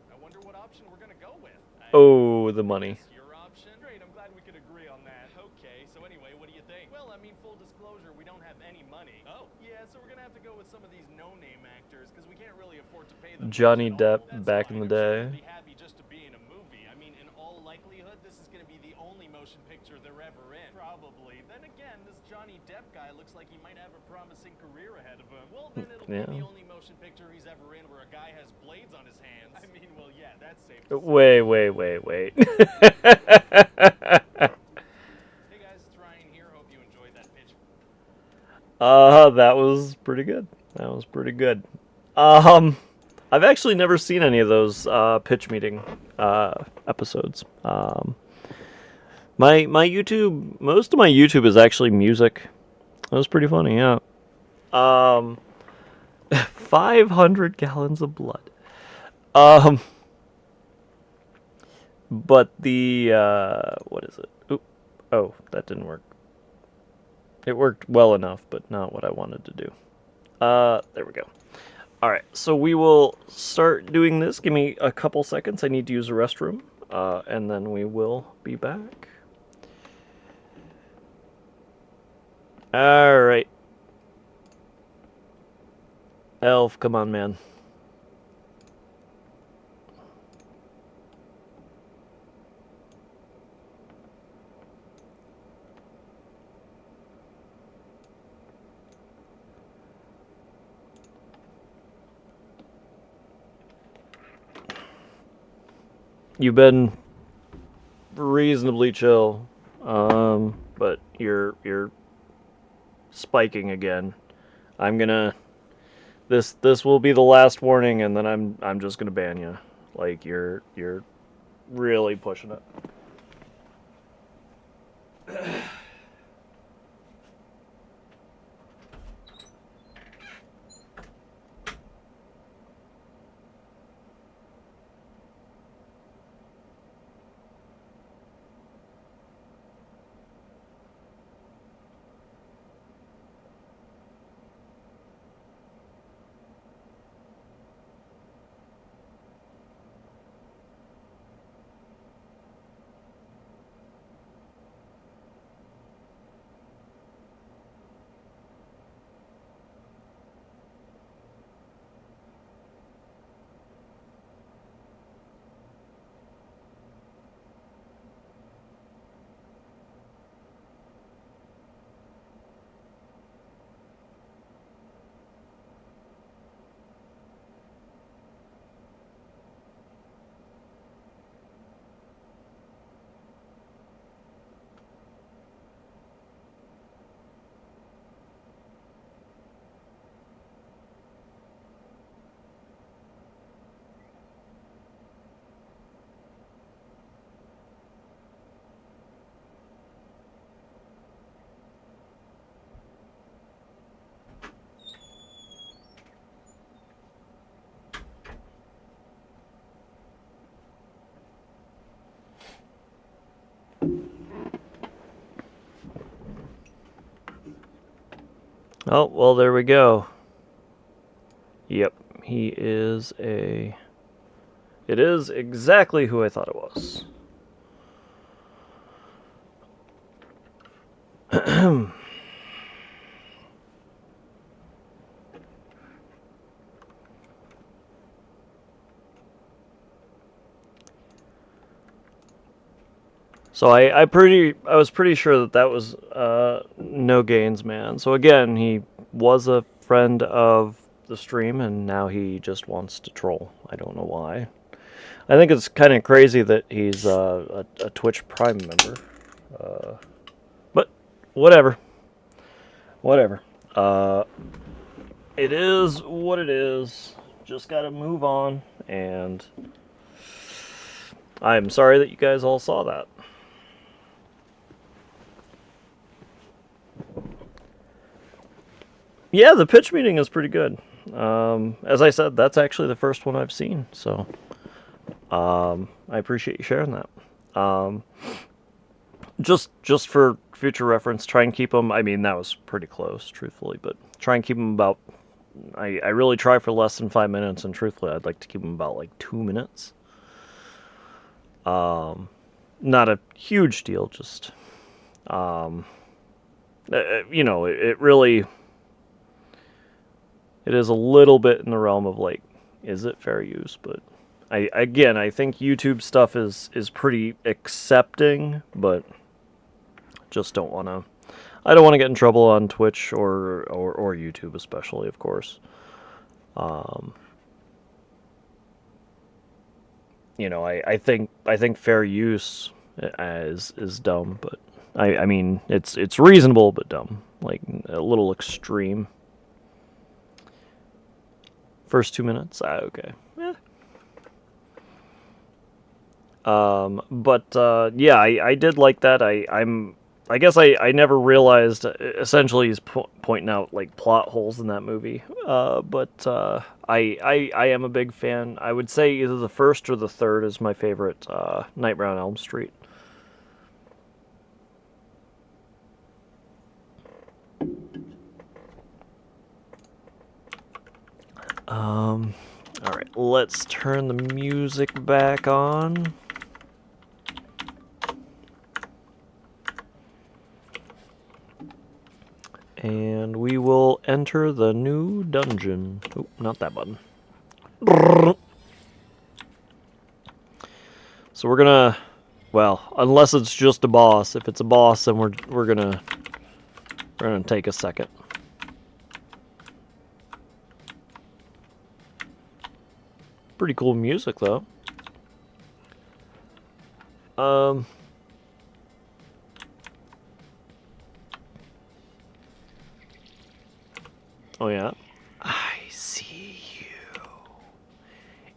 [SPEAKER 3] I wonder what option we're gonna go with.
[SPEAKER 2] Oh, the money.
[SPEAKER 3] That's your option? Great, I'm glad we could agree on that. Okay, so anyway, what do you think? Well, I mean, full disclosure, we don't have any money. Oh, yeah, so we're gonna have to go with some of these no-name actors because we can't really afford to pay them.
[SPEAKER 2] Johnny
[SPEAKER 3] much at all.
[SPEAKER 2] Depp
[SPEAKER 3] That's
[SPEAKER 2] back
[SPEAKER 3] fine.
[SPEAKER 2] in the
[SPEAKER 3] I'm sure
[SPEAKER 2] day.
[SPEAKER 3] they'll be happy just to be in a movie. I mean, in all likelihood, this is gonna be the only motion picture they're ever in. Probably. Then again, this Johnny Depp guy looks like he might have a promising career ahead of him. Well, then it'll
[SPEAKER 2] Yeah.
[SPEAKER 3] be the only motion picture he's ever in where a guy has blades on his hands. I mean, well, yeah, that's safe to say.
[SPEAKER 2] Wait.
[SPEAKER 3] Hey guys, it's Ryan here. Hope you enjoyed that pitch.
[SPEAKER 2] That was pretty good. I've actually never seen any of those pitch meeting episodes. My YouTube, most of my YouTube is actually music. That was pretty funny, yeah. Um, 500 gallons of blood. Um, but the, what is it? Oop. Oh, that didn't work. It worked well enough, but not what I wanted to do. There we go. Alright, so we will start doing this. Give me a couple seconds. I need to use the restroom, and then we will be back. Alright. Elf, come on, man. You've been reasonably chill, but you're spiking again. I'm gonna this will be the last warning, and then I'm just gonna ban you. Like you're really pushing it. Oh, well, there we go. Yep, he is a... It is exactly who I thought it was. So I was pretty sure that was No Gains Man. So again, he was a friend of the stream, and now he just wants to troll. I don't know why. I think it's kind of crazy that he's a Twitch Prime member. But whatever. Whatever. It is what it is. Just gotta move on, and I'm sorry that you guys all saw that. Yeah, the pitch meeting is pretty good. As I said, that's actually the first one I've seen, so I appreciate you sharing that. Just for future reference, try and keep them. I mean, that was pretty close, truthfully, but try and keep them about. I really try for less than 5 minutes, and truthfully, I'd like to keep them about like 2 minutes. Not a huge deal, just you know, it really. It is a little bit in the realm of like, is it fair use? But I think YouTube stuff is pretty accepting, but just don't want to. I don't want to get in trouble on Twitch or YouTube, especially, of course. You know, I think fair use is dumb, but I mean it's reasonable but dumb, like a little extreme. First 2 minutes? Okay. Yeah. But yeah, I did like that. I'm I guess I never realized. Essentially, he's pointing out like plot holes in that movie. But I am a big fan. I would say either the first or the third is my favorite Nightmare on Elm Street. All right, let's turn the music back on. And we will enter the new dungeon. Oh, not that button. So we're gonna, well, unless it's just a boss. If it's a boss, then we're gonna take a second. Pretty cool music though. Oh yeah. I see you,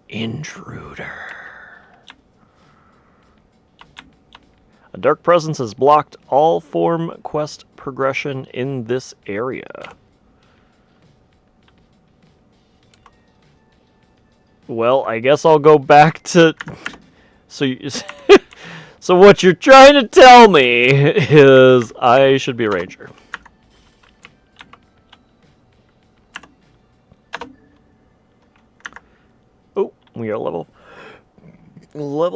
[SPEAKER 2] intruder. A dark presence has blocked all form quest progression in this area. Well, I guess I'll go back to... So, so what you're trying to tell me is I should be a ranger. Oh, we are level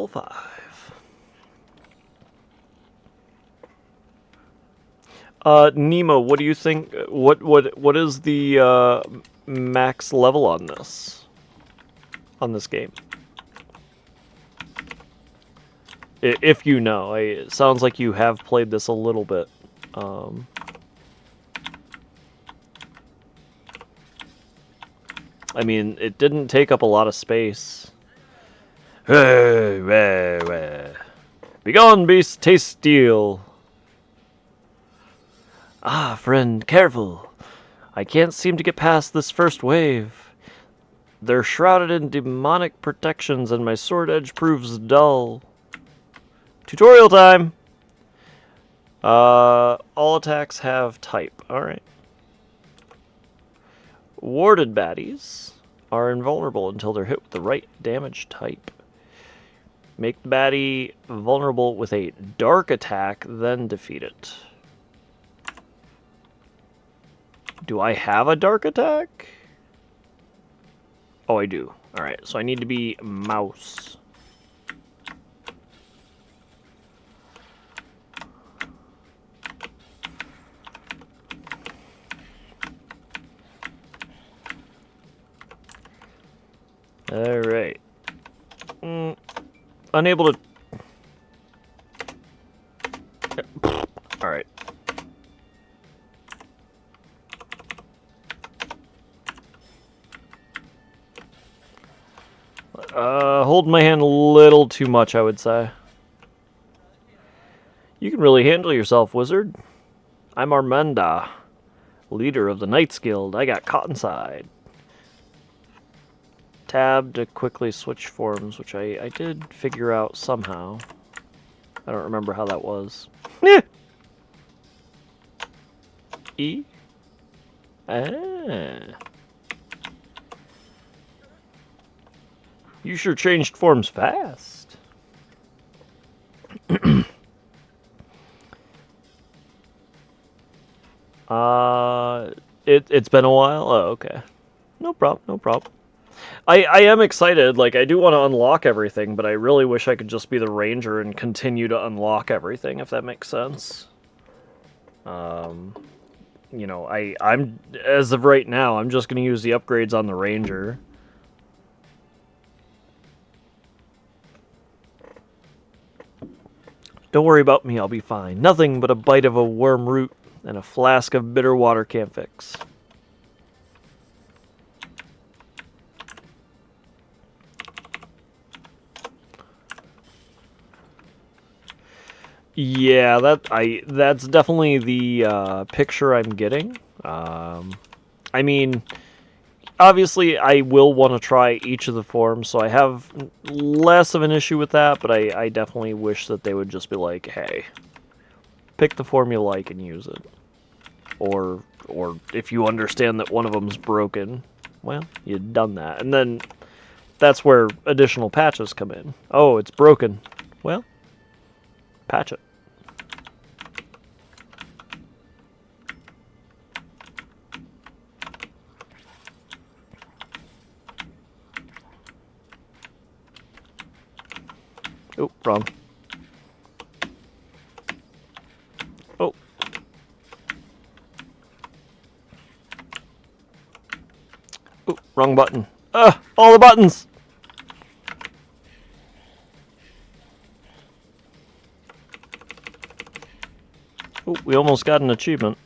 [SPEAKER 2] 5. Nemo, what do you think? What is the max level on this? On this game, if you know, it sounds like you have played this a little bit. I mean, it didn't take up a lot of space. Begone, beast, taste steel. Ah, friend, careful. I can't seem to get past this first wave. They're shrouded in demonic protections, and my sword edge proves dull. Tutorial time! All attacks have type. Alright. Warded baddies are invulnerable until they're hit with the right damage type. Make the baddie vulnerable with a dark attack, then defeat it. Do I have a dark attack? Oh, I do. Alright, so I need to be mouse. Alright. Unable to... Alright. Holding my hand a little too much, I would say. You can really handle yourself, wizard. I'm Armenda, leader of the Knights Guild. I got caught inside. Tab to quickly switch forms, which I did figure out somehow. I don't remember how that was. E? Ah. You sure changed forms fast. It's been a while? Oh, okay. No problem, no problem. I am excited. Like, I do want to unlock everything, but I really wish I could just be the ranger and continue to unlock everything, if that makes sense. You know, I'm as of right now, I'm just going to use the upgrades on the ranger. Don't worry about me, I'll be fine. Nothing but a bite of a worm root and a flask of bitter water can't fix. Yeah, that's definitely the picture I'm getting. I mean, obviously I will want to try each of the forms, so I have less of an issue with that, but I definitely wish that they would just be like, hey, pick the form you like and use it. Or if you understand that one of them's broken, well, you've done that. And then that's where additional patches come in. Oh, it's broken. Well, patch it. Oh, wrong. Oh. Oh, wrong button. All the buttons! Oh, we almost got an achievement.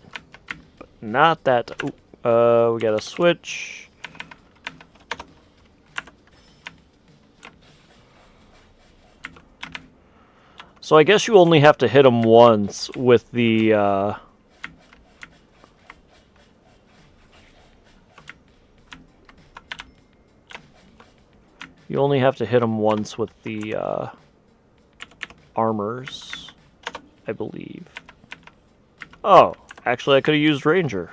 [SPEAKER 2] But not that. Oh, we got a switch. So I guess you only have to hit them once with the, You only have to hit them once with the, armors, I believe. Oh, actually I could have used Ranger.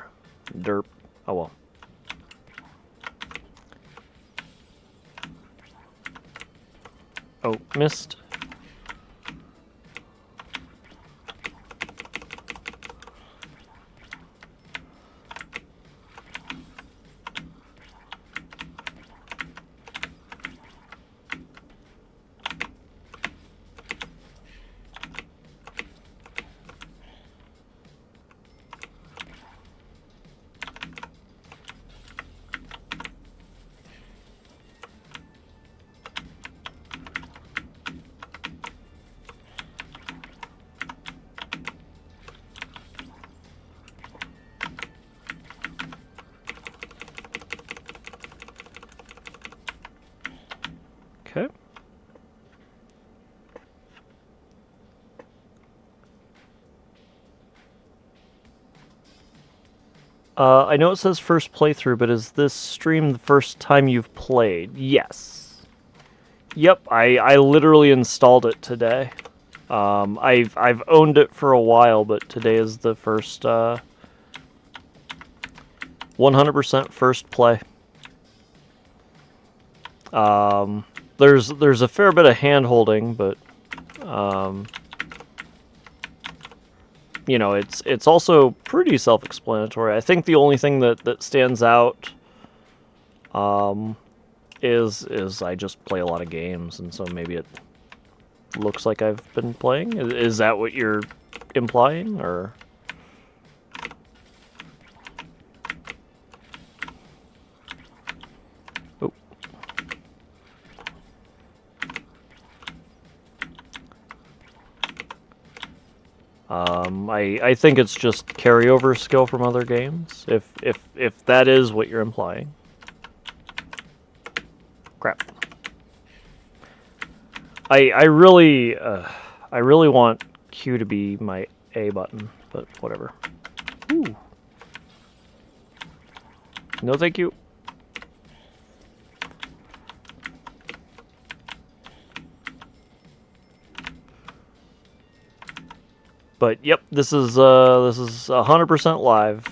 [SPEAKER 2] Derp. Oh well. Oh, missed. Okay. I know it says first playthrough, but is this stream the first time you've played? Yes. Yep, I literally installed it today. I've owned it for a while, but today is the first 100% first play. There's a fair bit of hand holding, but you know, it's also pretty self-explanatory. I think the only thing that stands out is I just play a lot of games, and so maybe it looks like I've been playing. Is that what you're implying, or? I think it's just carryover skill from other games, if that is what you're implying. Crap. I really want Q to be my A button, but whatever. Ooh. No, thank you. But yep, this is 100% live.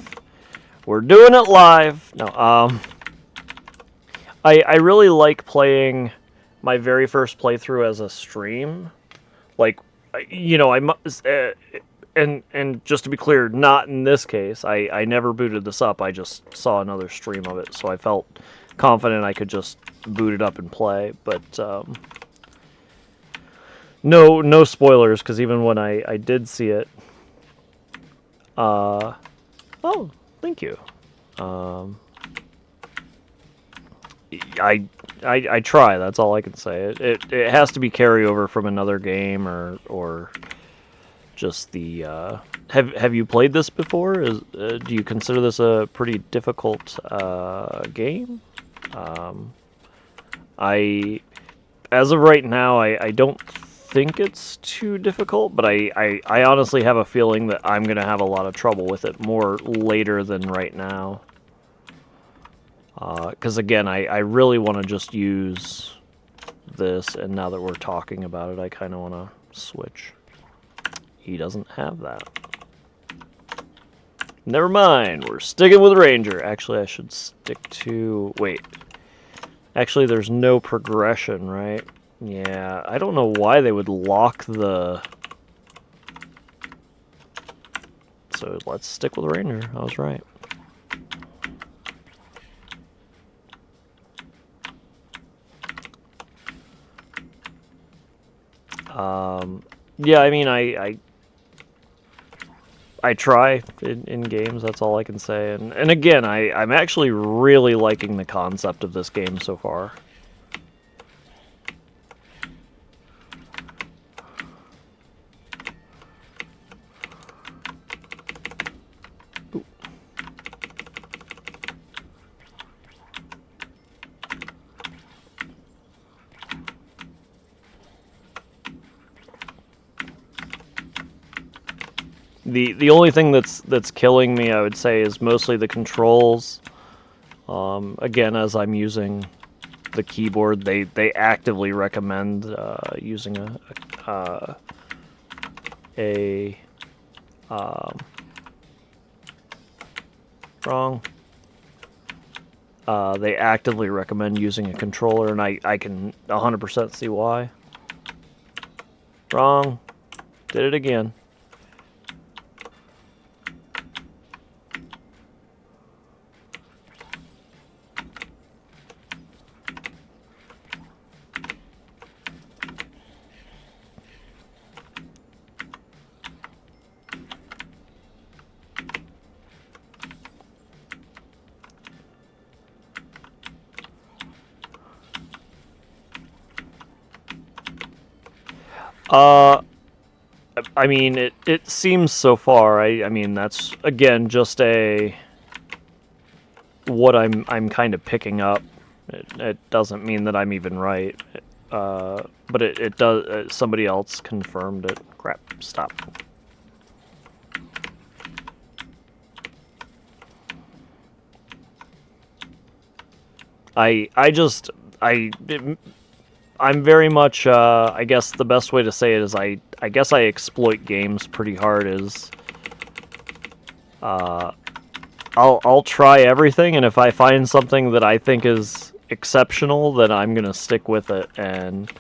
[SPEAKER 2] We're doing it live. No, I really like playing my very first playthrough as a stream. Like, you know, and just to be clear, not in this case. I never booted this up. I just saw another stream of it, so I felt confident I could just boot it up and play. But no spoilers, because even when I did see it, oh, thank you. I try. That's all I can say. It has to be carryover from another game, or just the. Have you played this before? Do you consider this a pretty difficult game? As of right now, I don't think it's too difficult, but I honestly have a feeling that I'm gonna have a lot of trouble with it more later than right now. Because again, I really want to just use this, and now that we're talking about it, I kind of want to switch. He doesn't have that. Never mind. We're sticking with Ranger. Actually, I should stick to... Wait. Actually, there's no progression, right? Yeah, I don't know why they would lock the... So let's stick with Ranger. I was right. Yeah, I mean, I try in games, that's all I can say. And again, I'm actually really liking the concept of this game so far. Ooh. The only thing that's killing me, I would say, is mostly the controls. Again, as I'm using the keyboard, they actively recommend using wrong. They actively recommend using a controller, and I can 100% see why. Wrong. Did it again. I mean, it seems so far. I mean, that's again just what I'm kind of picking up. It doesn't mean that I'm even right. But it does. Somebody else confirmed it. Crap! Stop. I'm very much, I guess the best way to say it is I guess I exploit games pretty hard. I'll try everything, and if I find something that I think is exceptional, then I'm gonna stick with it, and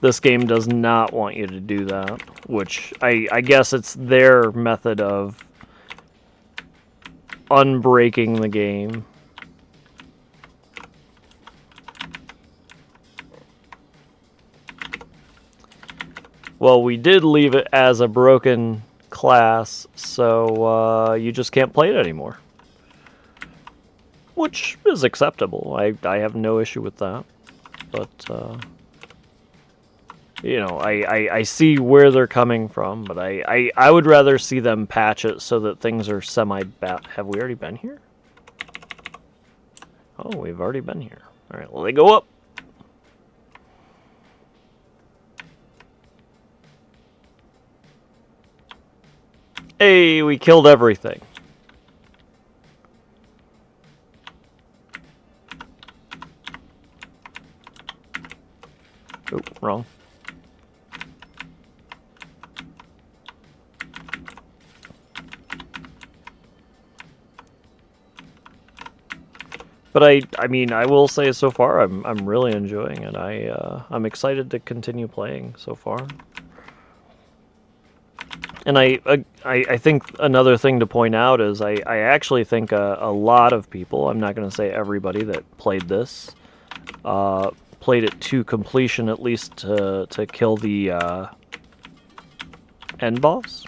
[SPEAKER 2] this game does not want you to do that, which I guess it's their method of unbreaking the game. Well, we did leave it as a broken class, so you just can't play it anymore. Which is acceptable. I have no issue with that. But, you know, I see where they're coming from, but I would rather see them patch it so that things are semi-bat. Have we already been here? Oh, we've already been here. Alright, well, they go up. Hey, we killed everything. Oh, wrong. But I mean, I will say so far, I'm really enjoying it. I'm excited to continue playing so far. And I think another thing to point out is I actually think a lot of people, I'm not going to say everybody that played this, played it to completion, at least to kill the end boss.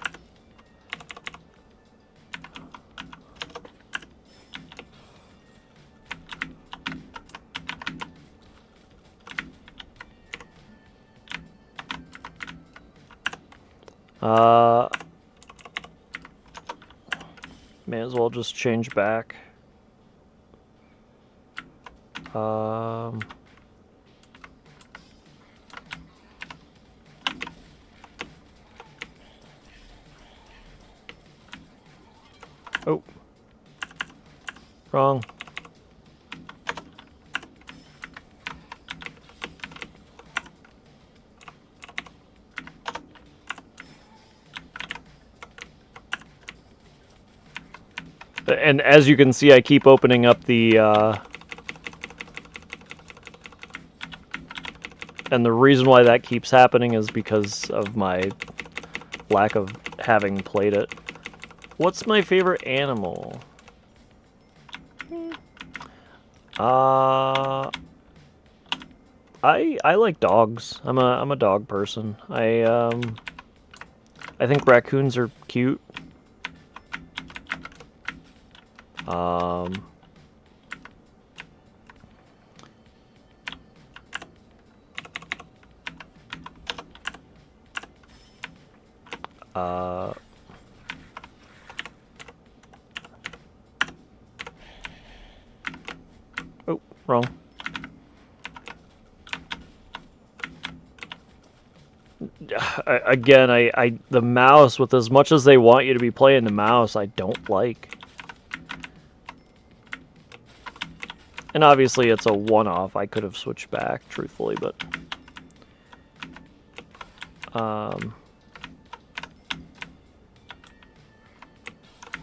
[SPEAKER 2] May as well just change back. Oh. Wrong. And as you can see, I keep opening up the... And the reason why that keeps happening is because of my lack of having played it. What's my favorite animal? I like dogs. I'm a dog person. I think raccoons are cute. Oh, wrong. Again, the mouse, with as much as they want you to be playing the mouse, I don't like. And obviously it's a one-off. I could have switched back, truthfully, but...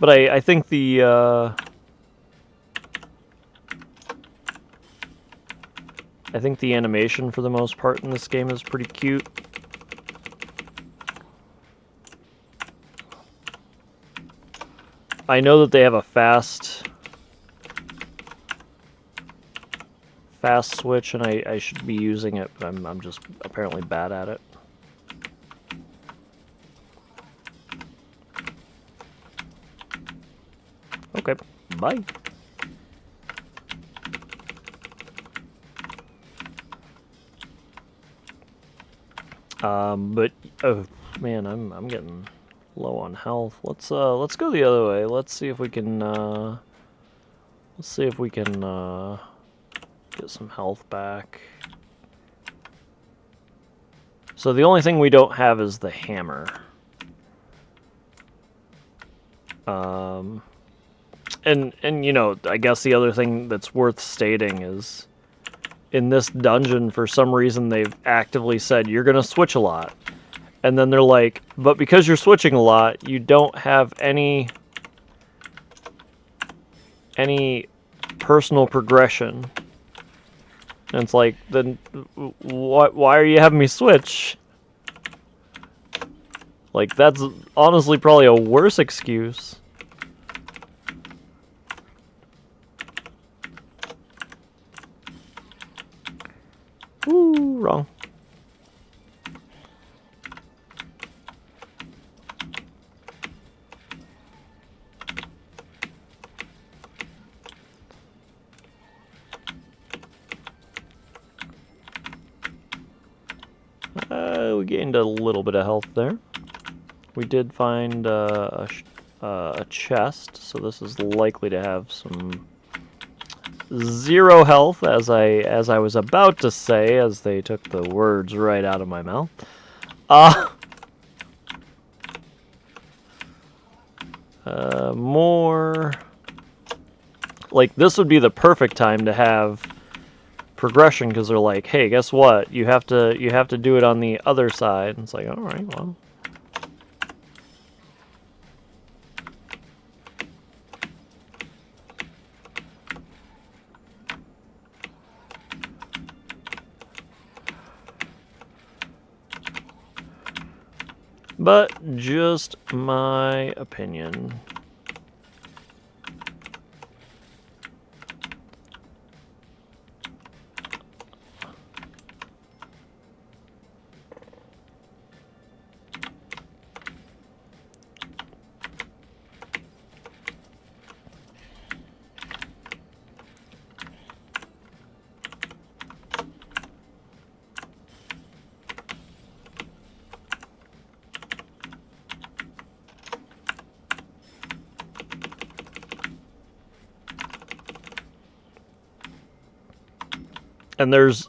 [SPEAKER 2] But I think the... I think the animation, for the most part, in this game is pretty cute. I know that they have a fast switch, and I should be using it, but I'm just apparently bad at it. Okay, bye. But oh man, I'm getting low on health. Let's go the other way. Let's see if we can get some health back. So the only thing we don't have is the hammer. And you know, I guess the other thing that's worth stating is, in this dungeon, for some reason, they've actively said, you're going to switch a lot. And then they're like, but because you're switching a lot, you don't have any personal progression. And it's like, then why are you having me switch? Like, that's honestly probably a worse excuse. Ooh, wrong. We gained a little bit of health there. We did find a chest, so this is likely to have some 0 health, as I was about to say, as they took the words right out of my mouth. More... Like, this would be the perfect time to have progression, because they're like, hey, guess what? You have to do it on the other side. And it's like, all right, well. But just my opinion. And there's...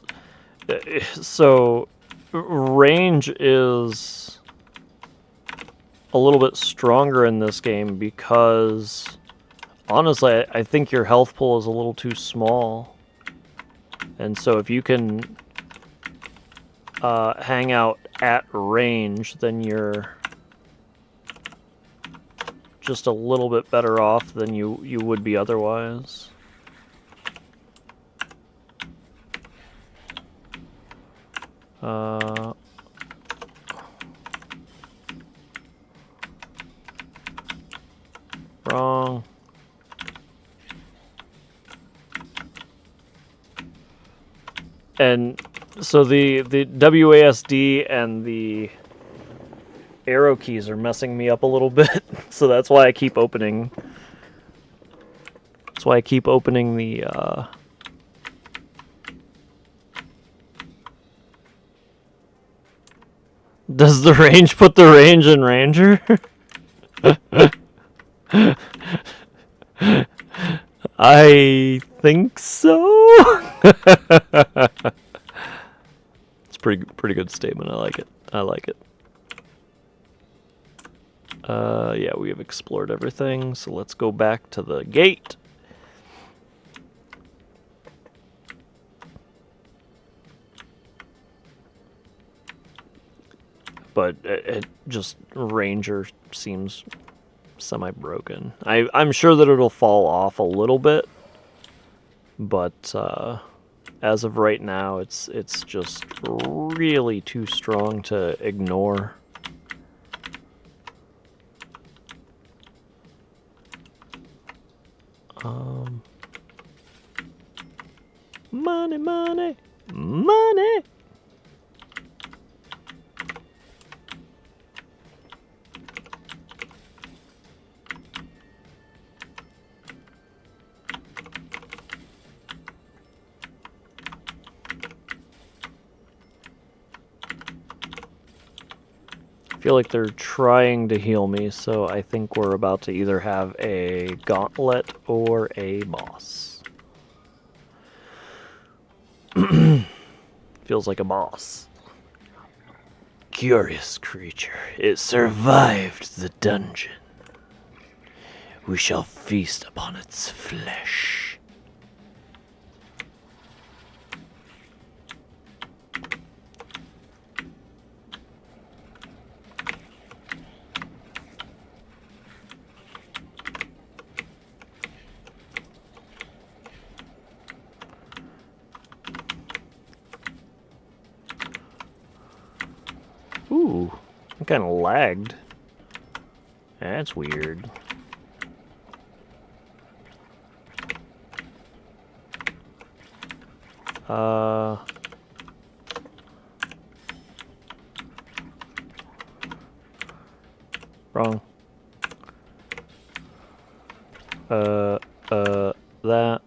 [SPEAKER 2] So, range is a little bit stronger in this game because, honestly, I think your health pool is a little too small. And so if you can hang out at range, then you're just a little bit better off than you would be otherwise. Wrong. And so the WASD and the arrow keys are messing me up a little bit, so that's why I keep opening. That's why I keep opening the. Does the range put the range in Ranger? I think so. It's pretty good statement. I like it. I like it. Yeah, we have explored everything, so let's go back to the gate. But it just Ranger seems semi-broken. I'm sure that it'll fall off a little bit, but as of right now, it's just really too strong to ignore. Money, money, money. I feel like they're trying to heal me, so I think we're about to either have a gauntlet or a boss. Feels like a boss. Curious creature, it survived the dungeon. We shall feast upon its flesh. Ooh, I'm kind of lagged. That's weird. Wrong. That.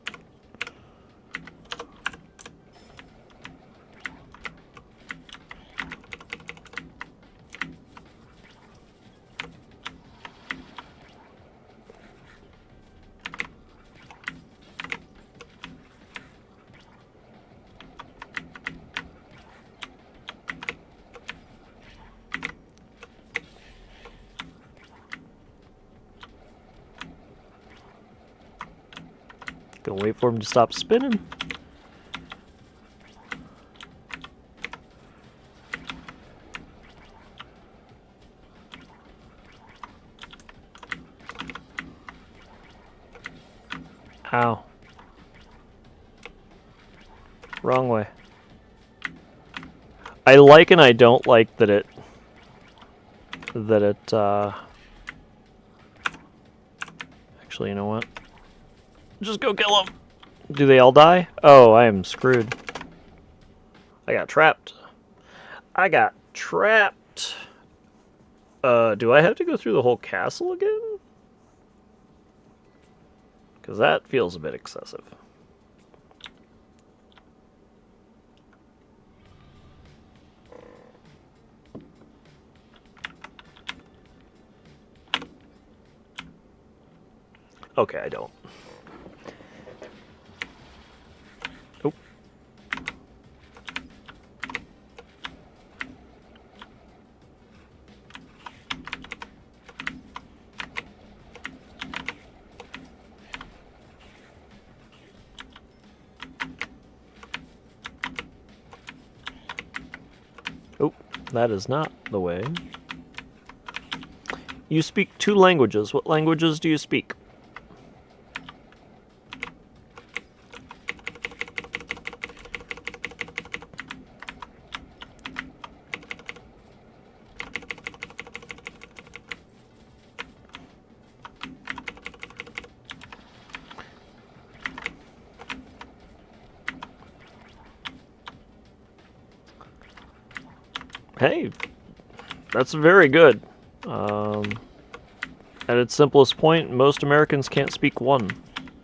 [SPEAKER 2] Gonna wait for him to stop spinning. Ow. Wrong way. I like and I don't like that it actually, you know what? Just go kill them. Do they all die? Oh, I am screwed. I got trapped. I got trapped. Do I have to go through the whole castle again? Because that feels a bit excessive. Okay, I don't. Nope. Oh, that is not the way. You speak 2 languages. What languages do you speak? Hey, that's very good. At its simplest point, most Americans can't speak 1,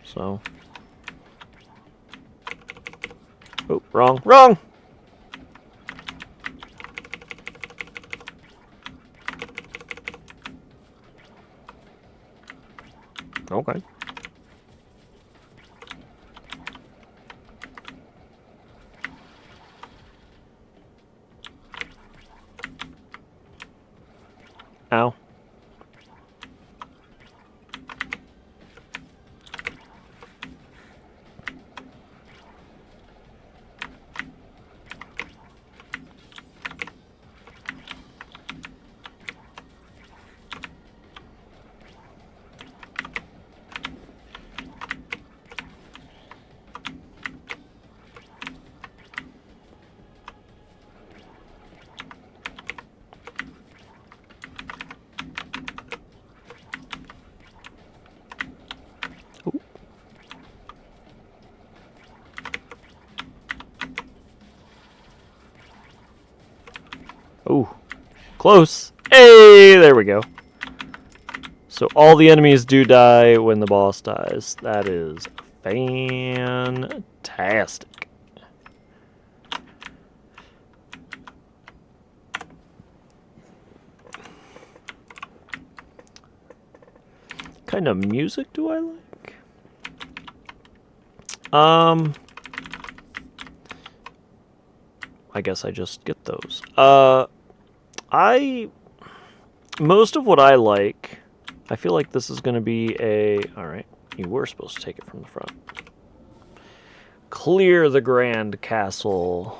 [SPEAKER 2] so... Oh, wrong. Wrong! Okay. Ow. Ooh, close. Hey, there we go. So all the enemies do die when the boss dies. That is fantastic. What kind of music do I like? I guess I just get those. Most of what I like, I feel like this is going to be alright, you were supposed to take it from the front. Clear the Grand Castle.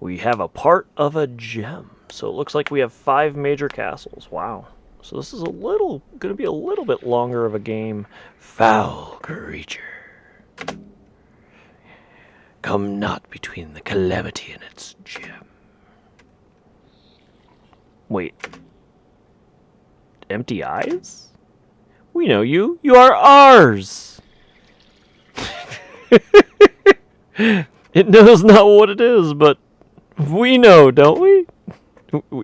[SPEAKER 2] We have a part of a gem. So it looks like we have 5 major castles. Wow. So this is going to be a little bit longer of a game. Foul creature. Come not between the calamity and its gem. Wait. Empty eyes? We know you. You are ours. It knows not what it is, but we know, don't we?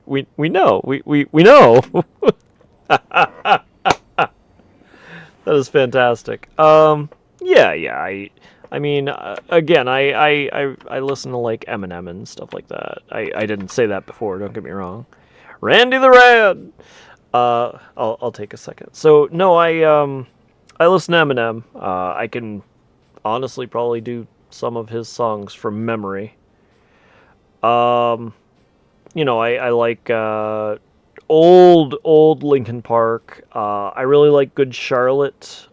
[SPEAKER 2] We know. We know. That is fantastic. Yeah. I mean, again, I listen to like Eminem and stuff like that. I didn't say that before. Don't get me wrong. Randy the Rad. I'll take a second. So no, I listen to Eminem. I can honestly probably do some of his songs from memory. You know, I like old Linkin Park. I really like Good Charlotte.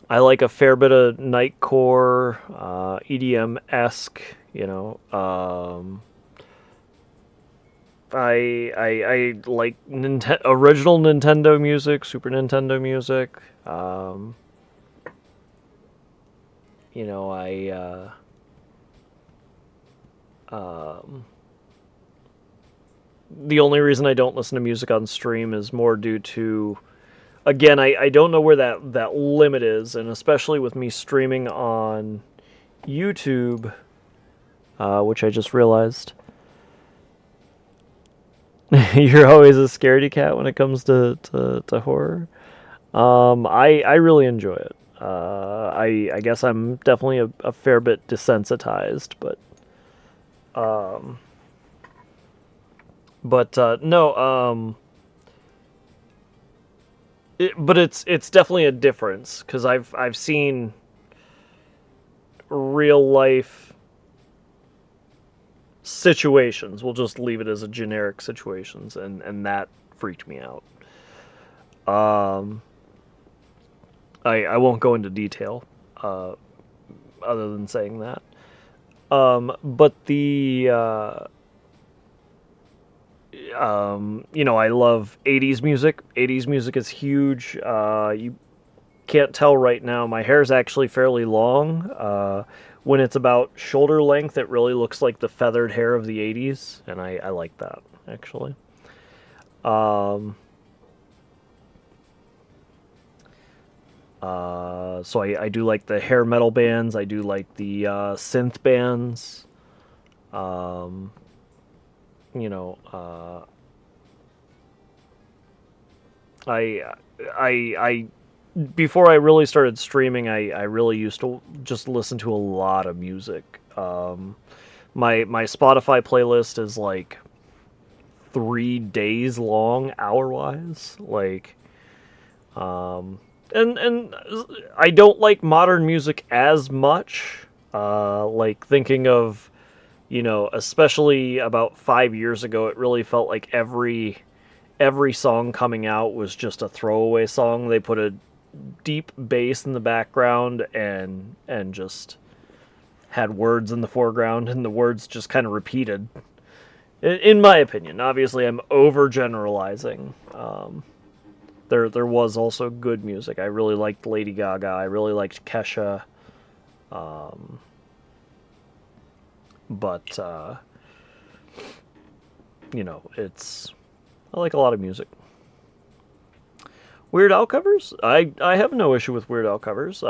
[SPEAKER 2] I like a fair bit of Nightcore, EDM-esque, you know. I like original Nintendo music, Super Nintendo music. You know, the only reason I don't listen to music on stream is more due to, again, I don't know where that limit is, and especially with me streaming on YouTube, which I just realized. You're always a scaredy cat when it comes to horror. I really enjoy it. I guess I'm definitely a fair bit desensitized, but no. But it's definitely a difference, because I've seen real life situations. We'll just leave it as a generic situations, and that freaked me out. I won't go into detail, other than saying that. But you know, I love 80s music. 80s music is huge. You can't tell right now. My hair's actually fairly long. When it's about shoulder length, it really looks like the feathered hair of the 80s, and I like that, actually. So I do like the hair metal bands. I do like the synth bands. You know, I before I really started streaming, I really used to just listen to a lot of music. My Spotify playlist is like 3 days long, hour wise. Like, and I don't like modern music as much. Like thinking of, you know, especially about 5 years ago, it really felt like every song coming out was just a throwaway song. They put a deep bass in the background and just had words in the foreground, and the words just kind of repeated. In my opinion, obviously, I'm overgeneralizing. There was also good music. I really liked Lady Gaga. I really liked Kesha. But you know, I like a lot of music. Weird Al covers? I have no issue with Weird Al covers. You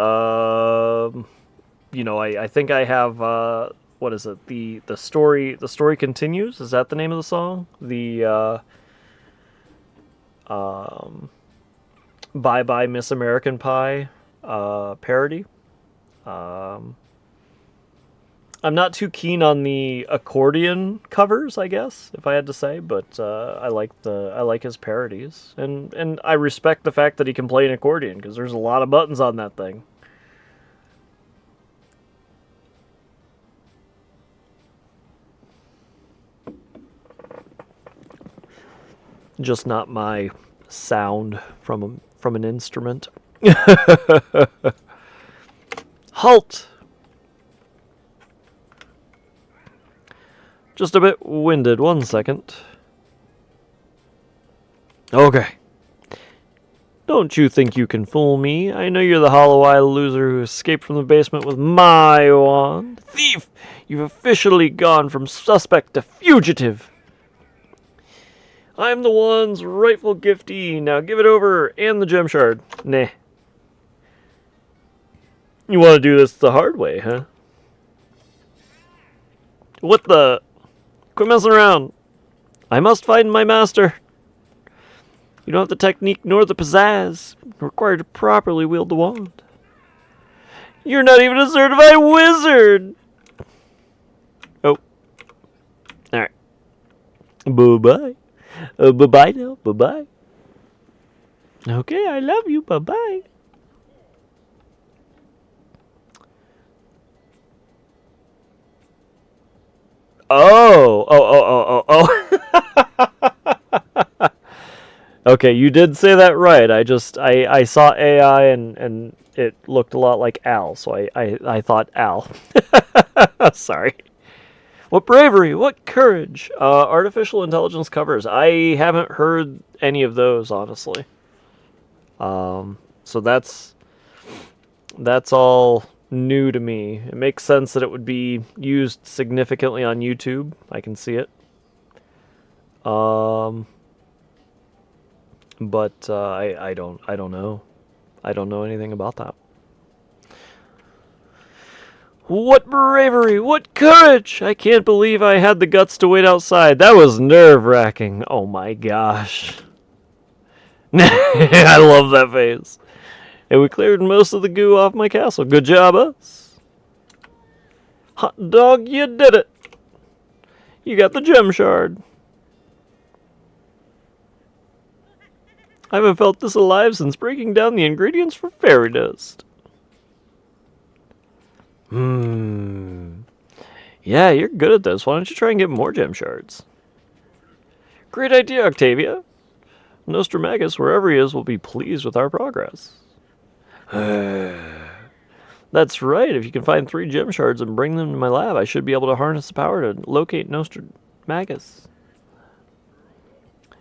[SPEAKER 2] know, I think I have what is it? The story continues. Is that the name of the song? The Bye Bye Miss American Pie parody. I'm not too keen on the accordion covers, I guess, if I had to say, but I like his parodies, and I respect the fact that he can play an accordion, because there's a lot of buttons on that thing. Just not my sound from an instrument. Halt! Just a bit winded, 1 second. Okay. Don't you think you can fool me? I know you're the hollow-eyed loser who escaped from the basement with my wand. Thief! You've officially gone from suspect to fugitive. I'm the wand's rightful giftee. Now give it over, and the gem shard. Nah. You want to do this the hard way, huh? What the... Quit messing around. I must find my master. You don't have the technique nor the pizzazz required to properly wield the wand. You're not even a certified wizard. Oh. Alright. Bye-bye. Bye-bye now. Bye-bye. Okay, I love you. Bye-bye. Oh. Okay, you did say that right. I saw AI and it looked a lot like Al, so I thought Al. Sorry. What bravery, what courage. Artificial intelligence covers. I haven't heard any of those, honestly. So that's all new to me. It makes sense that it would be used significantly on YouTube. I can see it. But I don't know. I don't know anything about that. What bravery! What courage! I can't believe I had the guts to wait outside. That was nerve-wracking. Oh my gosh. I love that face. And we cleared most of the goo off my castle. Good job, us. Hot dog, you did it. You got the gem shard. I haven't felt this alive since breaking down the ingredients for fairy dust. Yeah, you're good at this. Why don't you try and get more gem shards? Great idea, Octavia. Nostramagus, wherever he is, will be pleased with our progress. That's right. If you can find 3 gem shards and bring them to my lab, I should be able to harness the power to locate Nostramagus.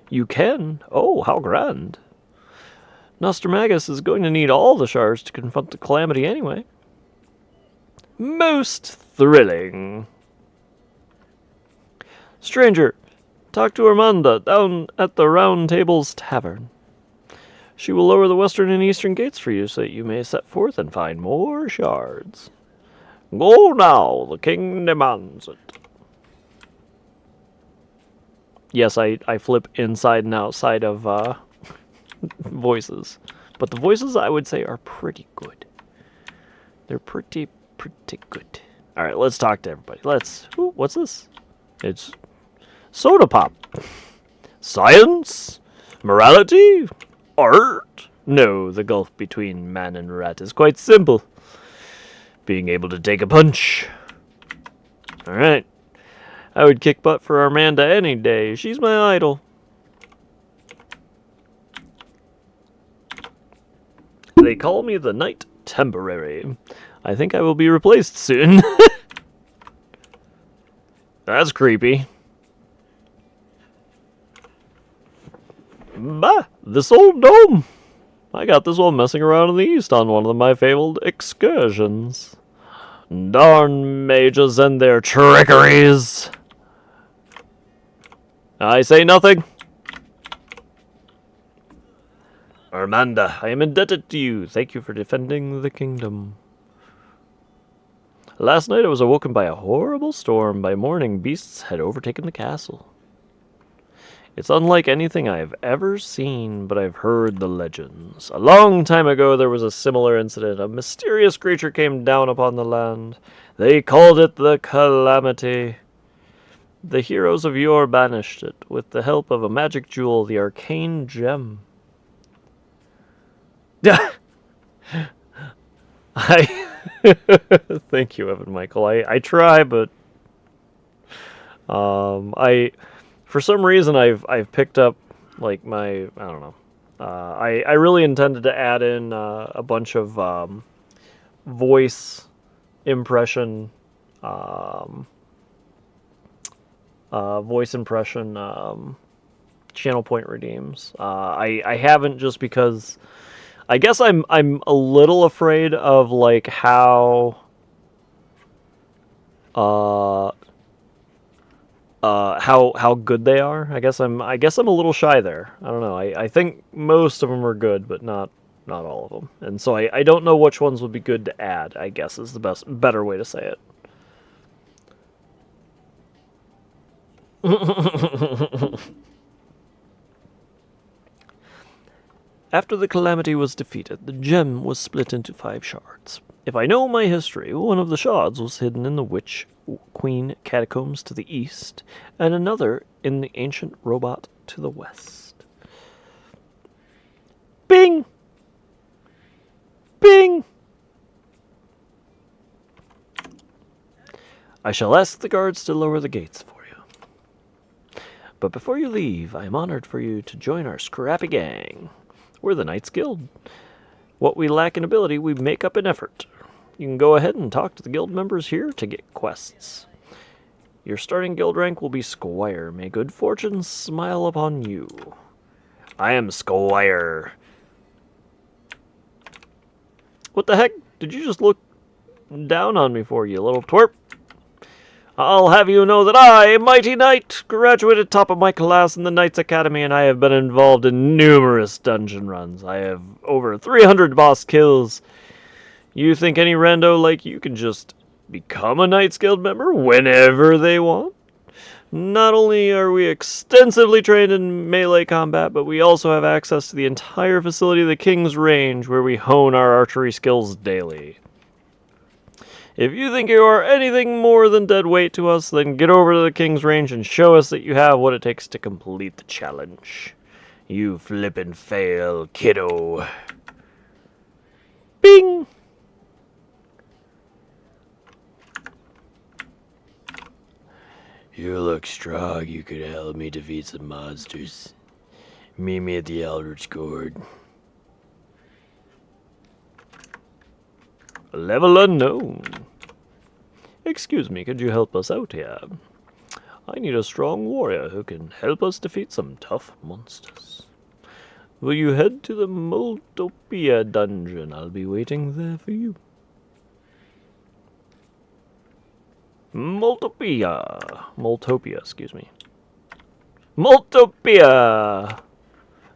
[SPEAKER 2] You can? Oh, how grand. Nostramagus is going to need all the shards to confront the Calamity anyway. Most thrilling. Stranger, talk to Armanda down at the Round Table's Tavern. She will lower the western and eastern gates for you so that you may set forth and find more shards. Go now, the king demands it. Yes, I flip inside and outside of voices. But the voices, I would say, are pretty good. They're pretty good. Alright, let's talk to everybody. Ooh, what's this? It's soda pop. Science? Morality? Art? No, the gulf between man and rat is quite simple. Being able to take a punch. Alright. I would kick butt for Armanda any day. She's my idol. They call me the Knight Temporary. I think I will be replaced soon. That's creepy. Bah! This old dome! I got this one messing around in the east on one of my fabled excursions. Darn mages and their trickeries! I say nothing. Armanda, I am indebted to you. Thank you for defending the kingdom. Last night I was awoken by a horrible storm. By morning, beasts had overtaken the castle. It's unlike anything I have ever seen, but I've heard the legends. A long time ago there was a similar incident. A mysterious creature came down upon the land. They called it the Calamity. The heroes of yore banished it, with the help of a magic jewel, the arcane gem. Thank you, Evan Michael. I try, but for some reason I've picked up like I don't know. I really intended to add in a bunch of voice impression channel point redeems. I haven't, just because I guess I'm a little afraid of like how good they are. I guess I'm a little shy there. I don't know. I think most of them are good, but not all of them. And so I don't know which ones would be good to add, I guess is the better way to say it. After the Calamity was defeated, the gem was split into 5 shards. If I know my history, one of the shards was hidden in the Witch Queen catacombs to the east, and another in the ancient robot to the west. Bing! Bing! I shall ask the guards to lower the gates for you. But before you leave, I am honored for you to join our scrappy gang. We're the Knights Guild. What we lack in ability, we make up in effort. You can go ahead and talk to the guild members here to get quests. Your starting guild rank will be Squire. May good fortune smile upon you. I am Squire. What the heck? Did you just look down on me for, you little twerp? I'll have you know that I, Mighty Knight, graduated top of my class in the Knights Academy, and I have been involved in numerous dungeon runs. I have over 300 boss kills. You think any rando like you can just become a Knights Guild member whenever they want? Not only are we extensively trained in melee combat, but we also have access to the entire facility of the King's Range, where we hone our archery skills daily. If you think you are anything more than dead weight to us, then get over to the King's Range and show us that you have what it takes to complete the challenge. You flippin' fail, kiddo. Bing! You look strong. You could help me defeat some monsters. Meet me at the Eldritch Gourd. Level unknown. Excuse me, could you help us out here? I need a strong warrior who can help us defeat some tough monsters. Will you head to the Moltopia dungeon? I'll be waiting there for you. Moltopia, excuse me. Moltopia!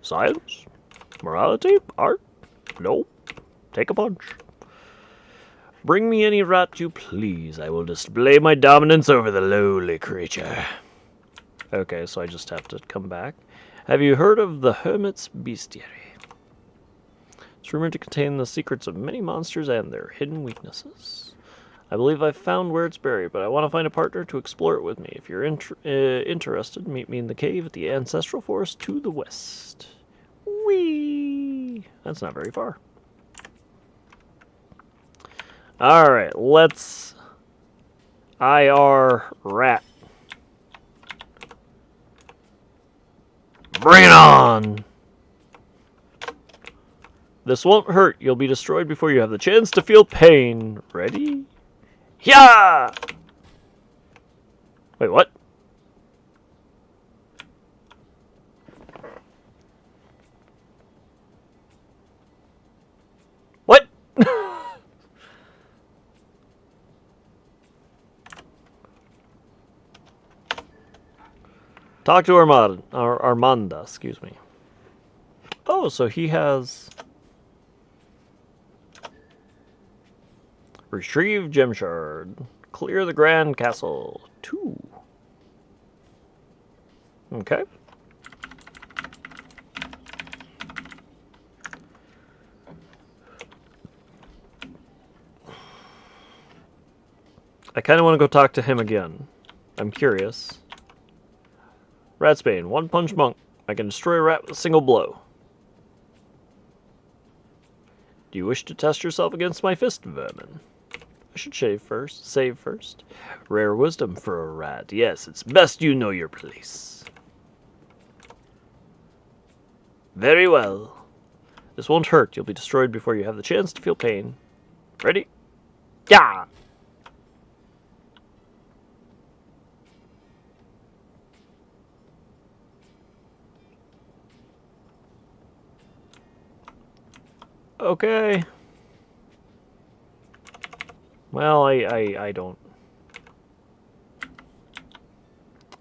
[SPEAKER 2] Science? Morality? Art? Nope. Take a punch. Bring me any rat you please. I will display my dominance over the lowly creature. Okay, so I just have to come back. Have you heard of the Hermit's Bestiary? It's rumored to contain the secrets of many monsters and their hidden weaknesses. I believe I've found where it's buried, but I want to find a partner to explore it with me. If you're interested, meet me in the cave at the Ancestral Forest to the west. Whee! That's not very far. Alright, let's IR rat. Bring it on! This won't hurt. You'll be destroyed before you have the chance to feel pain. Ready? Yeah! Wait, what? What? Talk to Armanda, excuse me. Oh, so he has... Retrieve gem shard. Clear the Grand Castle. 2. Okay. I kind of want to go talk to him again. I'm curious. Ratsbane, one punch monk. I can destroy a rat with a single blow. Do you wish to test yourself against my fist, vermin? I should save first. Rare wisdom for a rat. Yes, it's best you know your place. Very well. This won't hurt. You'll be destroyed before you have the chance to feel pain. Ready? Yeah! Okay. Well, I don't...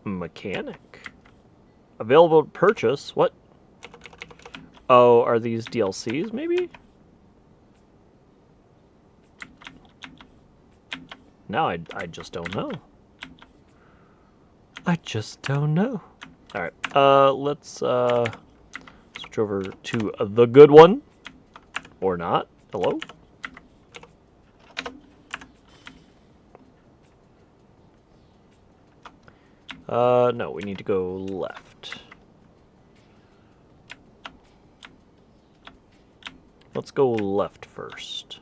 [SPEAKER 2] Mechanic. Available to purchase? What? Oh, are these DLCs, maybe? No, I just don't know. I just don't know. Alright, let's, switch over to the good one. Or not. Hello? No, we need to go left. Let's go left first.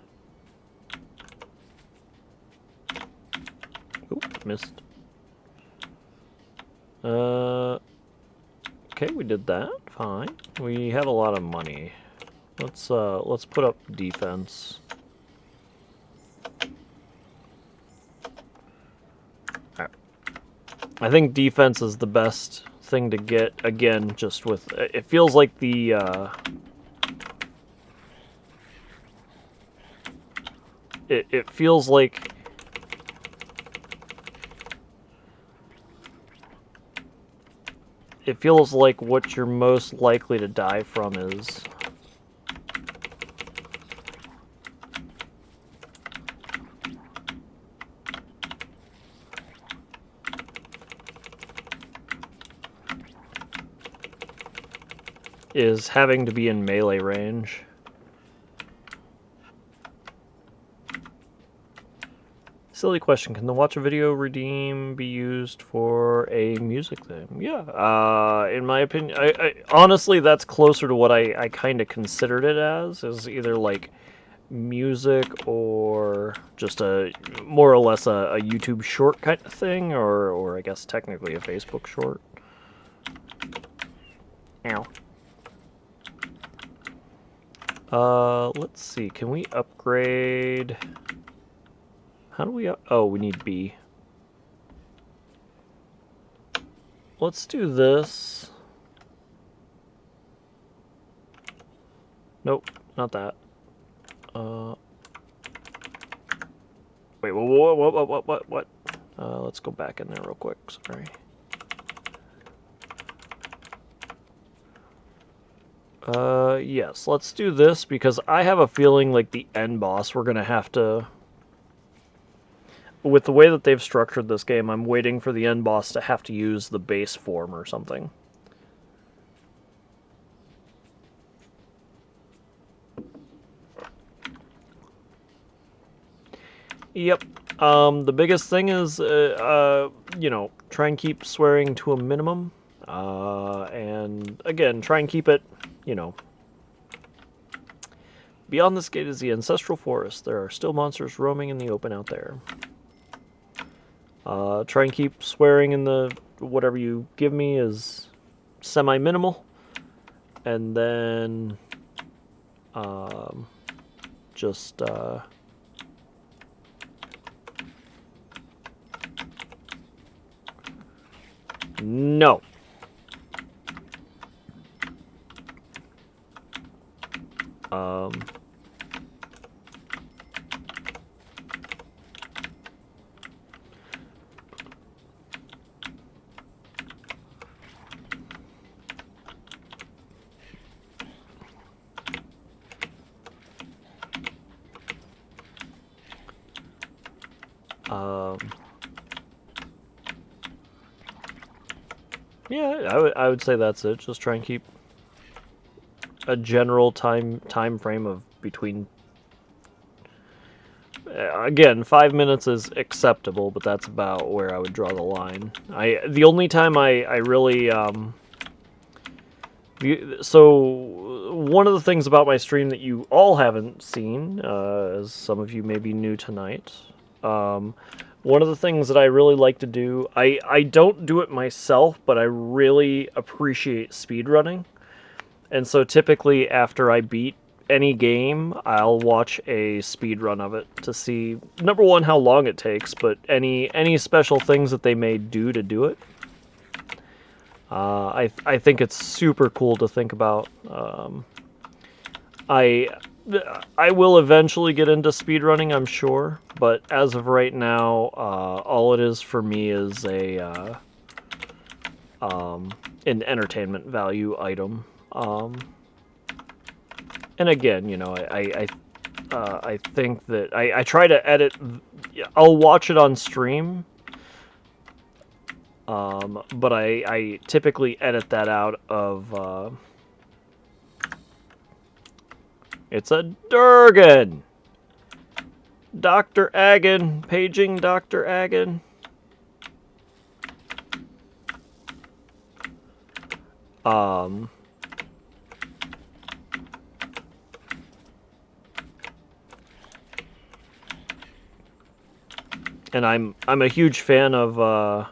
[SPEAKER 2] Oop, missed. Okay, we did that. Fine. We have a lot of money. Let's put up defense. Alright. I think defense is the best thing to get, again, just with... It feels like the, It feels like... It feels like what you're most likely to die from is... is having to be in melee range. Silly question, can the watch a video redeem be used for a music thing? Yeah, in my opinion, I honestly, that's closer to what I kind of considered it as, is either like music or just a more or less a YouTube short kind of thing, or I guess technically a Facebook short. Ow. Let's see, can we upgrade... How do we... Oh, we need B. let's do this. Nope, not that. Wait, what? Let's go back in there real quick. Sorry. Yes, let's do this because I have a feeling like the end boss we're gonna have to. With the way that they've structured this game, I'm waiting for the end boss to have to use the base form or something. Yep. The biggest thing is, you know, try and keep swearing to a minimum. And again, try and keep it, you know. Beyond this gate is the ancestral forest. There are still monsters roaming in the open out there. Try and keep swearing in the whatever you give me is semi-minimal. And then just no. Yeah, I would say that's it. Just try and keep a general time frame of between. Again, 5 minutes is acceptable, but that's about where I would draw the line. The only time I really so one of the things about my stream that you all haven't seen, as some of you may be new tonight, one of the things that I really like to do, I don't do it myself, but I really appreciate speedrunning. And so typically after I beat any game, I'll watch a speedrun of it to see, number one, how long it takes, but any special things that they may do to do it. I think it's super cool to think about. I will eventually get into speedrunning, I'm sure, but as of right now, all it is for me is an entertainment value item. And again, you know, I think that I try to edit. I'll watch it on stream, but I typically edit that out of. It's a Durgan! Dr. Agon, paging Dr. Agon. And I'm a huge fan of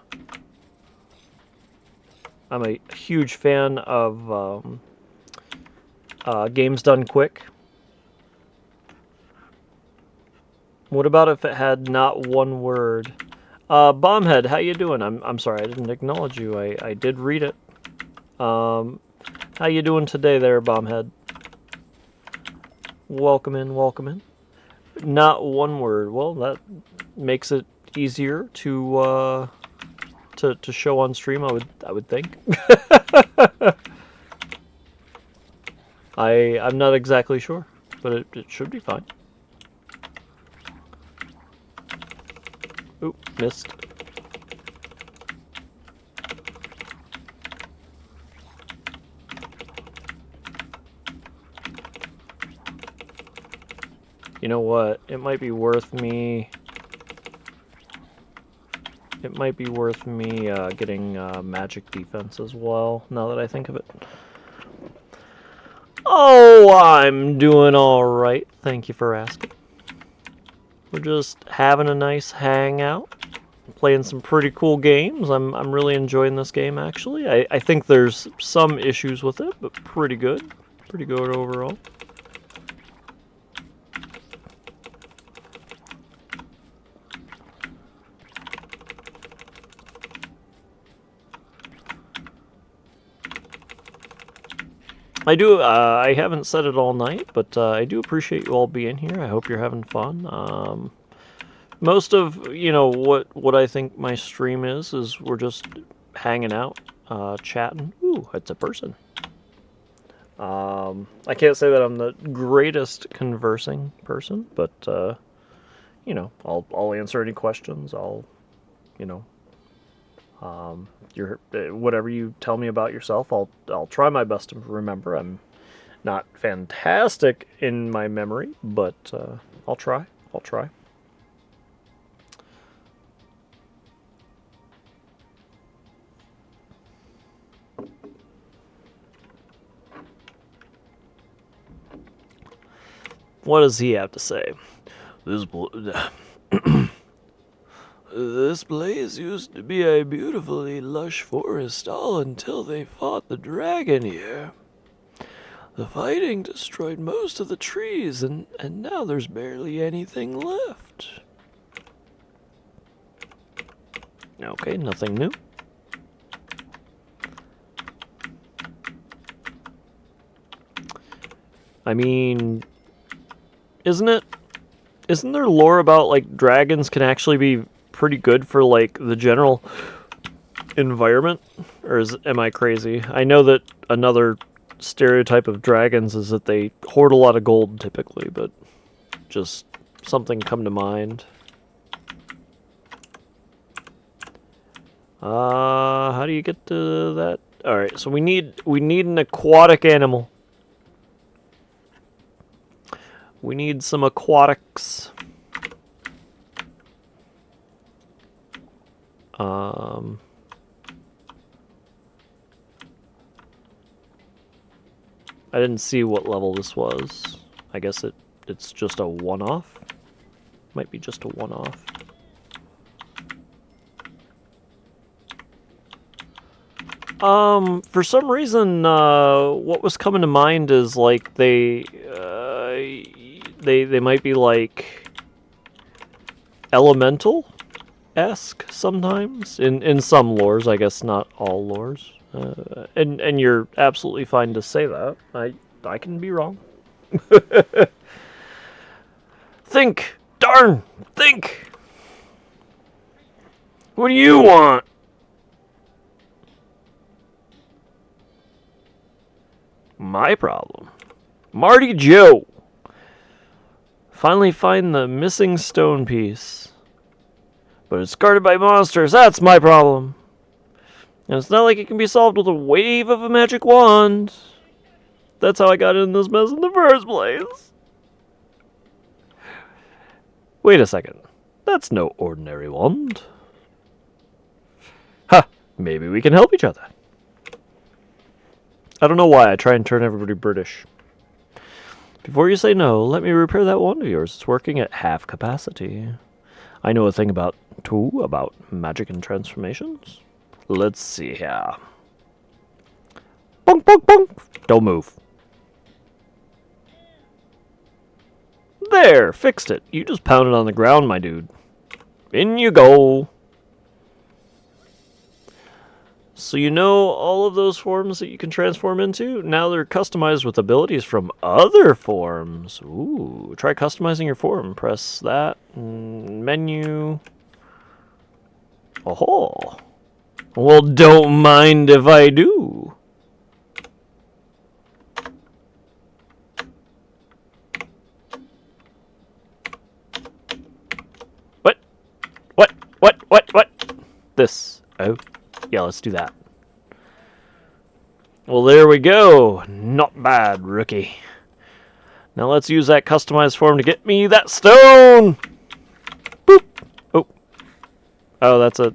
[SPEAKER 2] games done quick. What about if it had not one word? Bombhead, how you doing? I'm sorry, I didn't acknowledge you. I did read it. How you doing today there, Bombhead? Welcome in, welcome in. Not one word. Well, that makes it easier to show on stream, I would think. I'm not exactly sure, but it should be fine. Oop, missed. You know what? It might be worth me getting magic defense as well, now that I think of it. Oh, I'm doing alright. Thank you for asking. We're just having a nice hangout, playing some pretty cool games. I'm really enjoying this game, actually. I think there's some issues with it, but pretty good. Pretty good overall. I do. I haven't said it all night, but I do appreciate you all being here. I hope you're having fun. Most of what I think my stream is we're just hanging out, chatting. Ooh, it's a person. I can't say that I'm the greatest conversing person, but I'll answer any questions. Whatever you tell me about yourself, I'll try my best to remember. I'm not fantastic in my memory, but I'll try. What does he have to say? This place used to be a beautifully lush forest all until they fought the dragon here. The fighting destroyed most of the trees, and now there's barely anything left. Okay, nothing new. I mean, isn't there lore about, like, dragons can actually be pretty good for, like, the general environment? Or am I crazy? I know that another stereotype of dragons is that they hoard a lot of gold, typically, but just something come to mind. How do you get to that? Alright, so we need an aquatic animal. We need some aquatics. I didn't see what level this was. I guess it's just a one-off. Might be just a one-off. For some reason, what was coming to mind is like they might be like elemental-esque sometimes in some lores. I guess not all lores. And you're absolutely fine to say that. I can be wrong. Think! Darn! Think! What do you want? My problem. Marty Joe! Finally find the missing stone piece. But it's guarded by monsters. That's my problem. And it's not like it can be solved with a wave of a magic wand. That's how I got in this mess in the first place. Wait a second. That's no ordinary wand. Ha! Maybe we can help each other. I don't know why I try and turn everybody British. Before you say no, let me repair that wand of yours. It's working at half capacity. I know a thing about magic and transformations. Let's see here. Bonk, bonk, bonk. Don't move. There, fixed it. You just pounded on the ground, my dude. In you go. So you know all of those forms that you can transform into? Now they're customized with abilities from other forms. Ooh, try customizing your form. Press that. Menu. Oh. Well, don't mind if I do. What? This. Oh. Yeah, let's do that. Well, there we go. Not bad, rookie. Now let's use that customized form to get me that stone! Boop! Oh. Oh, that's a...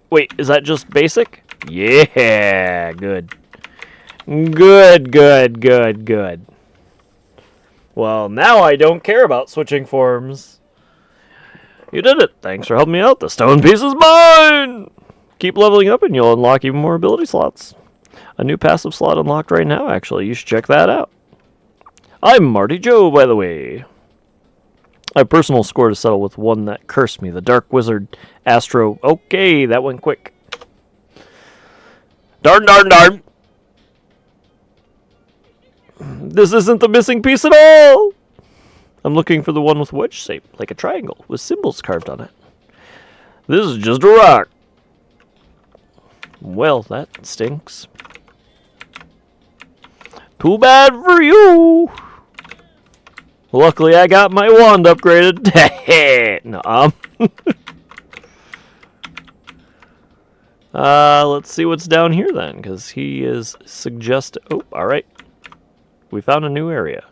[SPEAKER 2] Wait, is that just basic? Yeah, good. Good. Well, now I don't care about switching forms. You did it. Thanks for helping me out. The stone piece is mine! Keep leveling up and you'll unlock even more ability slots. A new passive slot unlocked right now, actually. You should check that out. I'm Marty Joe, by the way. I have a personal score to settle with one that cursed me, the Dark Wizard Astro. Okay, that went quick. Darn. This isn't the missing piece at all! I'm looking for the one with wedge shape, like a triangle, with symbols carved on it. This is just a rock. Well, that stinks. Too bad for you! Luckily, I got my wand upgraded. No, let's see what's down here then, because he is Oh, alright. We found a new area.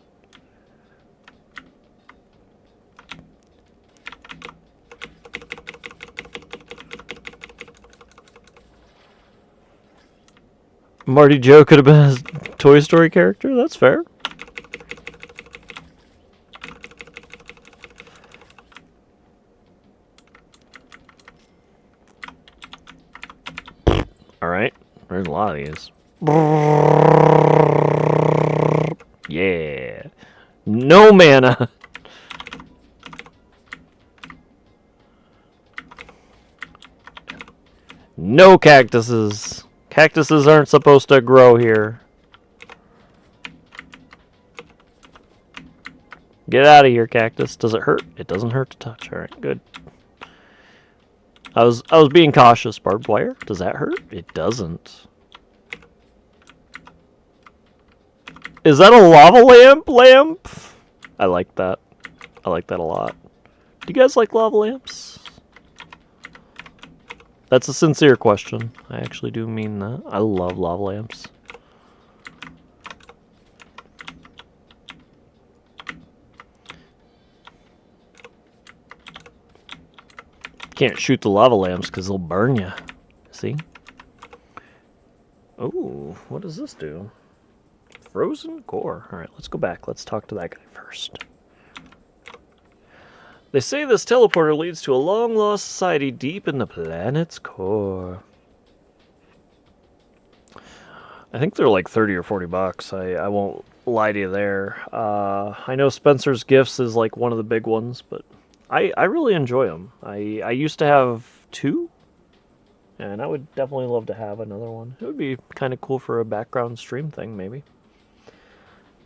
[SPEAKER 2] Marty Joe could have been a Toy Story character? That's fair. Alright, there's a lot of these. Yeah. No mana. No cactuses. Cactuses aren't supposed to grow here. Get out of here, cactus. Does it hurt? It doesn't hurt to touch. Alright, good. I was being cautious. Barbed wire? Does that hurt? It doesn't. Is that a lava lamp? I like that. I like that a lot. Do you guys like lava lamps? That's a sincere question. I actually do mean that. I love lava lamps. Can't shoot the lava lamps because they'll burn you. See? Oh, what does this do? Frozen core. Alright, let's go back. Let's talk to that guy first. They say this teleporter leads to a long-lost society deep in the planet's core. I think they're like 30 or 40 bucks. I won't lie to you there. I know Spencer's Gifts is like one of the big ones, but I really enjoy them. I used to have 2, and I would definitely love to have another one. It would be kind of cool for a background stream thing, maybe.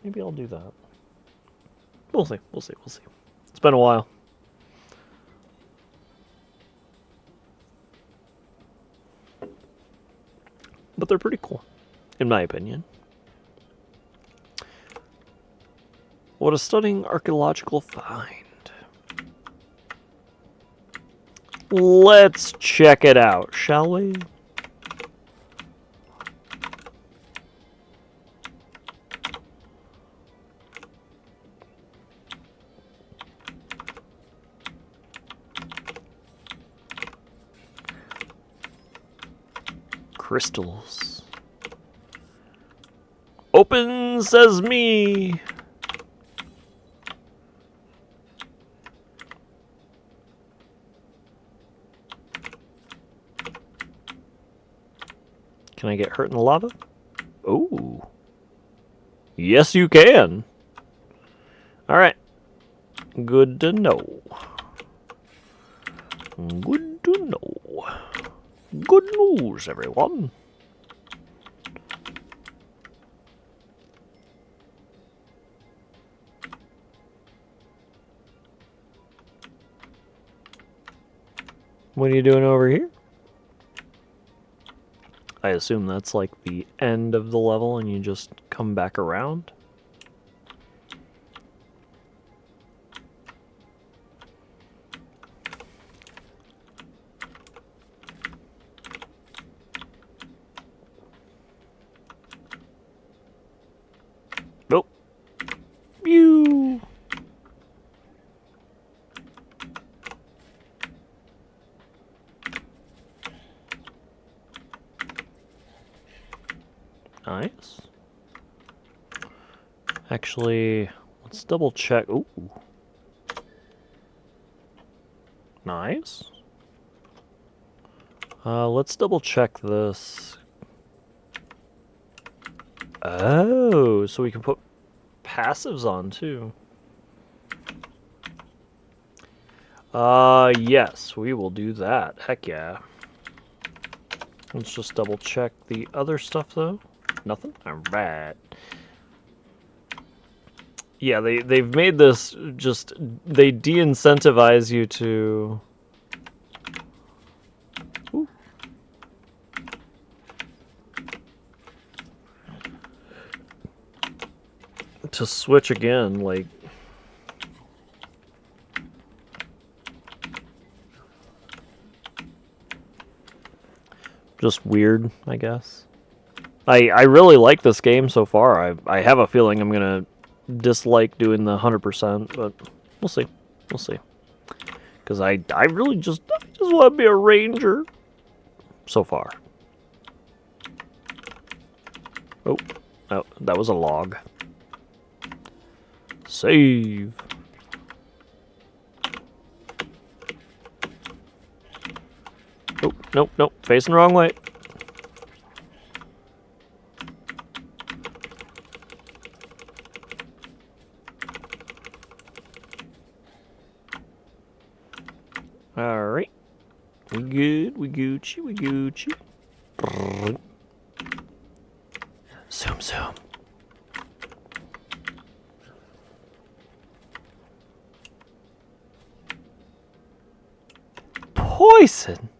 [SPEAKER 2] Maybe I'll do that. We'll see. We'll see. We'll see. It's been a while. But they're pretty cool, in my opinion. What a stunning archaeological find. Let's check it out, shall we? Crystals. Open sesame! Can I get hurt in the lava? Oh. Yes, you can. Alright. Good to know. Good to know. Good news, everyone. What are you doing over here? I assume that's like the end of the level and you just come back around. Nope. Pew! Nice. Actually, let's double check. Ooh. Nice. Let's double check this. Oh, so we can put passives on too. Yes, we will do that. Heck yeah. Let's just double check the other stuff though. Nothing? Alright. Yeah, they've made this just they de-incentivize you to Ooh. To switch again, like just weird, I guess. I really like this game so far. I have a feeling I'm gonna dislike doing the 100%, but we'll see. We'll see. Because I really just want to be a ranger so far. Oh, oh, that was a log. Save. Oh, nope, nope, facing the wrong way. Alright. We good, we Gucci, we Gucci. Zoom, zoom. Poison?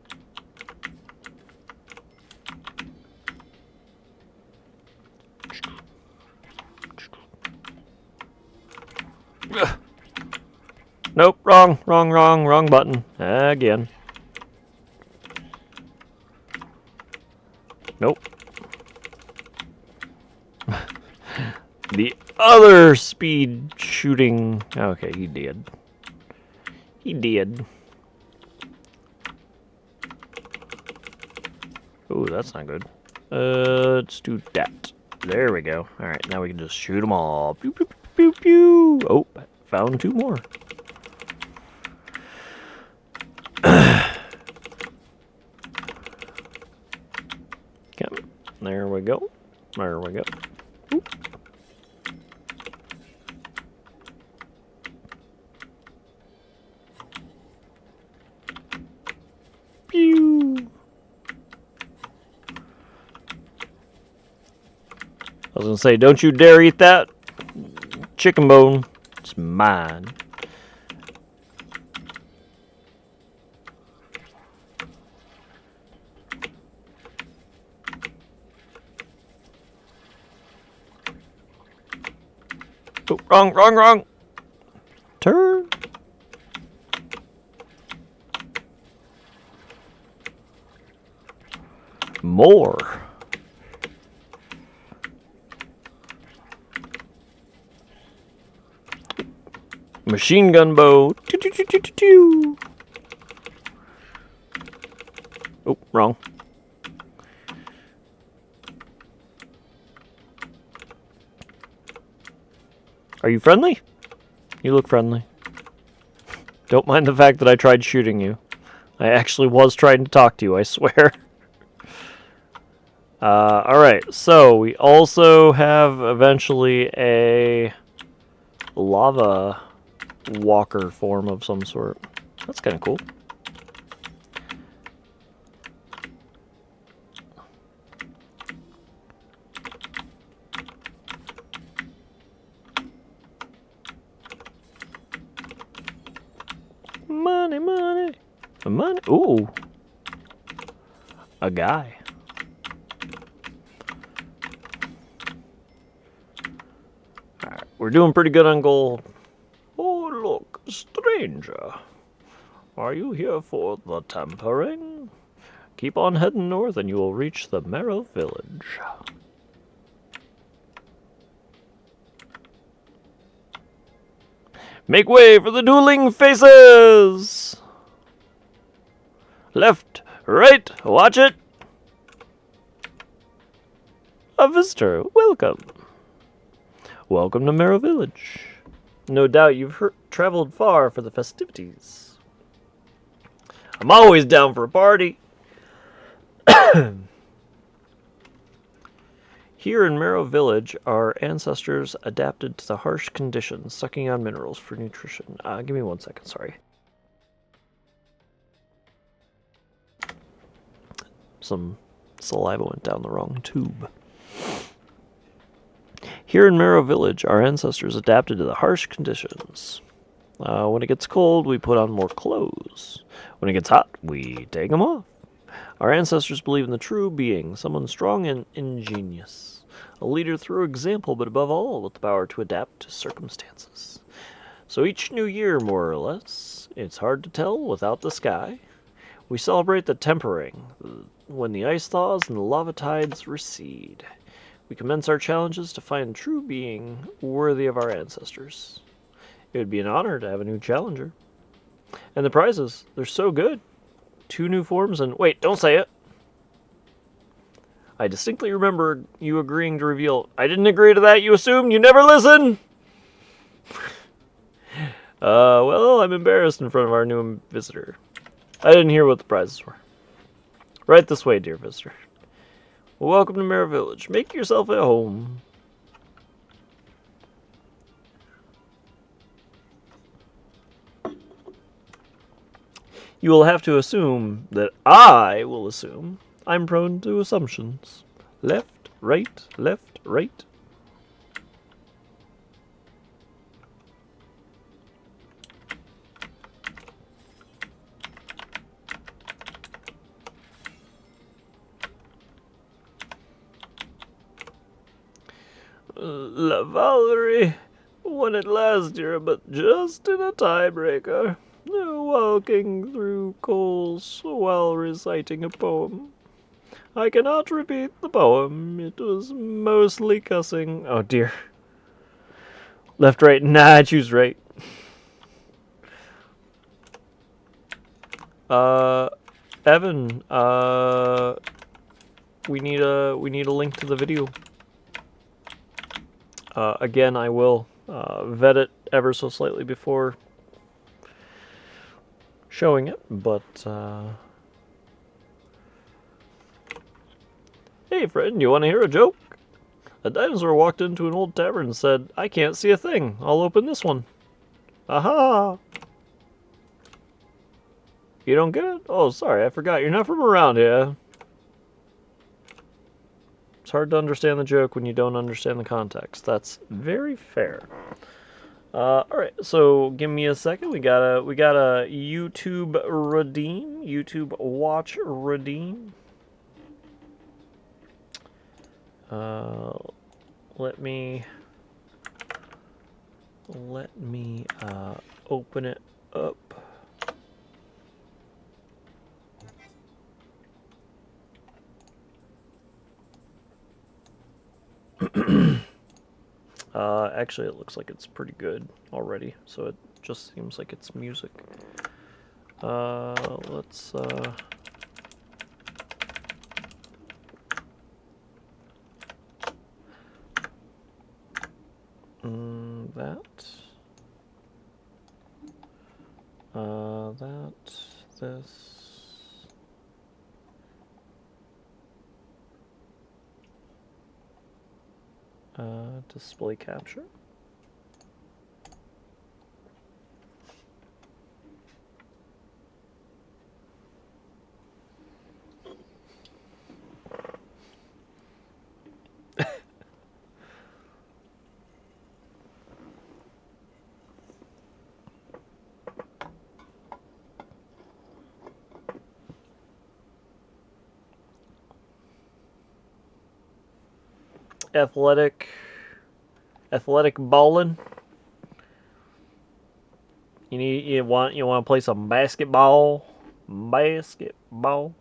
[SPEAKER 2] Ugh. Nope, wrong button. Again. Nope. The other speed shooting. Okay, he did. He did. Ooh, that's not good. Let's do that. There we go. Alright, now we can just shoot them all. Pew, pew, pew, pew. Oh, found 2 more. Okay, there we go. There we go. Ooh. Pew. I was gonna say, don't you dare eat that chicken bone. It's mine. Oh, wrong. Turn. More. Machine gun bow. Oh, wrong. Are you friendly? You look friendly. Don't mind the fact that I tried shooting you. I actually was trying to talk to you, I swear. Alright, so we also have eventually a lava walker form of some sort. That's kind of cool. Money, money, money. Ooh. A guy. Alright, we're doing pretty good on gold. Oh, look, stranger. Are you here for the tampering? Keep on heading north and you will reach the Marrow Village. Make way for the dueling faces! Left, right, watch it! A visitor, welcome. Welcome to Marrow Village. No doubt you've traveled far for the festivities. I'm always down for a party. Here in Marrow Village, our ancestors adapted to the harsh conditions, sucking on minerals for nutrition. Give me 1 second, sorry. Some saliva went down the wrong tube. Here in Marrow Village, our ancestors adapted to the harsh conditions. When it gets cold, we put on more clothes. When it gets hot, we take them off. Our ancestors believe in the true being, someone strong and ingenious. A leader through example, but above all, with the power to adapt to circumstances. So each new year, more or less, it's hard to tell without the sky, we celebrate the tempering, when the ice thaws and the lava tides recede. We commence our challenges to find true being worthy of our ancestors. It would be an honor to have a new challenger. And the prizes, they're so good. 2 new forms and... Wait, don't say it! I distinctly remember you agreeing to reveal... I didn't agree to that, you assumed? You never listen! Well, I'm embarrassed in front of our new visitor. I didn't hear what the prizes were. Right this way, dear visitor. Well, welcome to Marrow Village. Make yourself at home. You will have to assume that I will assume. I'm prone to assumptions. Left, right, left, right. La Valerie won it last year, but just in a tiebreaker. Walking through coals while reciting a poem. I cannot repeat the poem. It was mostly cussing. Oh dear. Left, right. Nah, I choose right. Evan, we need a link to the video. Again, I will vet it ever so slightly before showing it, but hey friend, you want to hear a joke? A dinosaur walked into an old tavern and said, I can't see a thing. I'll open this one. Aha! You don't get it? Oh, sorry, I forgot. You're not from around here. It's hard to understand the joke when you don't understand the context. That's very fair. Alright, so give me a second. We got a YouTube redeem. YouTube watch redeem. Let me open it up. Actually, it looks like it's pretty good already, so it just seems like it's music. Let's this. Display capture. Athletic bowling. You want to play some basketball? Basketball.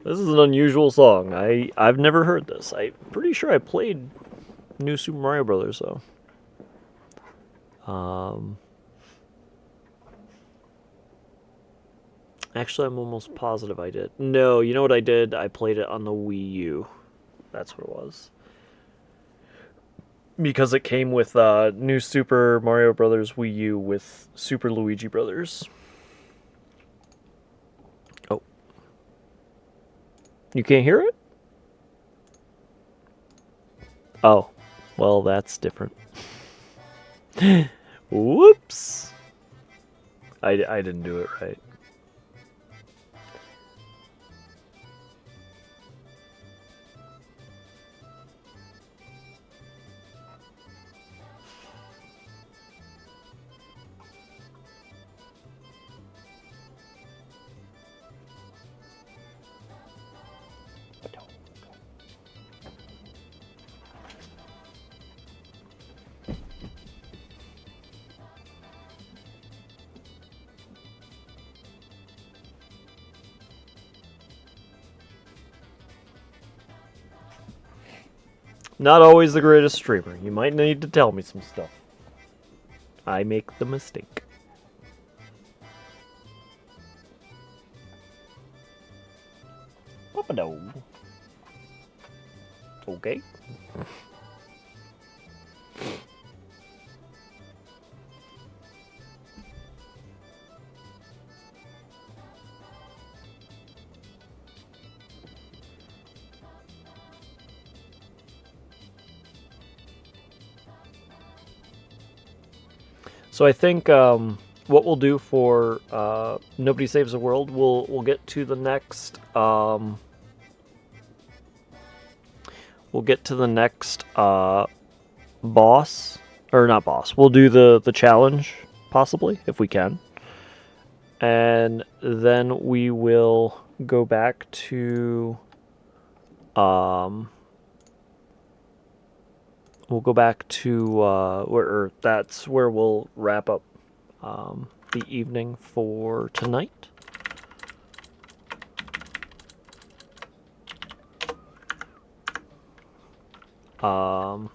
[SPEAKER 2] This is an unusual song. I've never heard this. I'm pretty sure I played New Super Mario Brothers though. Actually, I'm almost positive I did. No, you know what I did? I played it on the Wii U. That's what it was. because it came with new Super Mario Brothers Wii U with Super Luigi Brothers. Oh. You can't hear it? Oh. Well, that's different. Whoops. I didn't do it right. Not always the greatest streamer. You might need to tell me some stuff. I make the mistake. Papa-do. Okay. So I think what we'll do for Nobody Saves the World, we'll get to the next boss, or not boss. We'll do the challenge possibly if we can, and then we will go back to we'll go back to where that's where we'll wrap up the evening for tonight. So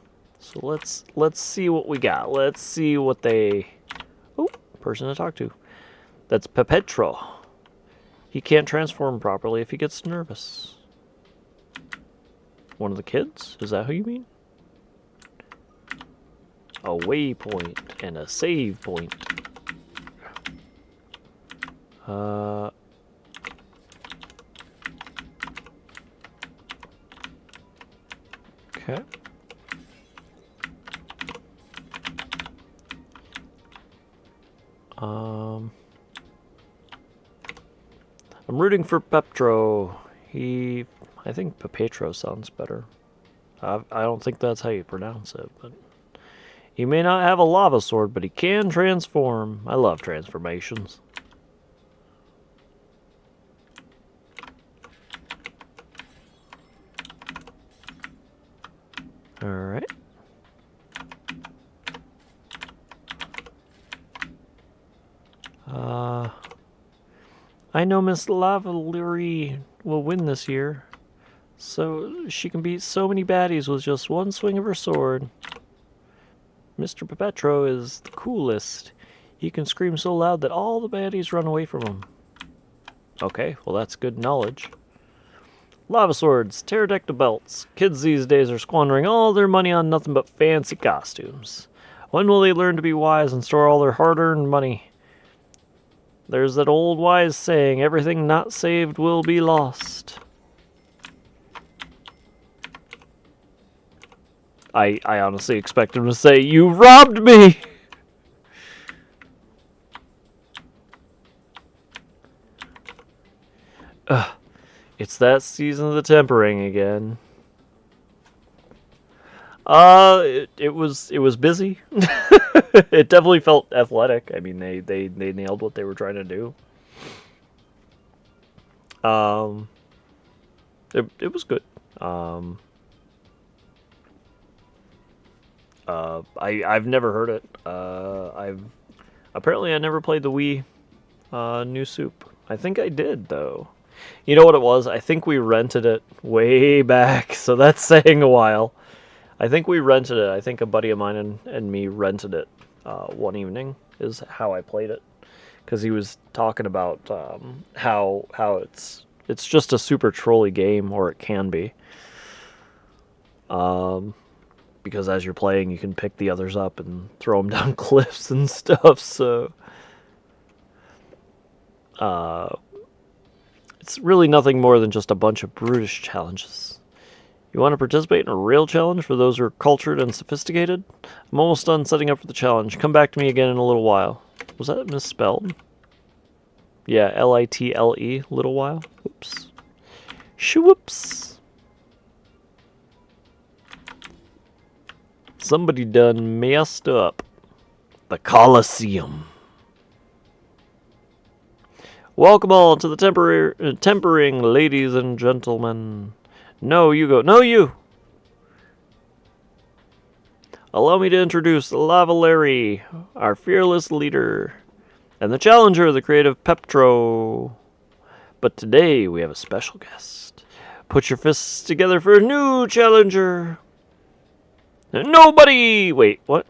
[SPEAKER 2] let's see what we got. Let's see what they. Oh, person to talk to. That's Pepetro. He can't transform properly if he gets nervous. One of the kids? Is that who you mean? A waypoint and a save point. Okay. I'm rooting for Pepetro. I think Pepetro sounds better. I don't think that's how you pronounce it, but he may not have a lava sword, but he can transform. I love transformations. All right. I know Miss Lavalerie will win this year, so she can beat so many baddies with just one swing of her sword. Mr. Pepetro is the coolest. He can scream so loud that all the baddies run away from him. Okay, well that's good knowledge. Lava swords, pterodactyl belts. Kids these days are squandering all their money on nothing but fancy costumes. When will they learn to be wise and store all their hard-earned money? There's that old wise saying, everything not saved will be lost. I honestly expect him to say, "You robbed me!" It's that season of the tempering again. It was busy. It definitely felt athletic. I mean, they nailed what they were trying to do. It was good. I've never heard it. I never played the Wii New Soup. I think I did though. You know what it was? I think we rented it way back, so that's saying a while. I think we rented it. I think a buddy of mine and me rented it one evening is how I played it, because he was talking about how it's just a super trolly game, or it can be. because as you're playing, you can pick the others up and throw them down cliffs and stuff. So it's really nothing more than just a bunch of brutish challenges. You want to participate in a real challenge for those who are cultured and sophisticated? I'm almost done setting up for the challenge. Come back to me again in a little while. Was that misspelled? Yeah, L-I-T-L-E, little while. Oops. Shoo-whoops. Somebody done messed up. The Colosseum. Welcome all to the tempering, ladies and gentlemen. No, you go. No, you! Allow me to introduce Lavalieri, our fearless leader, and the challenger, the creative Peptro. But today we have a special guest. Put your fists together for a new challenger. Nobody! Wait, what?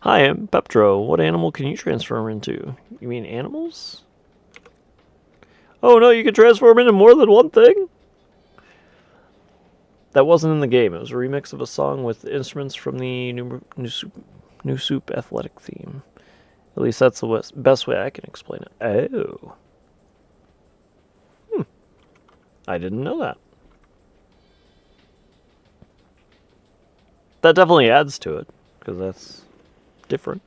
[SPEAKER 2] Hi, I'm Peptro. What animal can you transform into? You mean animals? Oh no, you can transform into more than one thing? That wasn't in the game. It was a remix of a song with instruments from the New Soup athletic theme. At least that's the best way I can explain it. Oh. I didn't know that. That definitely adds to it, because that's different.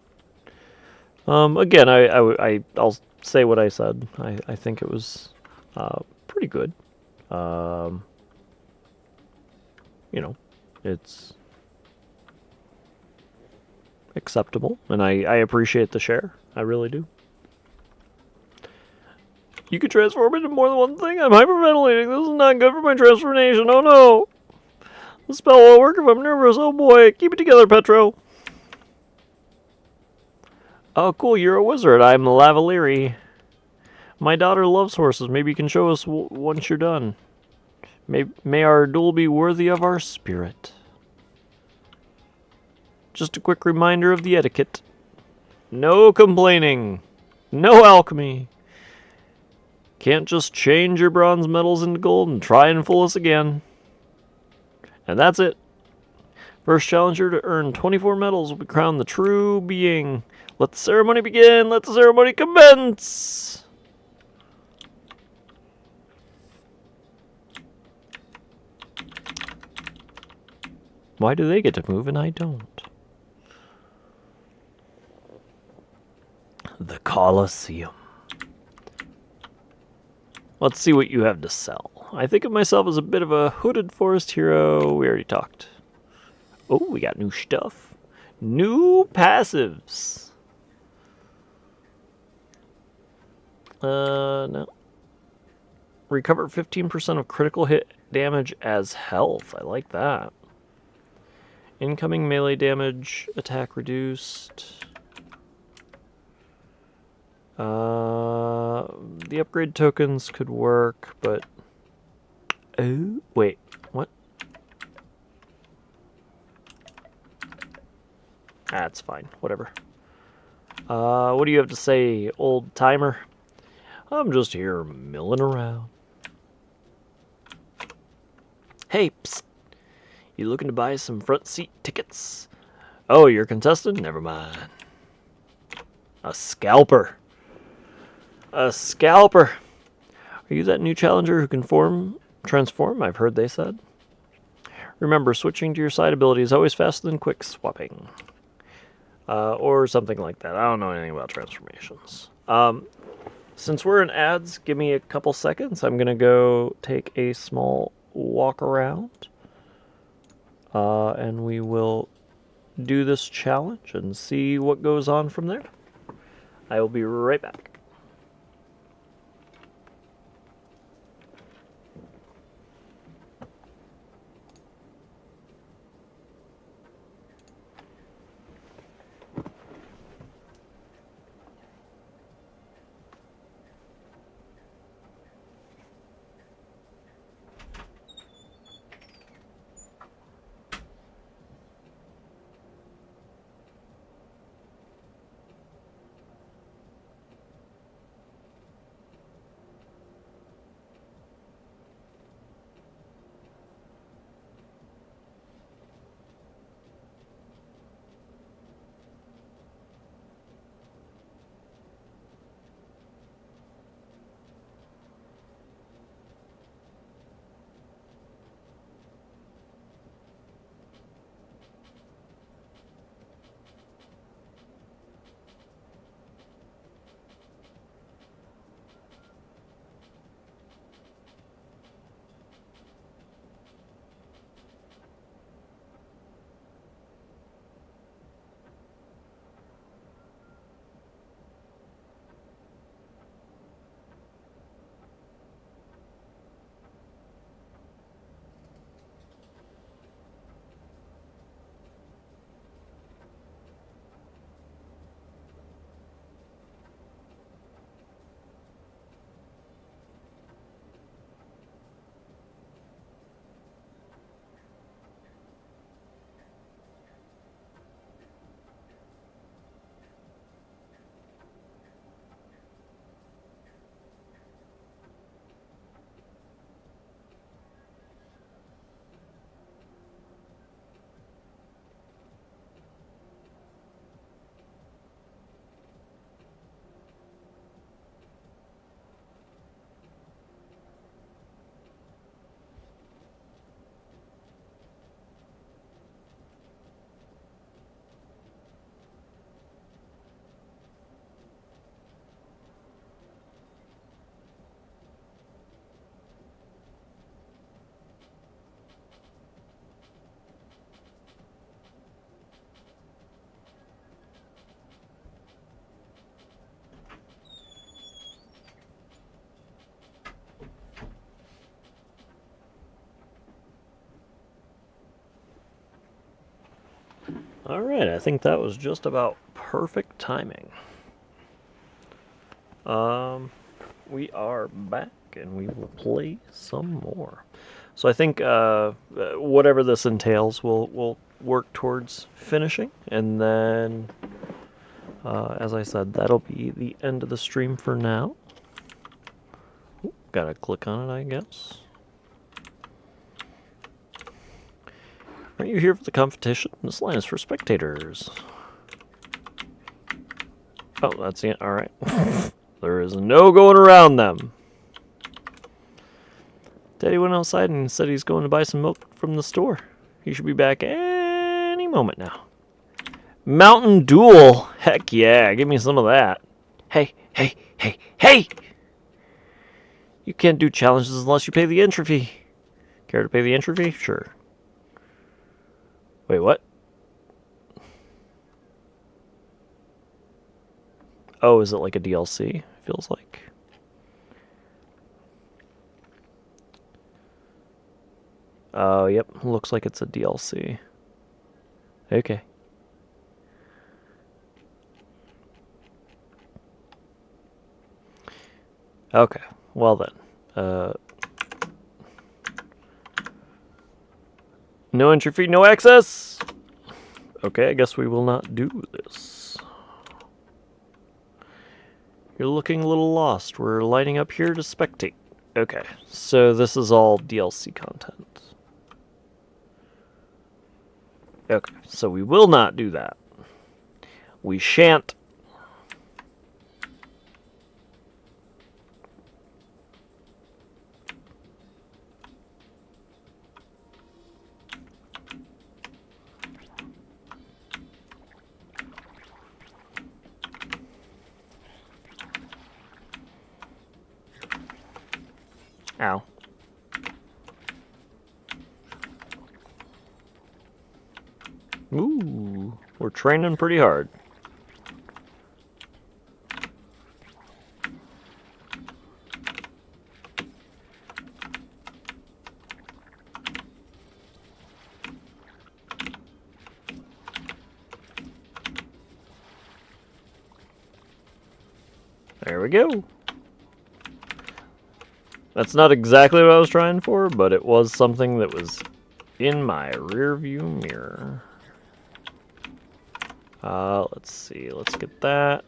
[SPEAKER 2] Again, I'll say what I said. I think it was pretty good. You know, it's acceptable, and I appreciate the share. I really do. You could transform into more than one thing? I'm hyperventilating. This is not good for my transformation. Oh no! The spell won't work if I'm nervous. Oh boy. Keep it together, Petro. Oh cool, you're a wizard. I'm Lavalieri. My daughter loves horses. Maybe you can show us once you're done. May our duel be worthy of our spirit. Just a quick reminder of the etiquette. No complaining. No alchemy. Can't just change your bronze medals into gold and try and fool us again. And that's it. First challenger to earn 24 medals will be crowned the true being. Let the ceremony begin. Let the ceremony commence. Why do they get to move and I don't? The Colosseum. Let's see what you have to sell. I think of myself as a bit of a hooded forest hero. We already talked. Oh, we got new stuff. New passives. No. Recover 15% of critical hit damage as health. I like that. Incoming melee damage, attack reduced. The upgrade tokens could work, but... Oh, wait, what? That's fine, whatever. What do you have to say, old timer? I'm just here milling around. Hey, psst. You looking to buy some front seat tickets? Oh, you're a contestant? Never mind. A scalper. A scalper. Are you that new challenger who can transform? I've heard they said. Remember, switching to your side ability is always faster than quick swapping. Or something like that. I don't know anything about transformations. Since we're in ads, give me a couple seconds. I'm going to go take a small walk around. And we will do this challenge and see what goes on from there. I will be right back. Alright, I think that was just about perfect timing. We are back and we will play some more. So I think whatever this entails, we'll work towards finishing, and then, as I said, that'll be the end of the stream for now. Ooh, gotta click on it, I guess. Aren't you here for the competition? This line is for spectators. Oh, that's it. All right. There is no going around them. Daddy went outside and said he's going to buy some milk from the store. He should be back any moment now. Mountain Duel. Heck yeah, give me some of that. Hey, hey, hey, hey! You can't do challenges unless you pay the entry fee. Care to pay the entry fee? Sure. Wait, what? Oh, is it like a DLC? Feels like. Oh, yep. Looks like it's a DLC. Okay. Okay. Well then. No entry fee, no access! Okay, I guess we will not do this. You're looking a little lost. We're lining up here to spectate. Okay, so this is all DLC content. Okay, so we will not do that. We shan't. Ow. Ooh, we're training pretty hard. There we go. That's not exactly what I was trying for, but it was something that was in my rear view mirror. Let's see. Let's get that.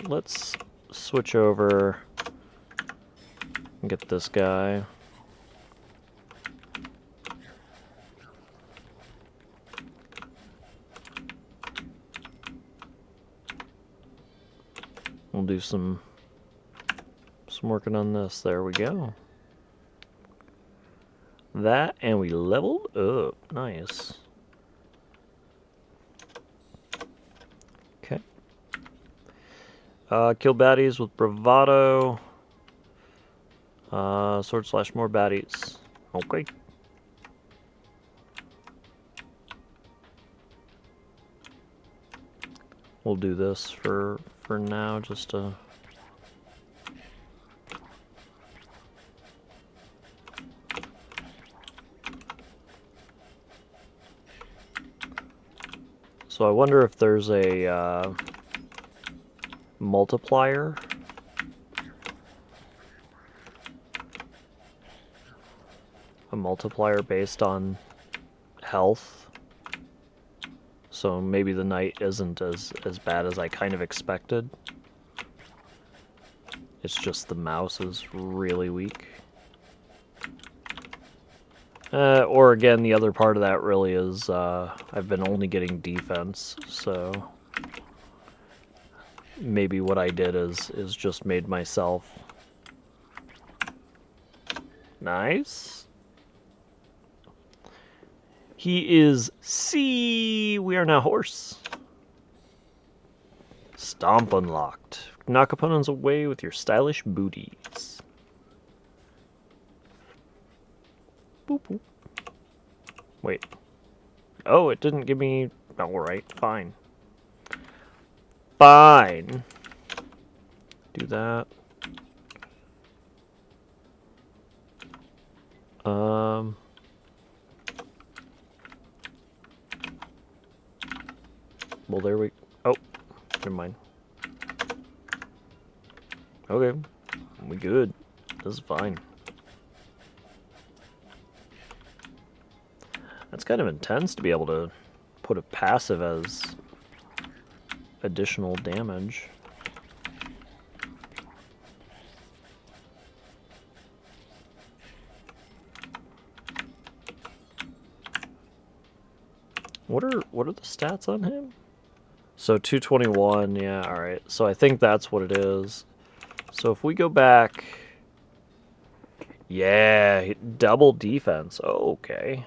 [SPEAKER 2] Let's switch over and get this guy. We'll do some working on this. There we go. That, and we leveled up. Nice. Okay. Kill baddies with bravado. Sword / more baddies. Okay. We'll do this for now, just to... So I wonder if there's a multiplier. A multiplier based on health. So maybe the knight isn't as bad as I kind of expected. It's just the mouse is really weak. Or again, the other part of that really is I've been only getting defense, so maybe what I did is just made myself nice. He is C. We are now horse. Stomp unlocked. Knock opponents away with your stylish booties. Boop, boop. Wait. Oh, it didn't give me... Alright, fine. Fine. do that. Well, there we... Oh, never mind. Okay, we good. This is fine. That's kind of intense to be able to put a passive as additional damage. What are the stats on him? So 221, yeah, alright. So I think that's what it is. So if we go back... Yeah, double defense. Oh, okay.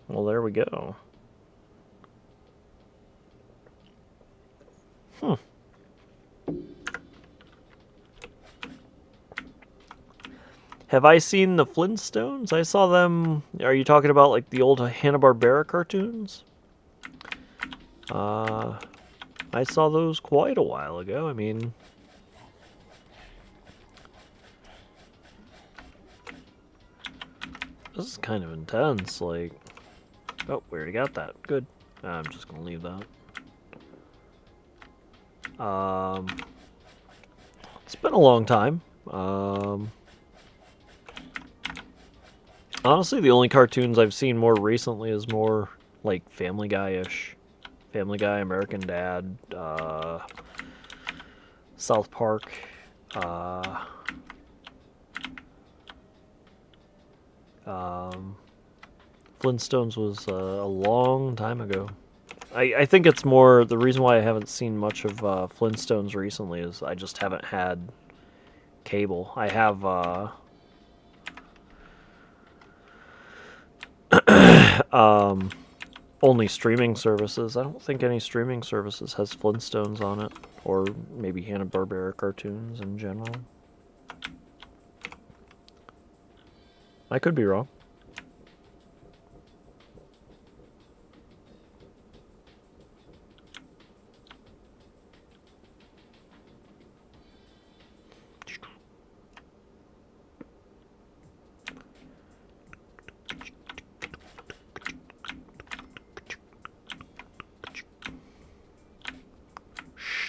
[SPEAKER 2] Well, there we go. Have I seen the Flintstones? I saw them... Are you talking about, like, the old Hanna-Barbera cartoons? I saw those quite a while ago. I mean... This is kind of intense, like... Oh, we already got that. Good. I'm just gonna leave that. It's been a long time. Honestly, the only cartoons I've seen more recently is more, like, Family Guy-ish. Family Guy, American Dad, South Park, Flintstones was a long time ago. I think it's more, the reason why I haven't seen much of Flintstones recently is I just haven't had cable. I have only streaming services. I don't think any streaming services has Flintstones on it, or maybe Hanna-Barbera cartoons in general. I could be wrong.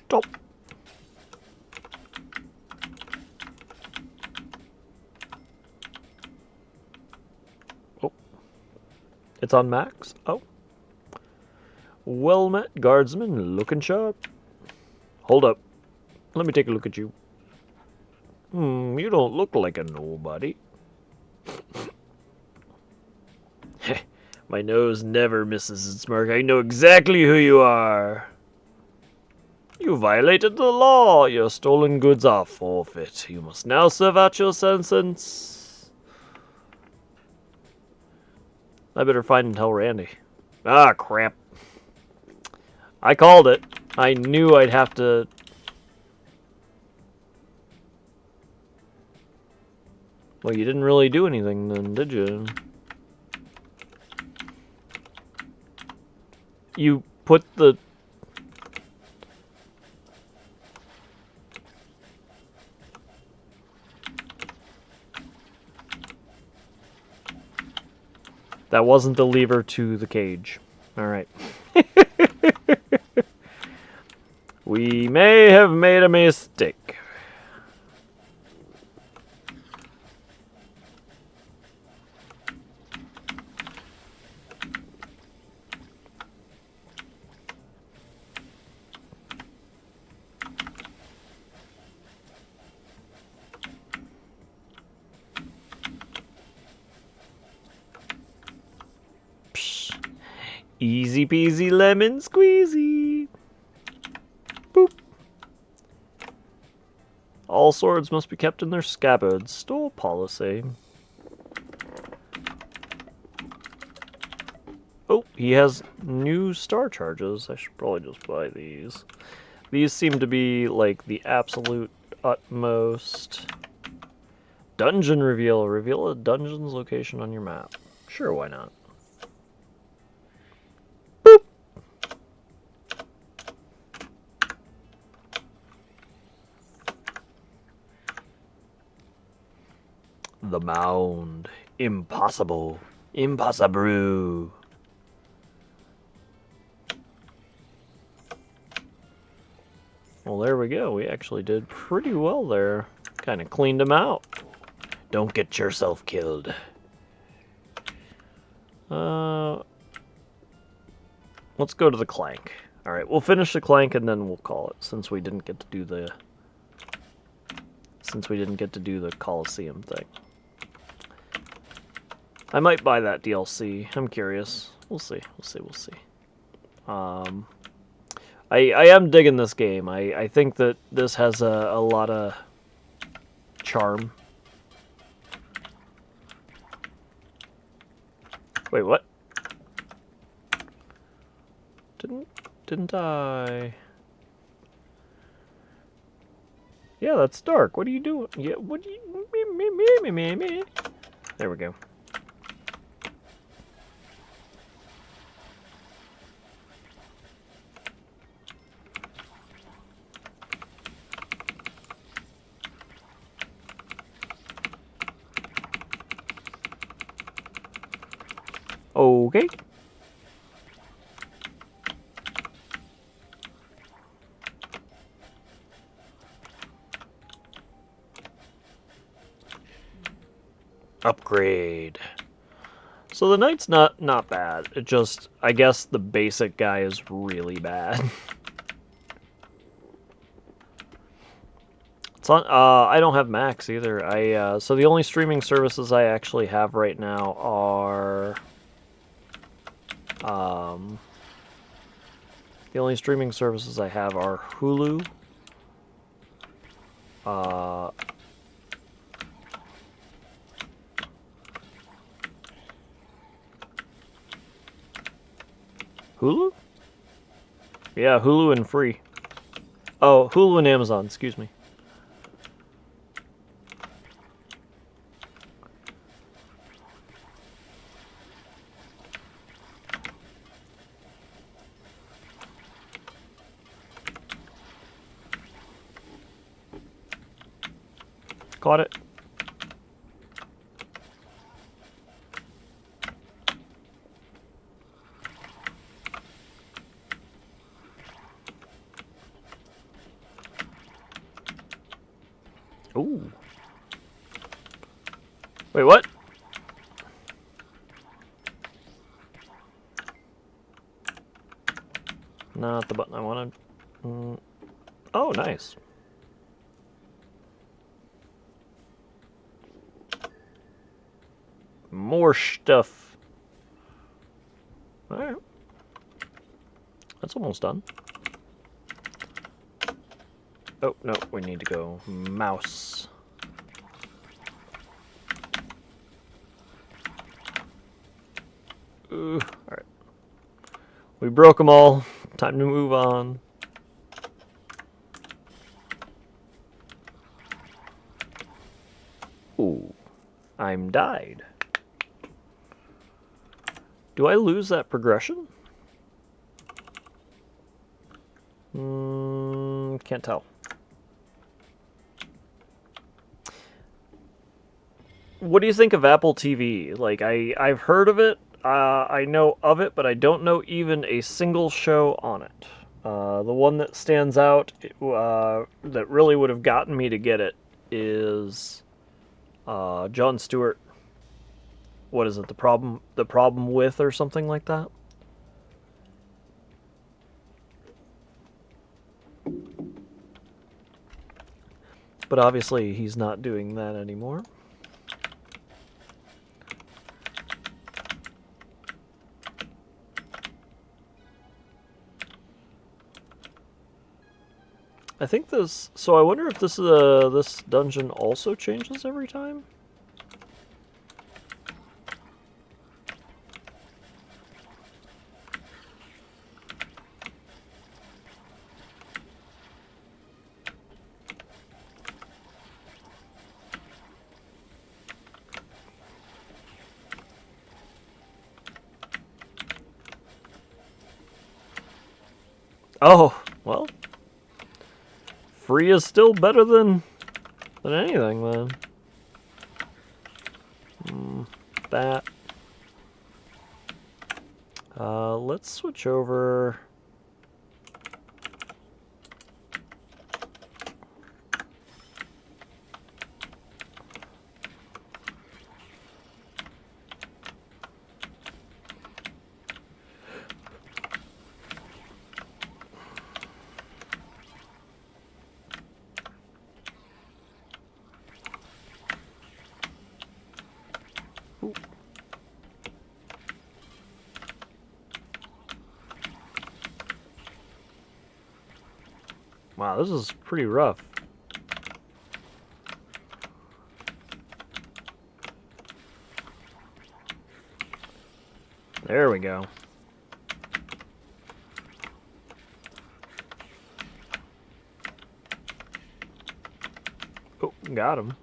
[SPEAKER 2] Stop. Oh. It's on max? Oh. Well met, guardsman. Looking sharp. Hold up. Let me take a look at you. You don't look like a nobody. My nose never misses its mark. I know exactly who you are. You violated the law. Your stolen goods are forfeit. You must now serve out your sentence. I better find and tell Randy. Ah, crap. I called it. I knew I'd have to... Well, you didn't really do anything then, did you? You put the... That wasn't the lever to the cage. Alright. We may have made a mistake. Easy peasy lemon squeezy. Boop. All swords must be kept in their scabbards. Store policy. Oh, he has new star charges. I should probably just buy these. These seem to be like the absolute utmost. Dungeon reveal. Reveal a dungeon's location on your map. Sure, why not? The mound. Impossible. Impossible. Well, there we go. We actually did pretty well there. Kind of cleaned him out. Don't get yourself killed. Let's go to the Clank. Alright, we'll finish the Clank and then we'll call it, since we didn't get to do the Coliseum thing. I might buy that DLC. I'm curious. We'll see. We'll see. I am digging this game. I think that this has a lot of charm. Wait, what? Didn't I? Yeah, that's dark. What are you doing? Yeah, what do you... Me. There we go. Okay. Upgrade. So the knight's not bad. It just, I guess the basic guy is really bad. It's on, I don't have Max either. So the only streaming services I actually have right now are the only streaming services I have are Hulu, Hulu? Yeah, Hulu and free. Oh, Hulu and Amazon, excuse me. Caught it. Ooh. Wait, what? Not the button I wanted. Oh, nice. More stuff. Alright. That's almost done. Oh, no, we need to go mouse. Ooh, alright. We broke them all. Time to move on. Ooh, I'm died. Do I lose that progression? Can't tell. What do you think of Apple TV? Like, I've heard of it, I know of it, but I don't know even a single show on it. The one that stands out, that really would have gotten me to get it, is Jon Stewart. What is it? The problem with, or something like that? But obviously he's not doing that anymore. I think this... So I wonder if this dungeon also changes every time? Oh, well... Free is still better than anything, then. that. Let's switch over. Wow, this is pretty rough. There we go. Oh, got him.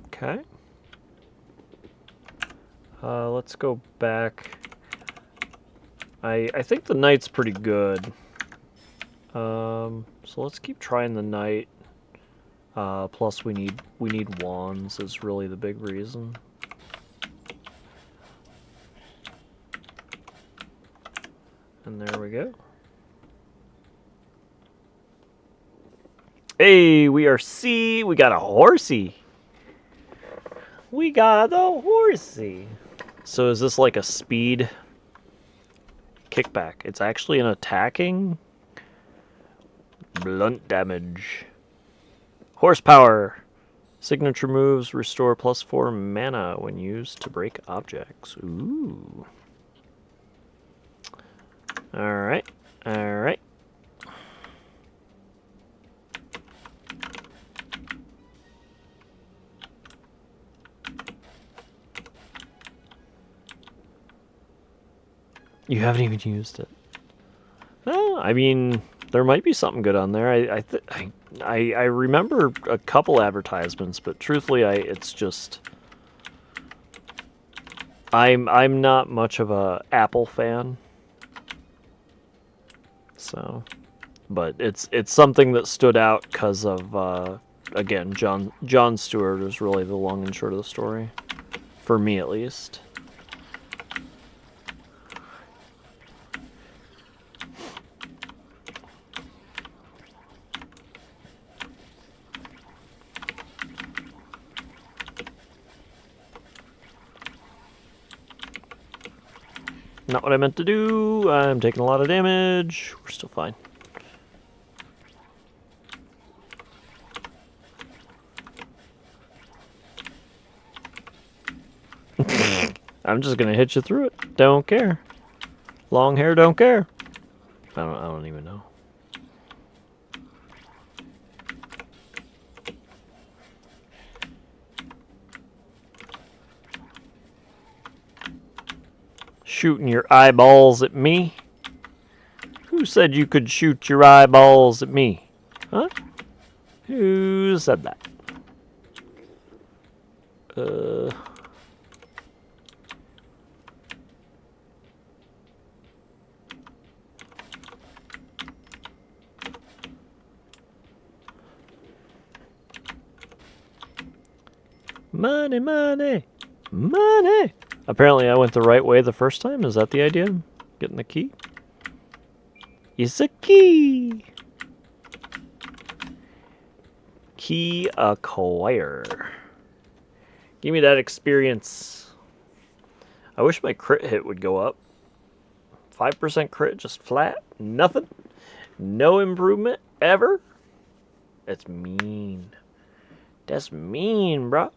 [SPEAKER 2] Okay. Let's go back. I think the knight's pretty good. So let's keep trying the knight. Plus we need wands is really the big reason. And there we go. Hey, we are C. We got a horsey. We got a horsey. So is this like a speed kickback? It's actually an attacking blunt damage. Horsepower. Signature moves restore +4 mana when used to break objects. Ooh. Alright. Alright. You haven't even used it. Well, I mean, there might be something good on there. I remember a couple advertisements, but truthfully, it's just I'm not much of a Apple fan. So, but it's something that stood out because of again, Jon Stewart is really the long and short of the story, for me at least. Not what I meant to do. I'm taking a lot of damage. We're still fine. I'm just gonna hit you through it. Don't care. Long hair, don't care. I don't even know. Shooting your eyeballs at me? Who said you could shoot your eyeballs at me? Huh? Who said that? Money, money, money. Apparently I went the right way the first time. Is that the idea? Getting the key? It's a key. Key acquire. Give me that experience. I wish my crit hit would go up. 5% crit, just flat. Nothing. No improvement ever. That's mean. That's mean, bruh.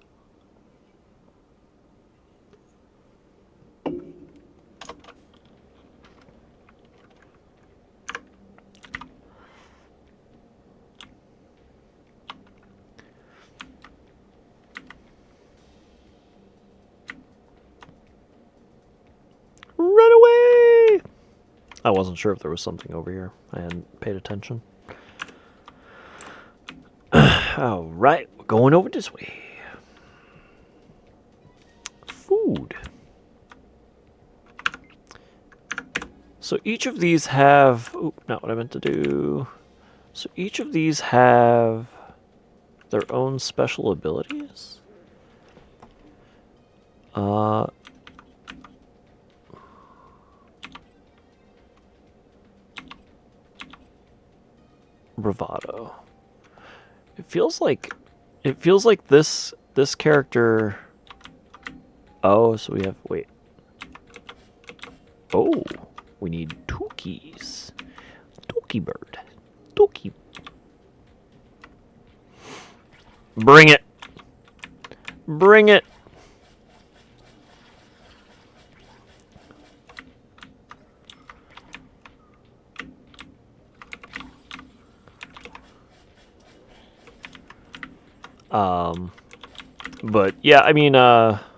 [SPEAKER 2] Run away! I wasn't sure if there was something over here. I hadn't paid attention. Alright, we're going over this way. Food. So each of these have... Ooh, not what I meant to do. So each of these have their own special abilities? Bravado. It feels like this character. Oh, so we have wait. Oh, we need two keys. Tookie bird. Tookie. Bring it. Bring it. But yeah, I mean, I'm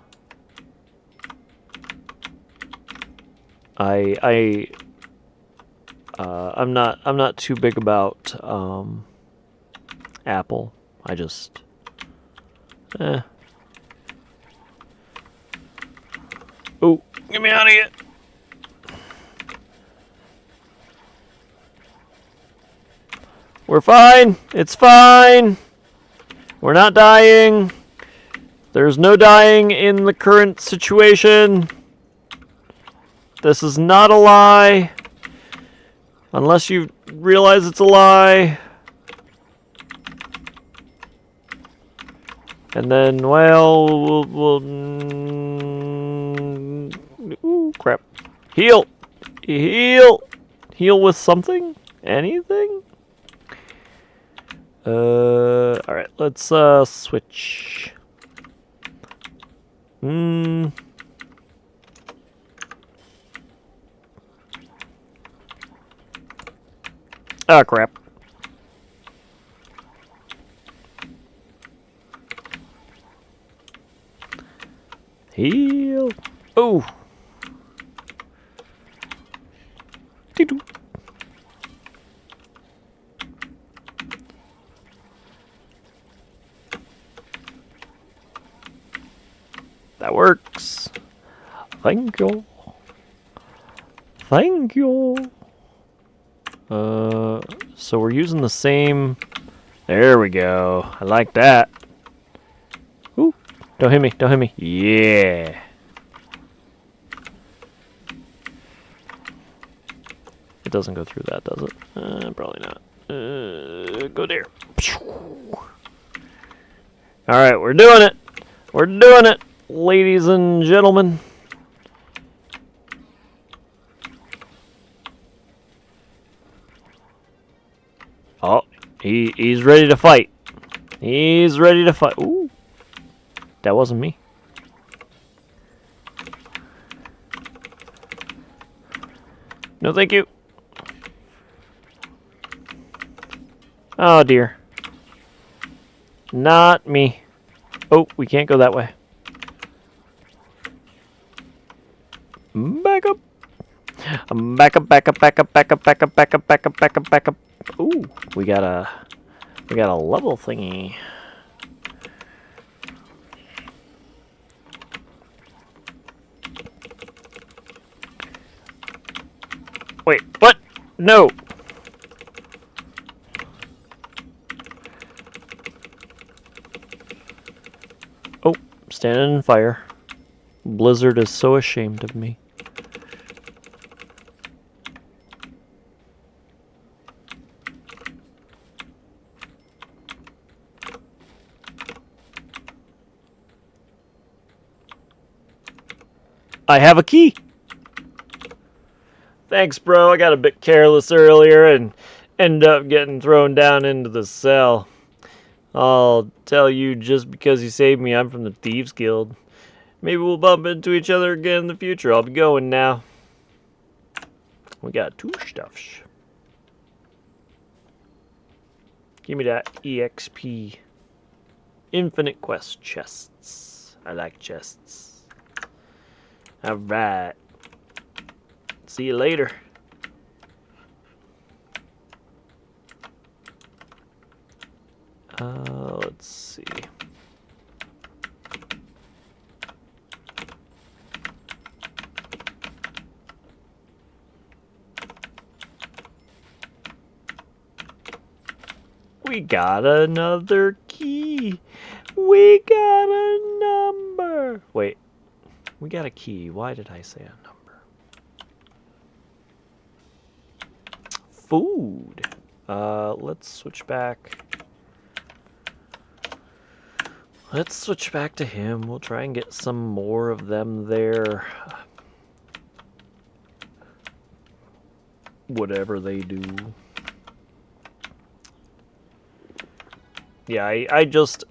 [SPEAKER 2] not too big about Apple. I just Oh, get me out of here. We're fine. It's fine. We're not dying. There's no dying in the current situation. This is not a lie. Unless you realize it's a lie. And then, well, ooh, crap. Heal! Heal! Heal with something? Anything? Alright, let's, switch. Ah, crap. Heal. Oh. Dee-doo. That works. Thank you. Thank you. So we're using the same. There we go. I like that. Ooh, don't hit me. Don't hit me. Yeah. It doesn't go through that, does it? Probably not. Go there. All right, we're doing it. We're doing it, ladies and gentlemen. Oh, he's ready to fight. He's ready to fight. Ooh, that wasn't me. No, thank you. Oh dear. Not me. Oh, we can't go that way. Back up. Back up, back up, back up, back up, back up, back up, back up, back up, back up. Ooh, we got a level thingy. Wait, what? No. Oh, standing in fire. Blizzard is so ashamed of me. I have a key. Thanks, bro. I got a bit careless earlier and ended up getting thrown down into the cell. I'll tell you, just because you saved me, I'm from the Thieves Guild. Maybe we'll bump into each other again in the future. I'll be going now. We got two stuffs. Give me that EXP. Infinite quest chests. I like chests. Alright. See you later. Let's see. We got another key. We got a number. Wait, we got a key. Why did I say a number? Food. Let's switch back. Let's switch back to him. We'll try and get some more of them there. Whatever they do. Yeah, I just...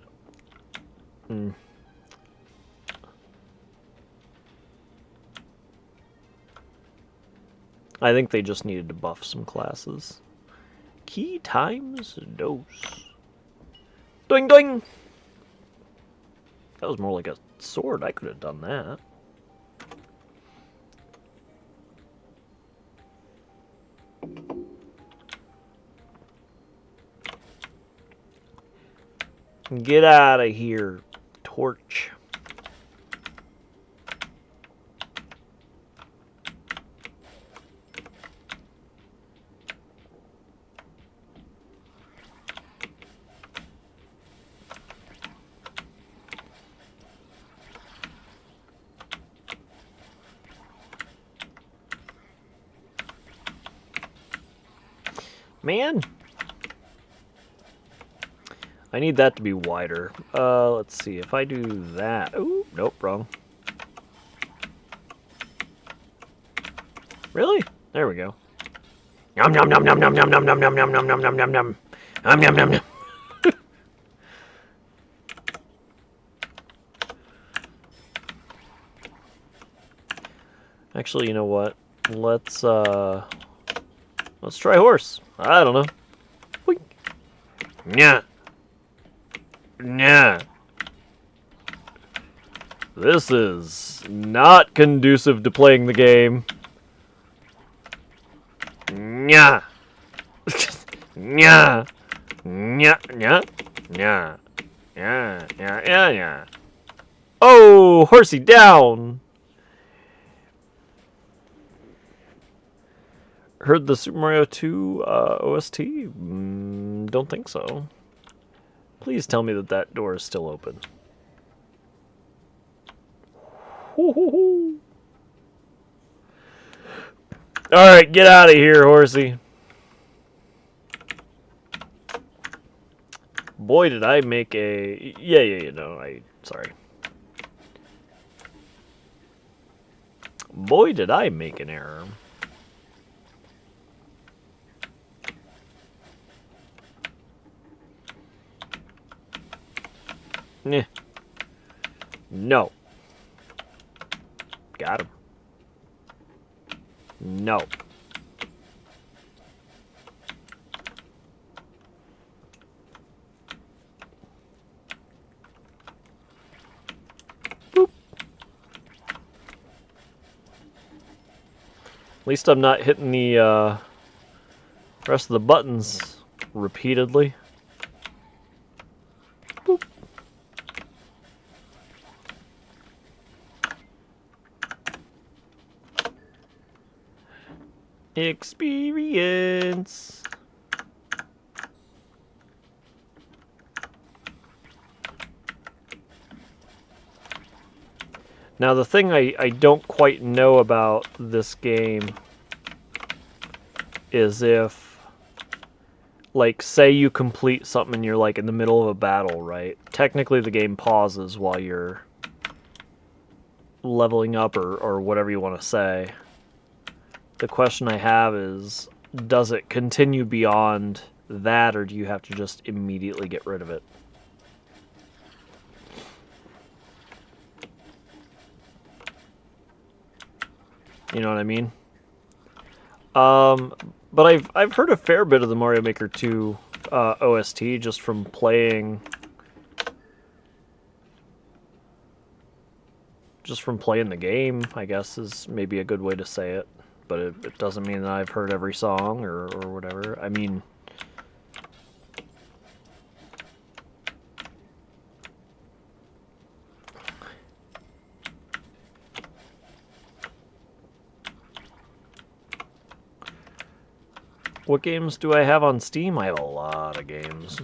[SPEAKER 2] I think they just needed to buff some classes. Key times dose. Doing doing! That was more like a sword. I could have done that. Get out of here, torch. Man, I need that to be wider. Let's see, if I do that... Ooh, nope, wrong. Really? There we go. Yum yum yum yum yum yum yum yum yum yum yum yum yum yum yum yum yum yum yum. Actually, you know what? Let's try horse. I don't know. Whee. Nya. Nya. This is not conducive to playing the game. Nya. Nya. Nya. Nya. Nya. Yeah. Yeah. Yeah. Yeah. Oh, horsey down. Heard the Super Mario 2 OST? Don't think so. Please tell me that that door is still open. Alright, get out of here, horsey. Boy, did I make a... Yeah, no, sorry. Boy, did I make an error. Nah. No. Got him. No. Boop. At least I'm not hitting the rest of the buttons repeatedly. Boop. Experience. Now the thing I don't quite know about this game is if, like, say you complete something and you're like in the middle of a battle, right? Technically the game pauses while you're leveling up or whatever you want to say. The question I have is, does it continue beyond that, or do you have to just immediately get rid of it? You know what I mean? But I've heard a fair bit of the Mario Maker 2 OST just from playing... Just from playing the game, I guess, is maybe a good way to say it. But it doesn't mean that I've heard every song or whatever. I mean... What games do I have on Steam? I have a lot of games.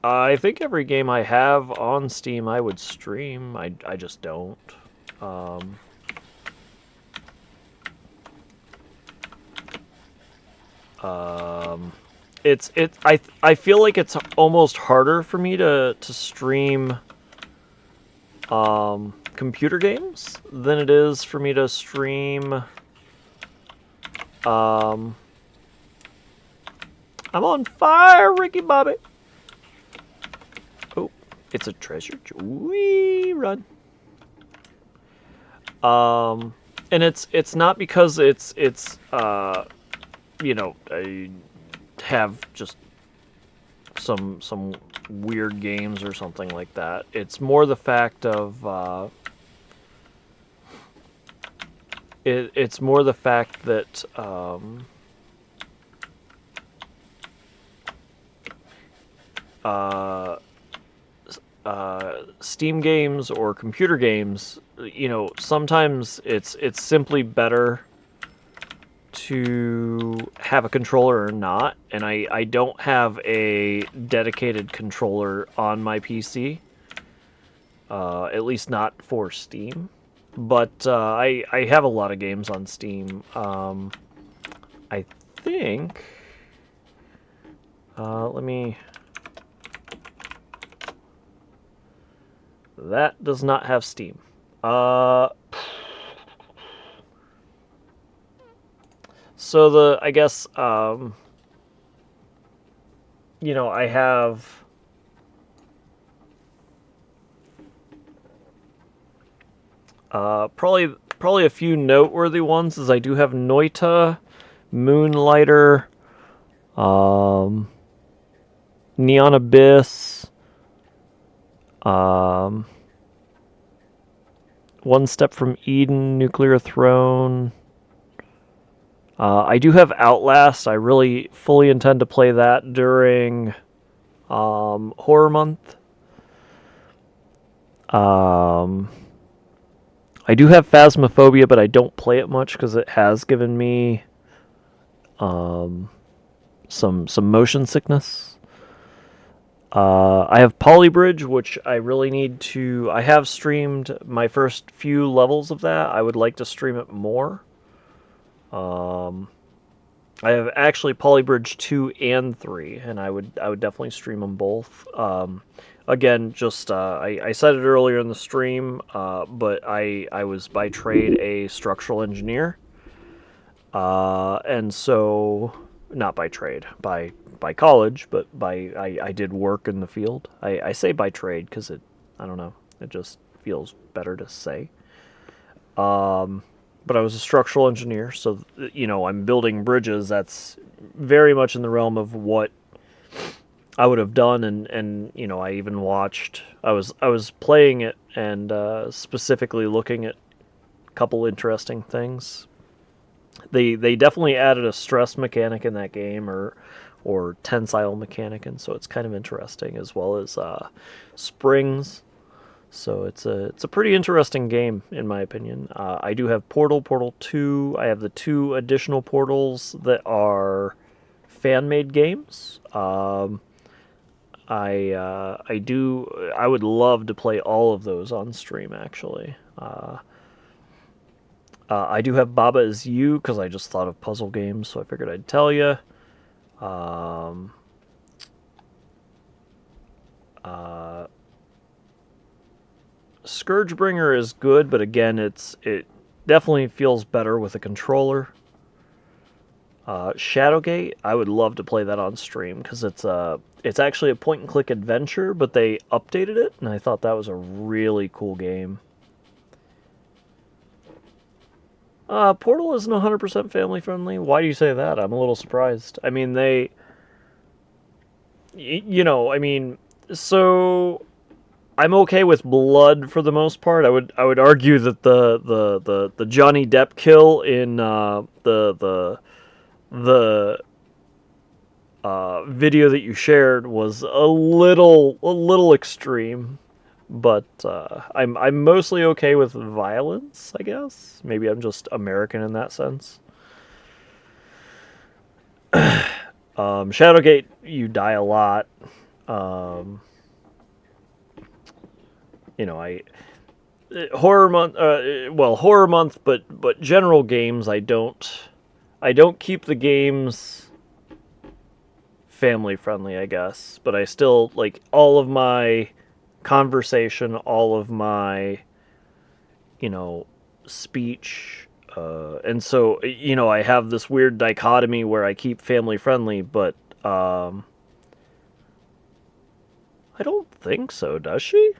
[SPEAKER 2] I think every game I have on Steam I would stream. I just don't. I feel like it's almost harder for me to stream computer games than it is for me to stream I'm on fire, Ricky Bobby. Oh, it's a treasure. Wee, run. And it's not because it's you know, I have just some weird games or something like that. It's more the fact of it's more the fact that Steam games or computer games, you know, sometimes it's simply better to have a controller or not, and I don't have a dedicated controller on my PC, at least not for Steam, but I have a lot of games on Steam. I think, let me... That does not have Steam. So I guess, you know, I have probably a few noteworthy ones. Is I do have Noita, Moonlighter, Neon Abyss, One Step from Eden, Nuclear Throne. I do have Outlast. I really fully intend to play that during Horror Month. I do have Phasmophobia, but I don't play it much because it has given me some motion sickness. I have Polybridge, which I really need to... I have streamed my first few levels of that. I would like to stream it more. I have actually Polybridge 2 and 3, and I would definitely stream them both. Again, just I said it earlier in the stream, but I was by trade a structural engineer, and so not by trade, by college, but I did work in the field. I say by trade because I don't know, it just feels better to say. But I was a structural engineer, so, you know, I'm building bridges. That's very much in the realm of what I would have done, and you know, I even watched... I was playing it and specifically looking at a couple interesting things. They definitely added a stress mechanic in that game, or tensile mechanic, and so it's kind of interesting, as well as springs. So it's a pretty interesting game, in my opinion. I do have Portal 2. I have the 2 additional Portals that are fan-made games. I would love to play all of those on stream, actually. I do have Baba Is You, because I just thought of puzzle games, so I figured I'd tell you. Scourgebringer is good, but again, it definitely feels better with a controller. Shadowgate, I would love to play that on stream, because it's actually a point-and-click adventure, but they updated it, and I thought that was a really cool game. Portal isn't 100% family-friendly. Why do you say that? I'm a little surprised. I mean, you know, I mean, so... I'm okay with blood for the most part. I would argue that the Johnny Depp kill in the video that you shared was a little extreme, but I'm mostly okay with violence, I guess. Maybe I'm just American in that sense. Shadowgate, you die a lot. You know, horror month. Well, horror month, but general games, I don't keep the games family friendly, I guess. But I still like all of my conversation, all of my, speech. And so, I have this weird dichotomy where I keep family friendly, but I don't think so, does she?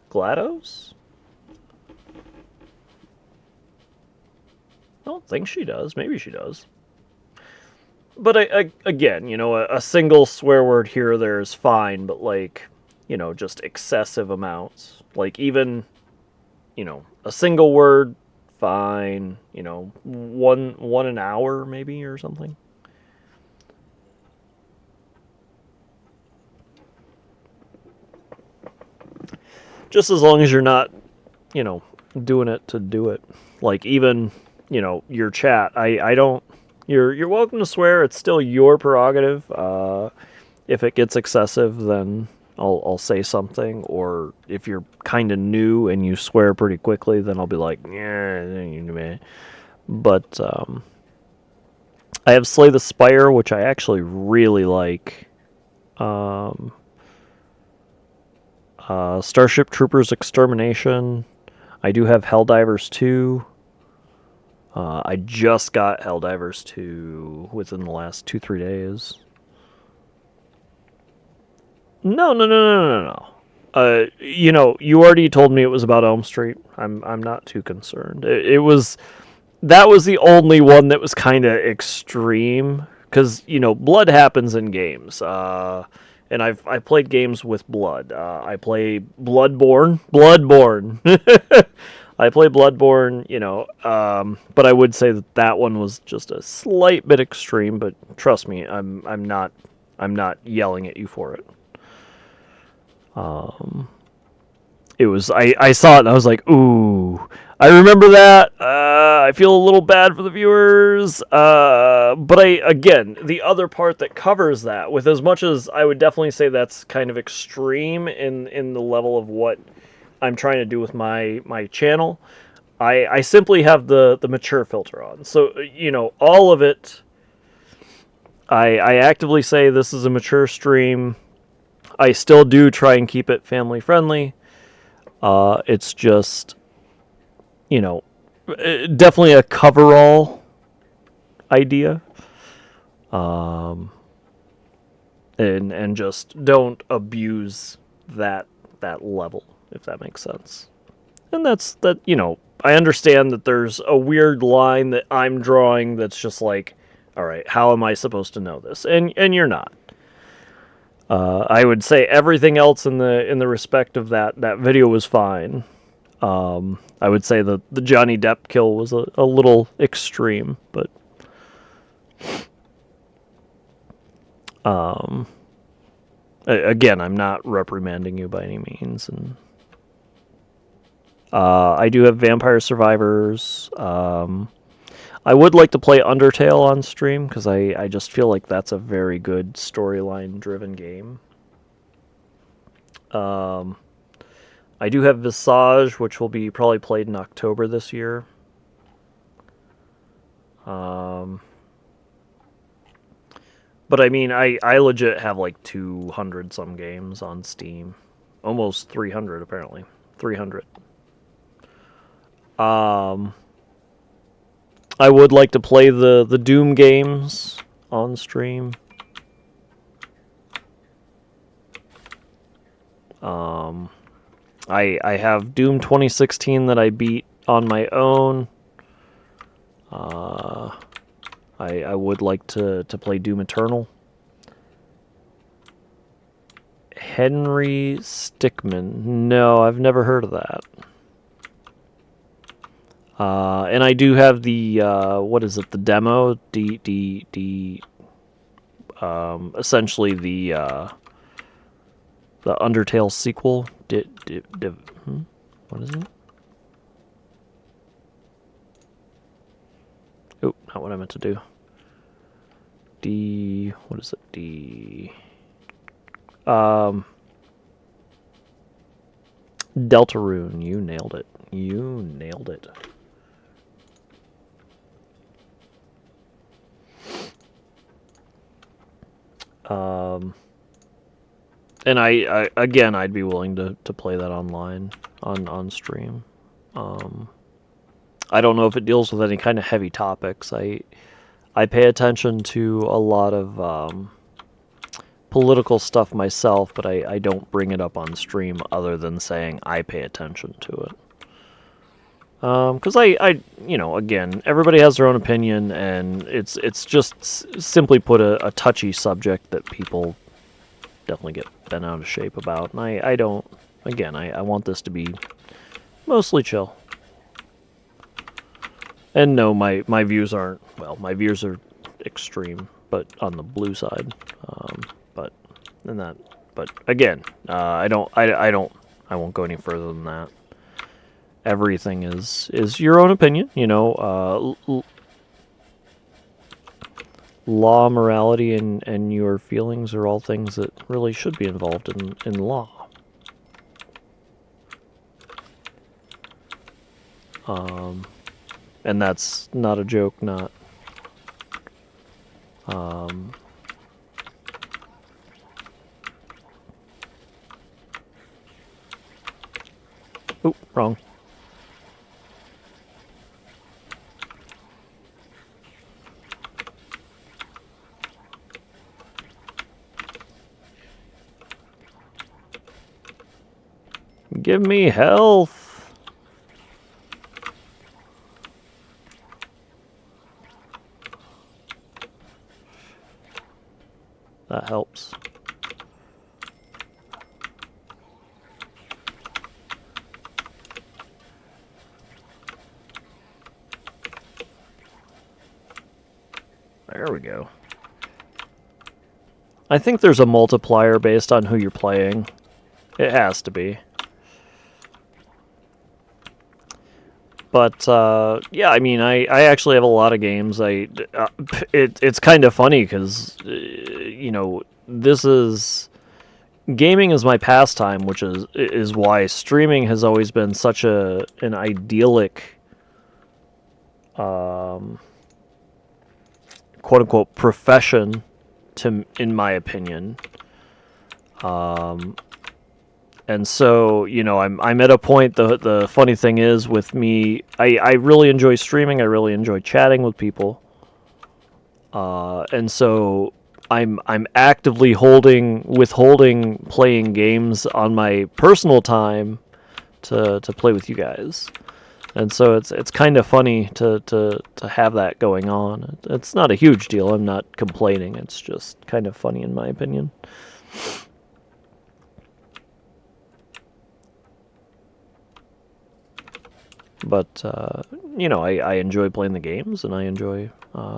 [SPEAKER 2] GLaDOS? I don't think she does. Maybe she does. But again, a single swear word here or there is fine, but like, just excessive amounts. Like even, a single word, fine. One an hour maybe or something. Just as long as you're not, doing it to do it. Like even, your chat. I don't. You're welcome to swear. It's still your prerogative. If it gets excessive, then I'll say something. Or if you're kind of new and you swear pretty quickly, then I'll be like, yeah. But I have Slay the Spire, which I actually really like. Starship Troopers Extermination. I do have Helldivers 2. I just got Helldivers 2 within the last 2-3 days. No. You already told me it was about Elm Street. I'm not too concerned. That was the only one that was kind of extreme because blood happens in games. And I played games with blood. I play Bloodborne. I play Bloodborne, but I would say that one was just a slight bit extreme. But trust me, I'm not yelling at you for it. It was I saw it and I was like, ooh, I remember that. I feel a little bad for the viewers. But again, the other part that covers that, with as much as I would definitely say that's kind of extreme in the level of what I'm trying to do with my channel, I simply have the mature filter on. So, all of it, I actively say this is a mature stream. I still do try and keep it family friendly. It's just, definitely a coverall idea. And just don't abuse that level, if that makes sense. And that's that. I understand that there's a weird line that I'm drawing that's just like, all right, how am I supposed to know this? And you're not. I would say everything else in the respect of that video was fine. I would say the Johnny Depp kill was a little extreme, but again, I'm not reprimanding you by any means. And I do have Vampire Survivors. I would like to play Undertale on stream because I just feel like that's a very good storyline-driven game. I do have Visage, which will be probably played in October this year. But I mean, I legit have like 200 some games on Steam. Almost 300 apparently. 300. I would like to play the Doom games on stream. I have Doom 2016 that I beat on my own. I would like to play Doom Eternal. Henry Stickmin. No, I've never heard of that. And I do have the, what is it, the demo? essentially the Undertale sequel. What is it? Oh, not what I meant to do. What is it? Deltarune. You nailed it. You nailed it. And I again, I'd be willing to play that online on stream. I don't know if it deals with any kind of heavy topics. I pay attention to a lot of political stuff myself, but I don't bring it up on stream other than saying I pay attention to it. Because you know, again, everybody has their own opinion, and it's just simply put a touchy subject that people definitely get bent out of shape about. And I don't, again, I want this to be mostly chill. And no, my views aren't, well, my views are extreme, but on the blue side. But again, I won't go any further than that. Everything is your own opinion, you know. Law, morality, and your feelings are all things that really should be involved in law. And that's not a joke, not... Oop, wrong. Give me health. That helps. There we go. I think there's a multiplier based on who you're playing. It has to be. But, yeah, I mean, I actually have a lot of games. It's kind of funny because, you know, this is... Gaming is my pastime, which is why streaming has always been such an idyllic, quote-unquote, profession, in my opinion. And so, you know, I'm at a point, the funny thing is with me, I really enjoy streaming, I really enjoy chatting with people. And so I'm actively withholding playing games on my personal time to play with you guys. And so it's kind of funny to have that going on. It's not a huge deal, I'm not complaining, it's just kind of funny in my opinion. But, you know, I enjoy playing the games, and I enjoy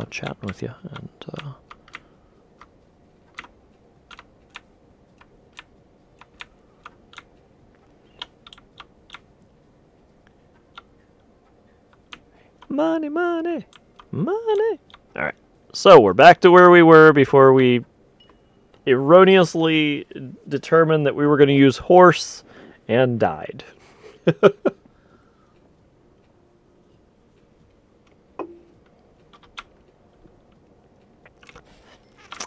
[SPEAKER 2] chatting with you, and... Money, money, money! Alright, so we're back to where we were before we erroneously determined that we were going to use horse and died.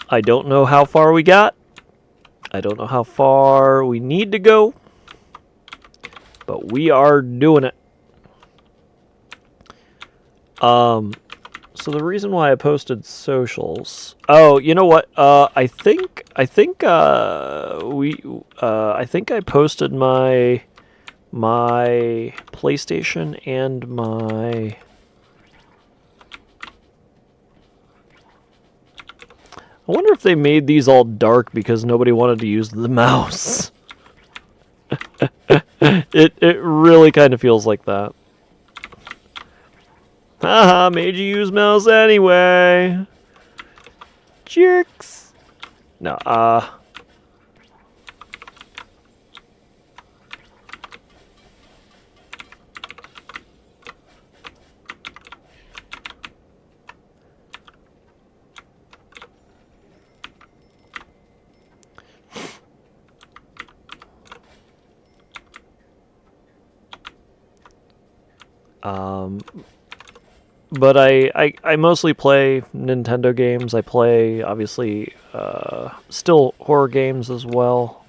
[SPEAKER 2] I don't know how far we got. I don't know how far we need to go. But we are doing it. So the reason why I posted socials. Oh, you know what? I think I posted my PlayStation and my... I wonder if they made these all dark because nobody wanted to use the mouse. It really kind of feels like that. Haha, made you use mouse anyway. Jerks. No, but I mostly play Nintendo games. I play, obviously, still horror games as well.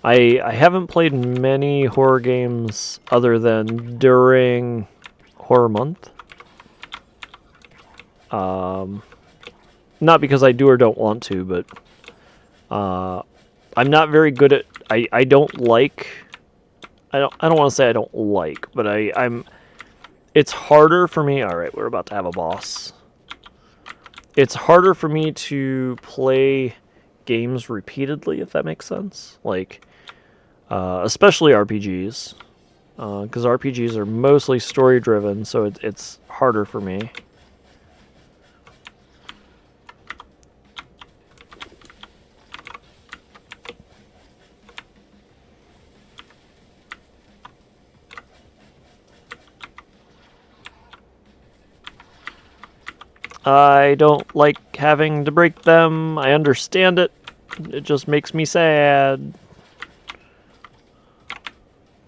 [SPEAKER 2] I haven't played many horror games other than during Horror Month. Not because I do or don't want to, but I'm not very good at. I don't like. I don't want to say I don't like, but I'm. It's harder for me. All right, we're about to have a boss. It's harder for me to play games repeatedly, if that makes sense. Like, especially RPGs, because RPGs are mostly story-driven, so it's harder for me. I don't like having to break them. I understand it. It just makes me sad.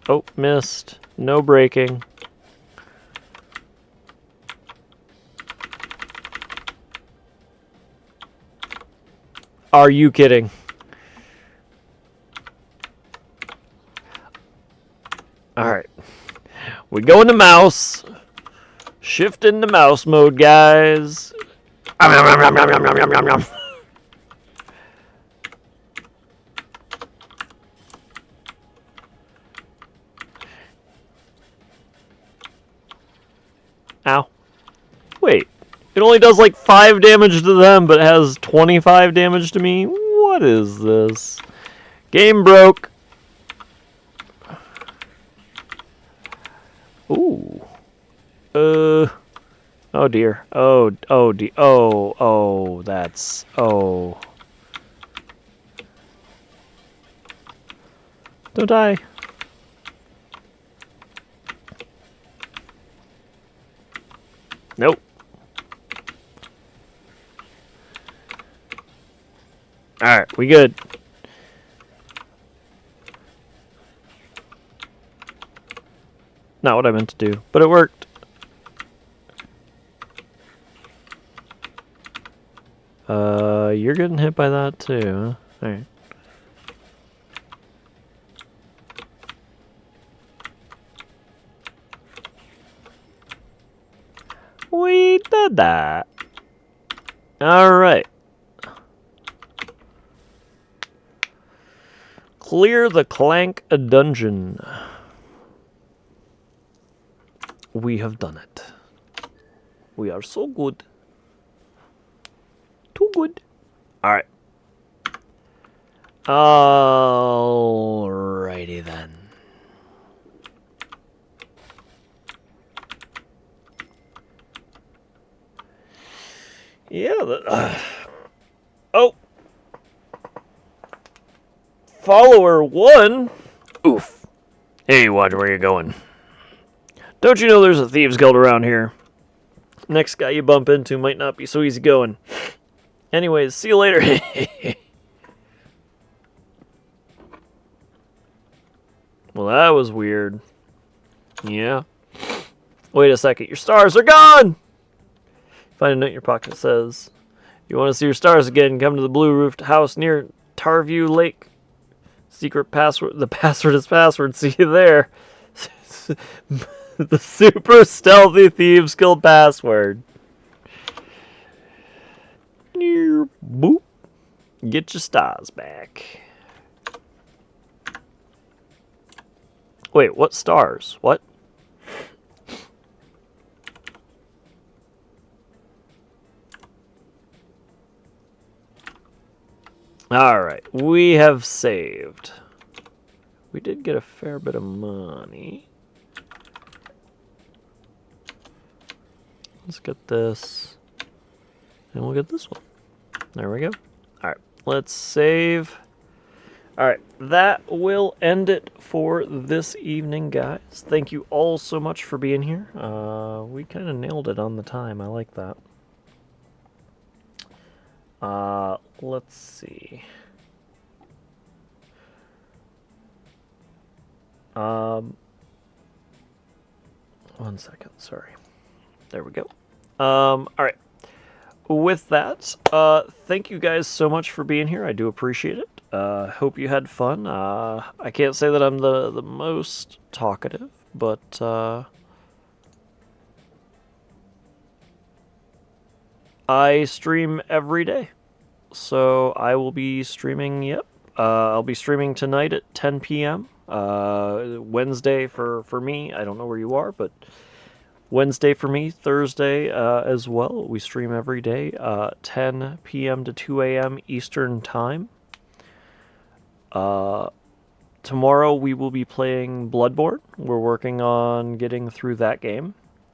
[SPEAKER 2] Oh, missed. No breaking. Are you kidding? Alright. We go into mouse. Shift into mouse mode, guys. Ow. Wait. It only does like 5 damage to them, but has 25 damage to me? What is this? Game broke. Ooh. Oh dear. That's. Oh. Don't die. Nope. Alright, we good. Not what I meant to do, but it worked. You're getting hit by that too, huh? Alright. We did that. Alright. Clear the Clank dungeon. We have done it. We are so good. Too good. Alright. Alrighty then. Yeah, oh! Follower 1? Oof. Hey, watch where you're going. Don't you know there's a thieves guild around here? Next guy you bump into might not be so easy going. Anyways, see you later. Well, that was weird. Yeah. Wait a second, your stars are gone! Find a note in your pocket that says, you want to see your stars again, come to the blue roofed house near Tarview Lake. Secret password, the password is password, see you there. The super stealthy thieves guild password. Boop. Get your stars back. Wait, what stars? What? Alright, we have saved. We did get a fair bit of money. Let's get this. And we'll get this one. There we go. Alright, let's save. Alright, that will end it for this evening, guys. Thank you all so much for being here. We kind of nailed it on the time. I like that. Let's see. One second, sorry. There we go. Alright. With that, thank you guys so much for being here. I do appreciate it. Hope you had fun. I can't say that I'm the most talkative, but I stream every day. So I will be streaming, yep. I'll be streaming tonight at 10 p.m. Wednesday for me. I don't know where you are, but Wednesday for me, Thursday as well. We stream every day, 10 p.m. to 2 a.m. Eastern Time. Tomorrow we will be playing Bloodborne. We're working on getting through that game.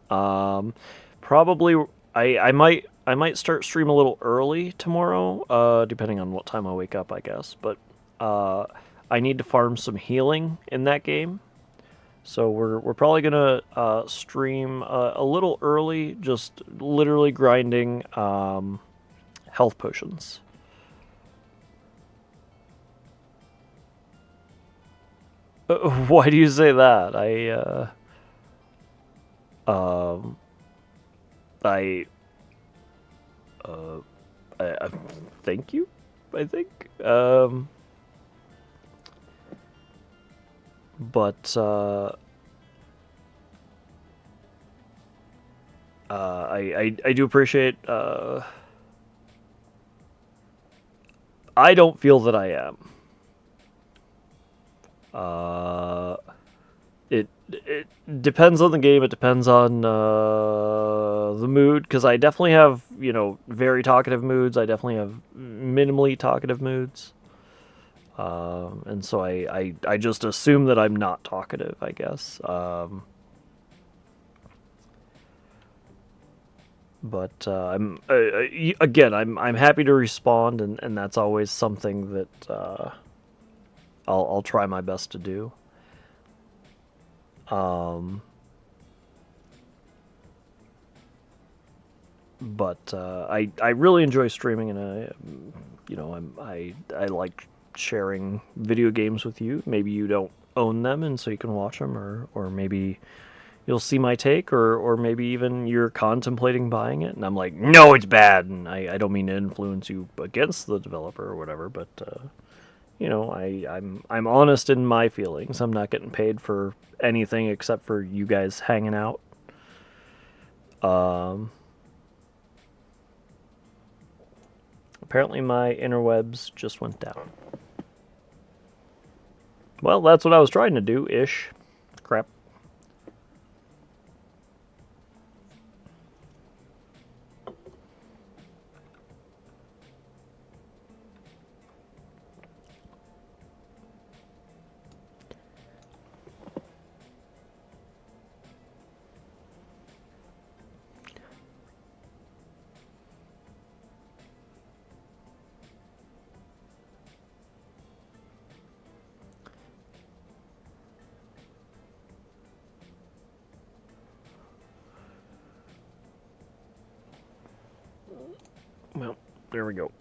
[SPEAKER 2] Probably I might start stream a little early tomorrow, depending on what time I wake up, I guess. But I need to farm some healing in that game. So we're probably gonna stream a little early, just literally grinding health potions. Why do you say that? I thank you. I think. But I do appreciate. I don't feel that I am. It depends on the game. It depends on the mood, because I definitely have, very talkative moods. I definitely have minimally talkative moods. And so I just assume that I'm not talkative, I guess. But I'm happy to respond, and that's always something that I'll try my best to do. But I really enjoy streaming, and I like sharing video games with you. Maybe you don't own them, and so you can watch them, or maybe you'll see my take, or maybe even you're contemplating buying it, and I'm like, no, it's bad, and I don't mean to influence you against the developer or whatever, but I'm honest in my feelings. I'm not getting paid for anything except for you guys hanging out. Apparently my interwebs just went down. Well, that's what I was trying to do, ish. Crap. Well, there we go.